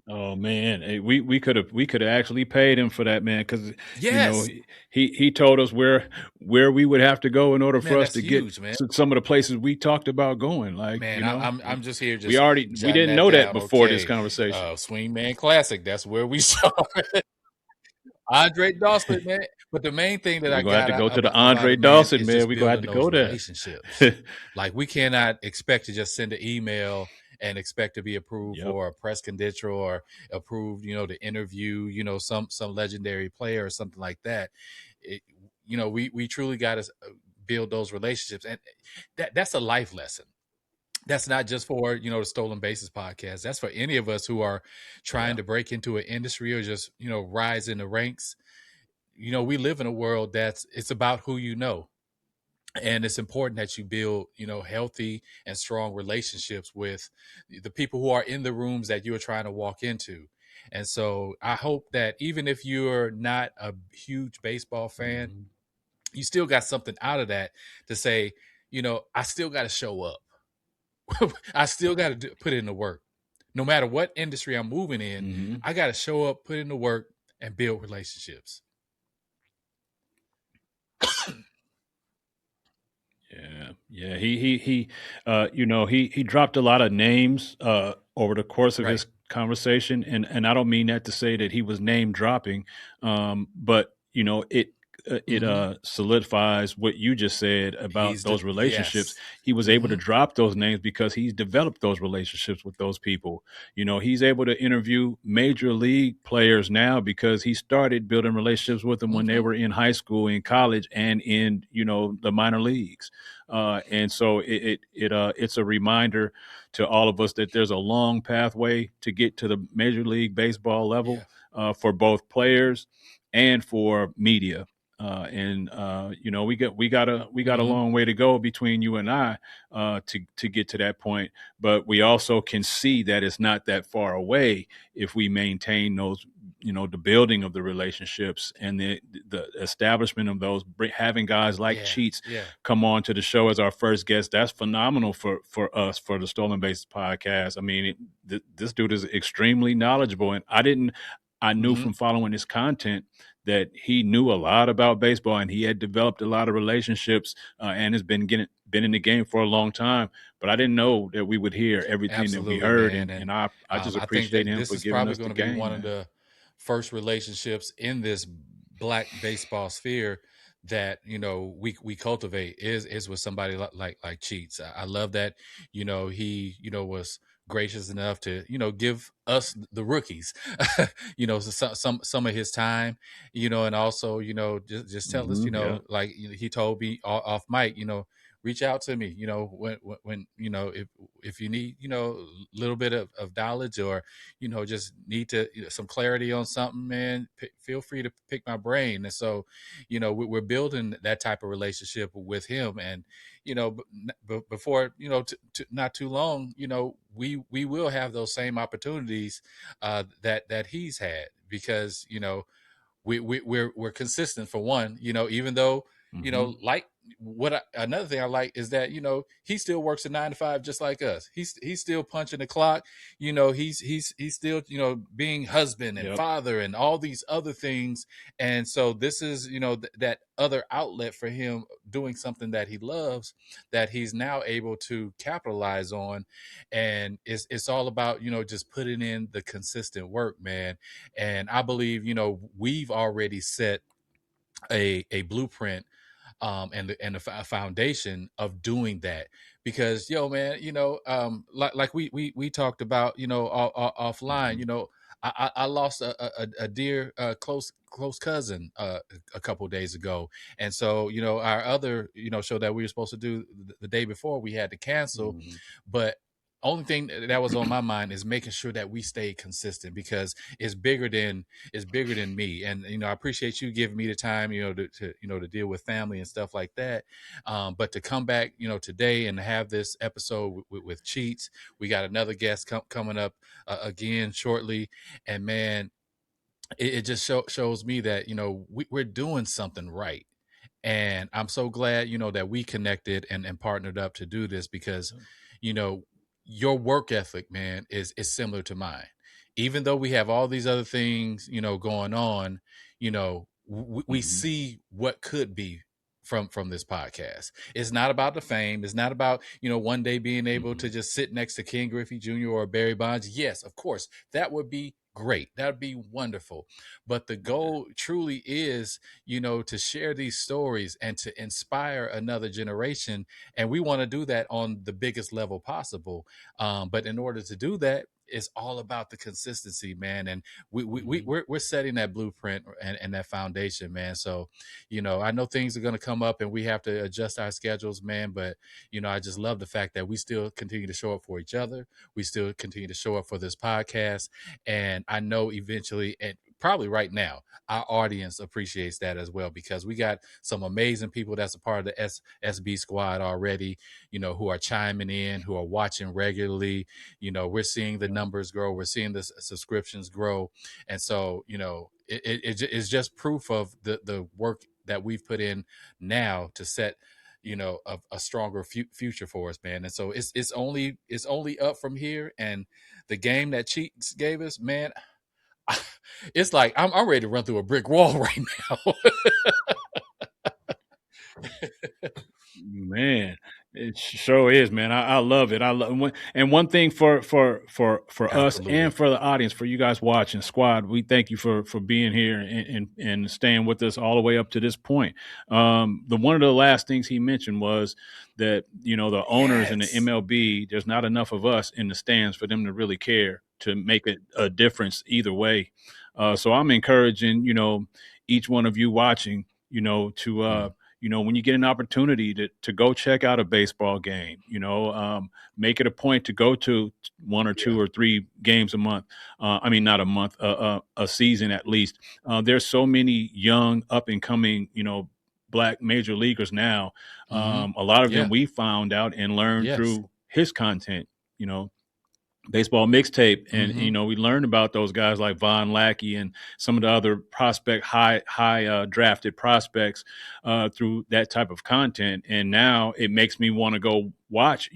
Speaker 3: Oh man, hey, we could have actually paid him for that, man, because
Speaker 2: Yes,
Speaker 3: he told us where we would have to go in order
Speaker 2: man,
Speaker 3: for us
Speaker 2: that's
Speaker 3: to get
Speaker 2: huge, man.
Speaker 3: to some of the places we talked about going. Like,
Speaker 2: Man, I'm just here
Speaker 3: we
Speaker 2: just
Speaker 3: we
Speaker 2: jotting
Speaker 3: didn't
Speaker 2: that
Speaker 3: know that
Speaker 2: down.
Speaker 3: before this
Speaker 2: Okay,
Speaker 3: conversation.
Speaker 2: Swing Man Classic. That's where we started. Andre Dawson, man. But the main thing that I
Speaker 3: We're gonna have
Speaker 2: got
Speaker 3: to go to the
Speaker 2: about
Speaker 3: Andre
Speaker 2: it, man,
Speaker 3: Dawson,
Speaker 2: is
Speaker 3: man.
Speaker 2: just
Speaker 3: We're gonna have
Speaker 2: building
Speaker 3: to
Speaker 2: those
Speaker 3: go there.
Speaker 2: relationships. Like, we cannot expect to just send an email and expect to be approved
Speaker 3: Yep.
Speaker 2: for a press conditional or approved, to interview, some legendary player or something like that. We truly got to build those relationships, and that's a life lesson. That's not just for, the Stolen Bases podcast. That's for any of us who are trying
Speaker 3: Yeah.
Speaker 2: to break into an industry or just, rise in the ranks. We live in a world it's about who you know. And it's important that you build, healthy and strong relationships with the people who are in the rooms that you're trying to walk into. And so I hope that even if you're not a huge baseball fan,
Speaker 3: Mhm.
Speaker 2: you still got something out of that to say, I still got to show up. I still got to put in the work. No matter what industry I'm moving in,
Speaker 3: Mhm.
Speaker 2: I got to show up, put in the work, and build relationships.
Speaker 3: Yeah. He he dropped a lot of names over the course of
Speaker 2: Right.
Speaker 3: his conversation, and I don't mean that to say that he was name dropping, but it solidifies what you just said about those relationships.
Speaker 2: Yes.
Speaker 3: He was able to drop those names because he's developed those relationships with those people. He's able to interview major league players now because he started building relationships with them when they were in high school, in college, and in the minor leagues. And so it's a reminder to all of us that there's a long pathway to get to the Major League Baseball level, for both players and for media. We got a long way to go between you and I to get to that point, but we also can see that it's not that far away if we maintain those, the building of the relationships and the establishment of those, having guys like Cheats come on to the show as our first guest. That's phenomenal for us, for the Stolen Bases podcast. I mean, this dude is extremely knowledgeable, and I knew from following his content that he knew a lot about baseball, and he had developed a lot of relationships, and has been in the game for a long time. But I didn't know that we would hear everything that we heard,
Speaker 2: man.
Speaker 3: and I just
Speaker 2: I think
Speaker 3: appreciate
Speaker 2: that
Speaker 3: him
Speaker 2: this
Speaker 3: for
Speaker 2: is
Speaker 3: giving
Speaker 2: probably
Speaker 3: us
Speaker 2: going
Speaker 3: the
Speaker 2: to be
Speaker 3: game,
Speaker 2: one of
Speaker 3: man.
Speaker 2: the first relationships in this Black baseball sphere that we cultivate is with somebody like Cheats. I love that he was gracious enough to give us the rookies some of his time, and also just tell us,
Speaker 3: Yeah.
Speaker 2: like he told me off mic, reach out to me, when if you need a little bit of knowledge, or just need to some clarity on something, man, feel free to pick my brain. And so we're building that type of relationship with him. And before not too long, we will have those same opportunities that he's had, because we're consistent, for one, even though like another thing I like is that he still works a 9 to 5 just like us. He's still punching the clock. He's still being husband and father and all these other things. And so this is that other outlet for him, doing something that he loves, that he's now able to capitalize on. And it's all about just putting in the consistent work, man. And I believe we've already set a blueprint, and a foundation of doing that. Because man, like we talked about offline. I lost a dear close cousin a couple days ago. And so our other show that we were supposed to do the day before, we had to cancel. But only thing that was on my mind is making sure that we stay consistent, because it's bigger than me. And I appreciate you giving me the time, to deal with family and stuff like that. But to come back, today and have this episode with Cheats, we got another guest coming up again shortly, and man, it just shows me that we're doing something right. And I'm so glad, that we connected and partnered up to do this, because, you know, your work ethic, man, is similar to mine. Even though we have all these other things, going on, we
Speaker 3: Mm-hmm.
Speaker 2: see what could be from this podcast. It's not about the fame. It's not about, one day being able to just sit next to Ken Griffey Jr. or Barry Bonds. Yes, of course, that would be great. That would be wonderful. But the goal truly is, to share these stories and to inspire another generation. And we want to do that on the biggest level possible. But in order to do that, it's all about the consistency, man. And we're setting that blueprint and that foundation, man. So, I know things are going to come up and we have to adjust our schedules, man. But, I just love the fact that we still continue to show up for each other. We still continue to show up for this podcast. And I know eventually, and probably right now, our audience appreciates that as well, because we got some amazing people that's a part of the SB squad already, who are chiming in, who are watching regularly. We're seeing the numbers grow. We're seeing the subscriptions grow. And so, it's just proof of the work that we've put in now to set a stronger future for us, man. And so it's only up from here. And the game that Cheeks gave us, man, it's like I'm ready to run through a brick wall right now.
Speaker 3: Man, it sure is, man. I love it. I love, and one thing for us and for the audience, for you guys watching, squad, we thank you for being here and staying with us all the way up to this point. The one of the last things he mentioned was that the owners in the MLB, there's not enough of us in the stands for them to really care to make a difference either way. So I'm encouraging each one of you watching to when you get an opportunity to go check out a baseball game, make it a point to go to one or two or three games a month. Not a month, a season at least. There's so many young, up and coming, Black major leaguers now. A lot of them we found out and learned through his content, Baseball Mixtape, and we learned about those guys like Von Lackey and some of the other high drafted prospects through that type of content. And now it makes me want to go watch.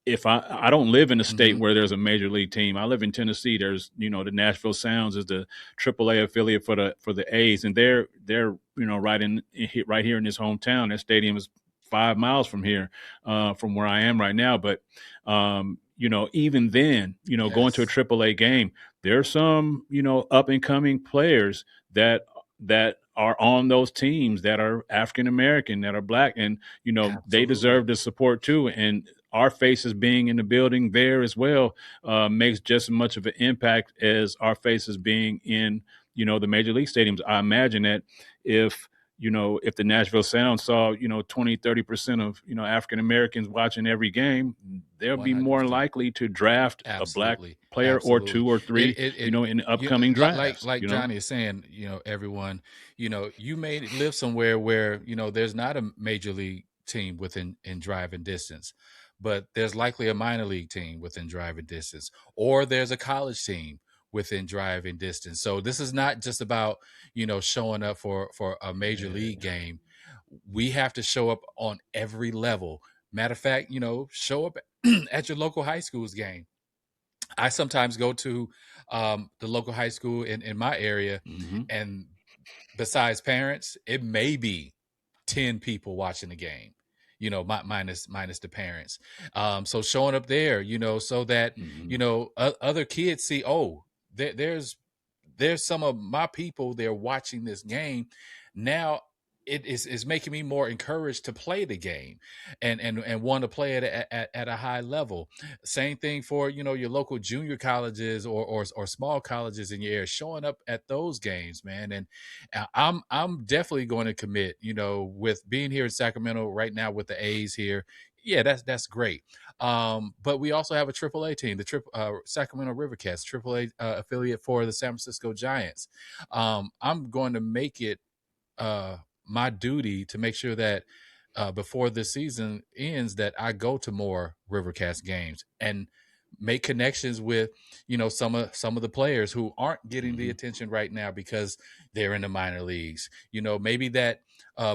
Speaker 3: If I don't live in a state where there's a major league team, I live in Tennessee. There's the Nashville Sounds is the AAA affiliate for the A's, and they're right here in this hometown. That stadium is 5 miles from here, from where I am right now. But even then, going to a AAA game, there's some, up and coming players that are on those teams that are African American, that are Black, and they deserve the support too. And our faces being in the building there as well makes just as much of an impact as our faces being in the major league stadiums. I imagine that if the Nashville Sound saw, 20-30% of, African Americans watching every game, they'll 100%. Be more likely to draft a Black player or two or three, in upcoming drafts.
Speaker 2: Like Johnny is saying, everyone, you may live somewhere where, there's not a major league team within driving distance, but there's likely a minor league team within driving distance, or there's a college team within driving distance. So this is not just about, showing up for a major league game. We have to show up on every level. Matter of fact, show up at your local high school's game. I sometimes go to the local high school in my area, and besides parents, it may be 10 people watching the game. Minus the parents. So showing up there, so that, other kids see, oh, there's some of my people, they're watching this game. Now it is making me more encouraged to play the game and want to play it at a high level. Same thing for, your local junior colleges or small colleges in your area, showing up at those games, man. And I'm definitely going to commit, with being here in Sacramento right now with the A's here. yeah, that's great. But we also have a AAA team, the Sacramento Rivercats, AAA affiliate for the San Francisco Giants. I'm going to make it my duty to make sure that before the season ends, that I go to more Rivercast games and make connections with some of the players who aren't getting the attention right now because they're in the minor leagues. Maybe that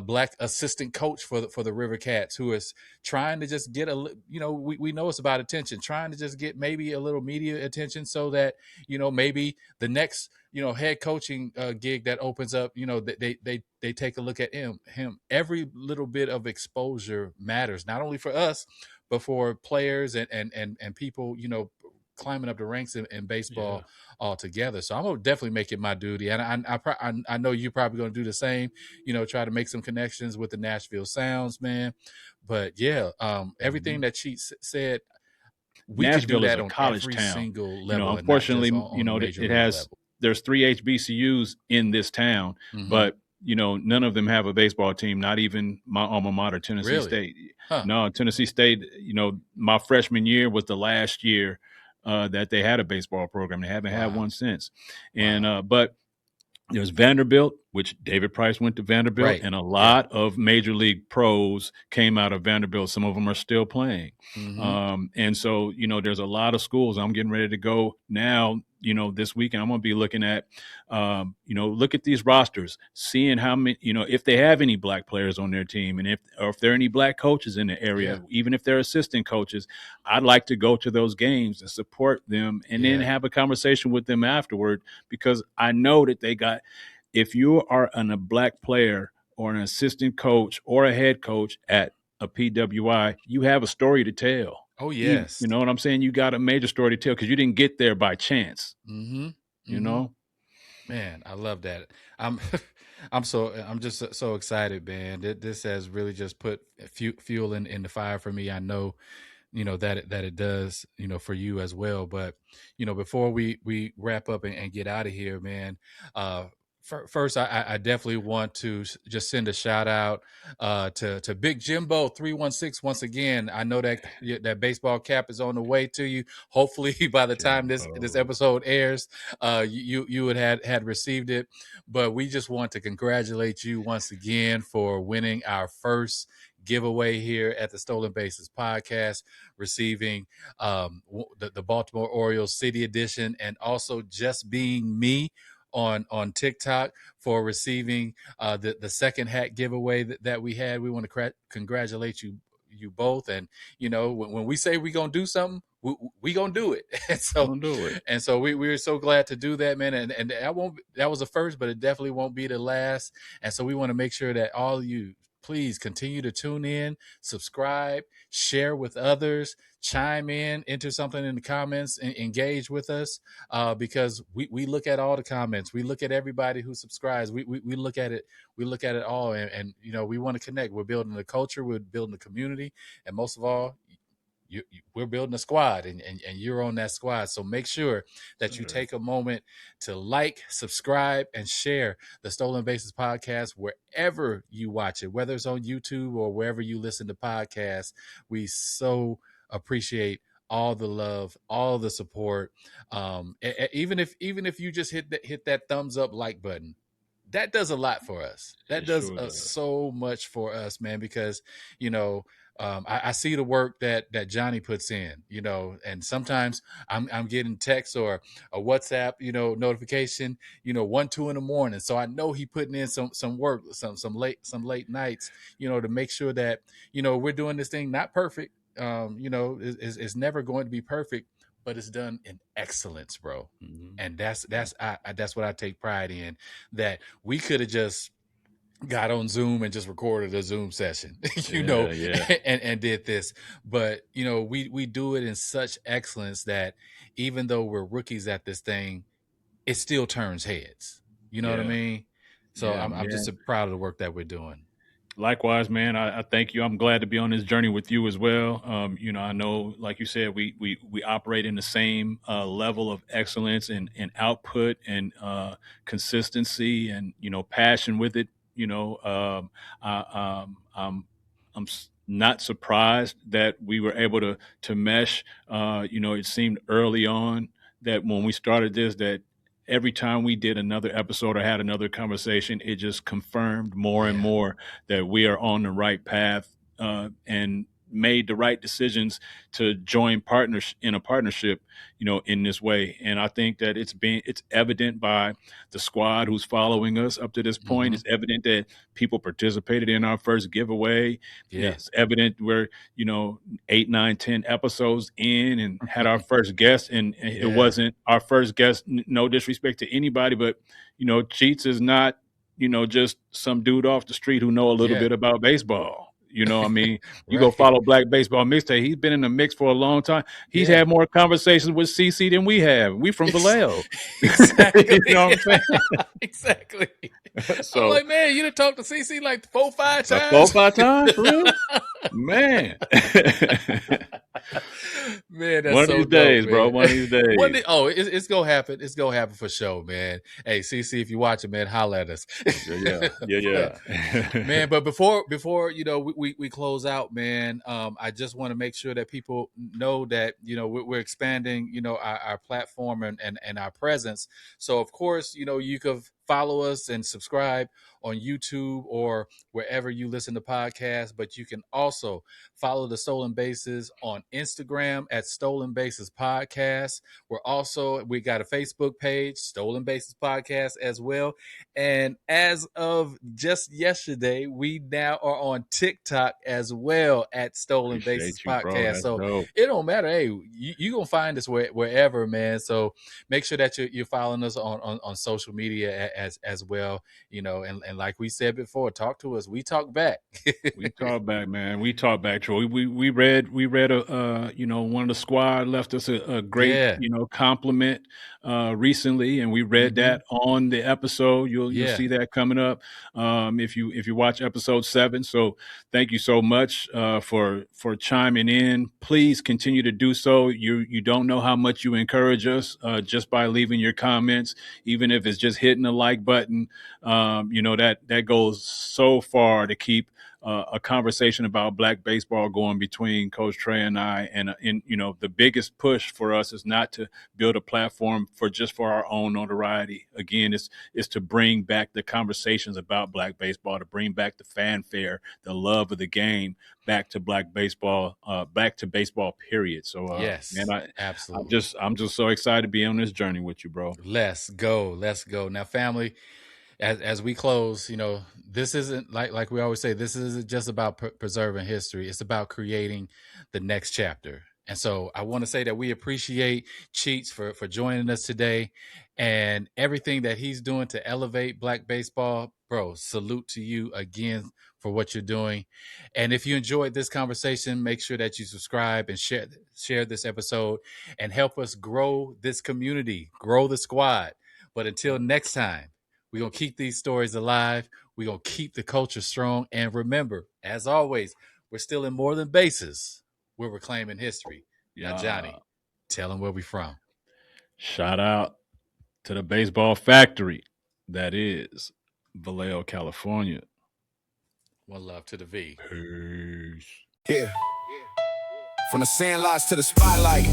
Speaker 2: black assistant coach for the River Cats who is trying to just get we know it's about attention, trying to just get maybe a little media attention so that maybe the next head coaching gig that opens up, they take a look at him. Every little bit of exposure matters, not only for us but for players and people, climbing up the ranks in baseball altogether. So I'm gonna definitely make it my duty, and I know you're probably gonna do the same. Try to make some connections with the Nashville Sounds, man. But yeah, everything that Cheat said, we could do
Speaker 3: Nashville is
Speaker 2: that
Speaker 3: a
Speaker 2: on
Speaker 3: college
Speaker 2: every
Speaker 3: town.
Speaker 2: single level, and not just
Speaker 3: Unfortunately,
Speaker 2: on the major
Speaker 3: it
Speaker 2: league
Speaker 3: has,
Speaker 2: level.
Speaker 3: there's 3 HBCUs in this town, but none of them have a baseball team, not even my alma mater, Tennessee
Speaker 2: Really?
Speaker 3: State.
Speaker 2: Huh.
Speaker 3: No, Tennessee State, my freshman year was the last year that they had a baseball program. They haven't had one since. And but there's Vanderbilt, which David Price went to Vanderbilt,
Speaker 2: Right.
Speaker 3: and a lot of major league pros came out of Vanderbilt. Some of them are still playing. And so, there's a lot of schools. I'm getting ready to go now, this weekend. I'm going to be looking at, look at these rosters, seeing how many, if they have any black players on their team, and if there are any black coaches in the area, even if they're assistant coaches. I'd like to go to those games and support them, and then have a conversation with them afterward, because I know that if you are a black player or an assistant coach or a head coach at a PWI, you have a story to tell.
Speaker 2: Oh, yes.
Speaker 3: You know what I'm saying? You got a major story to tell because you didn't get there by chance. You know?
Speaker 2: Man, I love that. I'm just so excited, man. This has really just put fuel in the fire for me. I know, that it does, for you as well. But, before we wrap up and get out of here, man, first, I definitely want to just send a shout out to Big Jimbo 316 once again. I know that baseball cap is on the way to you. Hopefully, by the time this episode airs, you would had received it. But we just want to congratulate you once again for winning our first giveaway here at the Stolen Bases podcast, receiving the Baltimore Orioles City Edition, and also Just Being Me on TikTok for receiving the second hat giveaway that we had. We want to congratulate you both. And when we say we're gonna do something, we gonna do it. And so we're so glad to do that, man. And that was the first, but it definitely won't be the last. And so we want to make sure that all of you, please continue to tune in, subscribe, share with others, chime in, enter something in the comments, and engage with us, because we look at all the comments. We look at everybody who subscribes. We look at it. We look at it all, and we want to connect. We're building a culture. We're building a community, and most of all, we're building a squad, and you're on that squad. So make sure that you take a moment to like, subscribe, and share the Stolen Bases podcast wherever you watch it, whether it's on YouTube or wherever you listen to podcasts. We so appreciate all the love, all the support. Even if you just hit that thumbs up like button, that does a lot for us. That does so much for us, man, because I see the work that Johnny puts in, and sometimes I'm getting texts or a WhatsApp, notification, 1, 2 in the morning. So I know he putting in some work, some late nights, to make sure that, we're doing this thing not perfect. It's never going to be perfect, but it's done in excellence, bro. And that's what I take pride in, that we could have just got on Zoom and just recorded a Zoom session, and did this. But, we do it in such excellence that even though we're rookies at this thing, it still turns heads. You know what I mean? So I'm just proud of the work that we're doing.
Speaker 3: Likewise, man. I thank you. I'm glad to be on this journey with you as well. I know, like you said, we operate in the same level of excellence and output and consistency and passion with it. I'm not surprised that we were able to mesh. It seemed early on that when we started this, that every time we did another episode or had another conversation, it just confirmed more and more that we are on the right path, and made the right decisions to join partners in a partnership, in this way. And I think that it's evident by the squad who's following us up to this point. It's evident that people participated in our first giveaway. It's evident we're, 8, 9, 10 episodes in and had our first guest, and it wasn't our first guest. No disrespect to anybody, but, Cheats is not, just some dude off the street who know a little bit about baseball. You go follow Black Baseball Mixtape. He's been in the mix for a long time. He's had more conversations with CC than we have. We from Vallejo.
Speaker 2: Exactly.
Speaker 3: You know what I'm saying?
Speaker 2: Exactly.
Speaker 3: So,
Speaker 2: I'm like, man, you done talked to CC like 4 or 5 times.
Speaker 3: 4 or 5 times, for real? Man.
Speaker 2: Man, that's
Speaker 3: one of
Speaker 2: so
Speaker 3: these days,
Speaker 2: dope,
Speaker 3: bro.
Speaker 2: man.
Speaker 3: One of these days.
Speaker 2: It's gonna happen. It's gonna happen for sure, man. Hey, CC, if you watching, man, holla at us.
Speaker 3: Yeah.
Speaker 2: Man, but before we close out, man, I just want to make sure that people know that we're expanding our platform and our presence. So of course you could follow us and subscribe on YouTube or wherever you listen to podcasts, but you can also follow the Stolen Bases on Instagram at Stolen Bases Podcast. We got a Facebook page, Stolen Bases Podcast as well. And as of just yesterday, we now are on TikTok as well at Stolen Bases Podcast. So
Speaker 3: dope.
Speaker 2: It don't matter. Hey, you gonna find us wherever, man. So make sure that you're following us on social media as well. And like we said before, talk to us. We talk back.
Speaker 3: We talk back, man. We talk back, Troy. We read a one of the squad left us a great compliment recently, and we read that on the episode. You'll see that coming up if you watch episode 7. So thank you so much for chiming in. Please continue to do so. You don't know how much you encourage us just by leaving your comments, even if it's just hitting the like button. That goes so far to keep a conversation about Black baseball going between Coach Trey and I. And the biggest push for us is not to build a platform for our own notoriety. Again, it's to bring back the conversations about Black baseball, to bring back the fanfare, the love of the game back to Black baseball, back to baseball, period. So man,
Speaker 2: absolutely.
Speaker 3: I'm just so excited to be on this journey with you, bro.
Speaker 2: Let's go. Now, family, as we close, this isn't like we always say, this isn't just about preserving history. It's about creating the next chapter. And so I want to say that we appreciate Cheats for joining us today and everything that he's doing to elevate Black baseball. Bro, salute to you again for what you're doing. And if you enjoyed this conversation, make sure that you subscribe and share this episode and help us grow this community, grow the squad. But until next time, we're going to keep these stories alive. We're going to keep the culture strong. And remember, as always, we're still in more than bases. We're reclaiming history. Now, Johnny, tell them where we're from.
Speaker 3: Shout out to the baseball factory. That is Vallejo, California.
Speaker 2: One love to the V.
Speaker 3: Peace.
Speaker 1: Yeah. From the sandlots to the spotlight.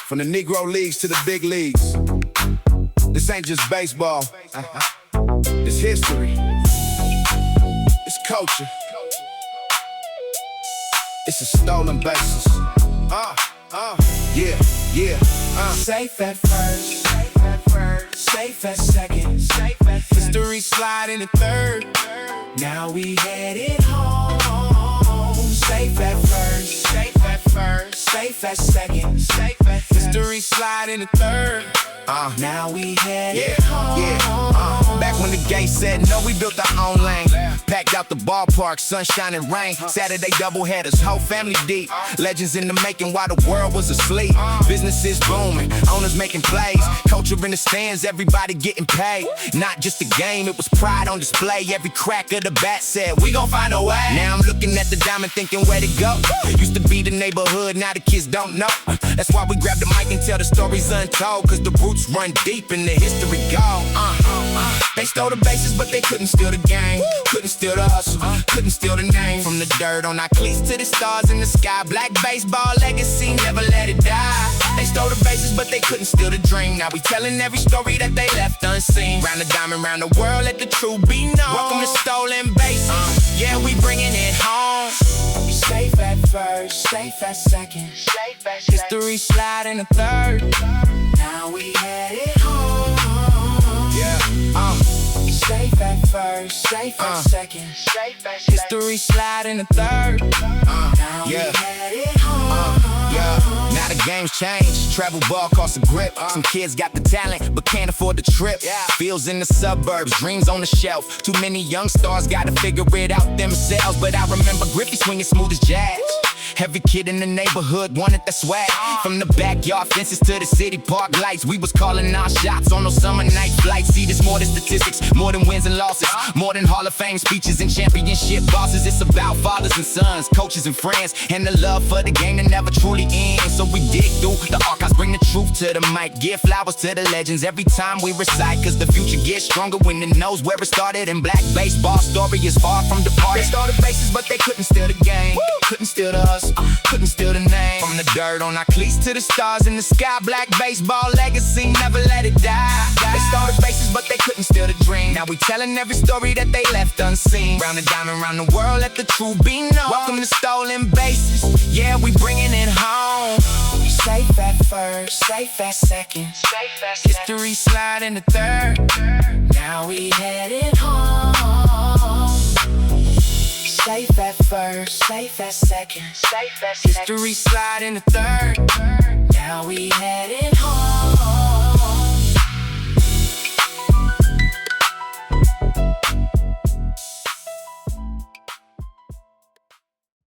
Speaker 1: From the Negro leagues to the big leagues. This ain't just baseball. It's history. It's culture. It's a stolen basis. Yeah. Safe at first. Safe at second. History sliding at third. Now we headed home. Safe at first. Safe at second. History sliding at third. Now we headed home. Back when the game said no, we built our own lane. Packed out the ballpark, sunshine and rain. Saturday doubleheaders, whole family deep. Legends in the making while the world was asleep. Businesses booming, owners making plays. Culture in the stands, everybody getting paid. Not just a game, it was pride on display. Every crack of the bat said, we gon' find a way. Now I'm looking at the diamond thinking where to go. Used to be the neighborhood, now the kids don't know. That's why we grab the mic and tell the stories untold, cause the roots run deep and the history go. They stole the bases, but they couldn't steal the game. Couldn't steal the hustle, couldn't steal the name. From the dirt on our cleats to the stars in the sky. Black baseball legacy, never let it die. They stole the bases, but they couldn't steal the dream. Now we telling every story that they left unseen. Round the diamond, round the world, let the truth be known. Welcome to Stolen Bases. Yeah, we bringing it home. Safe at first, safe at second. History slide in the third. Now we headed home. Yeah, safe at first, safe at second. History slide in the third. Now we headed home. Now the game's changed. Travel ball costs a grip. Some kids got the talent, but can't afford the trip. Fields in the suburbs, dreams on the shelf. Too many young stars gotta figure it out themselves. But I remember Griffey swinging smooth as jazz. Every kid in the neighborhood wanted that swag. From the backyard fences to the city park lights, we was calling our shots on those summer night flights. See, there's more than statistics, more than wins and losses, more than Hall of Fame speeches and championship bosses. It's about fathers and sons, coaches and friends, and the love for the game that never truly ends. So we dig through the archives, bring the truth to the mic, give flowers to the legends every time we recite. Cause the future gets stronger when it knows where it started. And black baseball story is far from departed. They stole the bases, but they couldn't steal the game. Couldn't steal the hustle, couldn't steal the name. From the dirt on our cleats to the stars in the sky. Black baseball legacy, never let it die. They stole the bases, but they couldn't steal the dream. Now we telling every story that they left unseen. Round the diamond, round the world, let the truth be known. Welcome to Stolen Bases. Yeah, we bringing it home. Safe at first, safe at second. History slide in the third. Now we headed home. Safe at first, safe at second. History slide in the third. Now we headed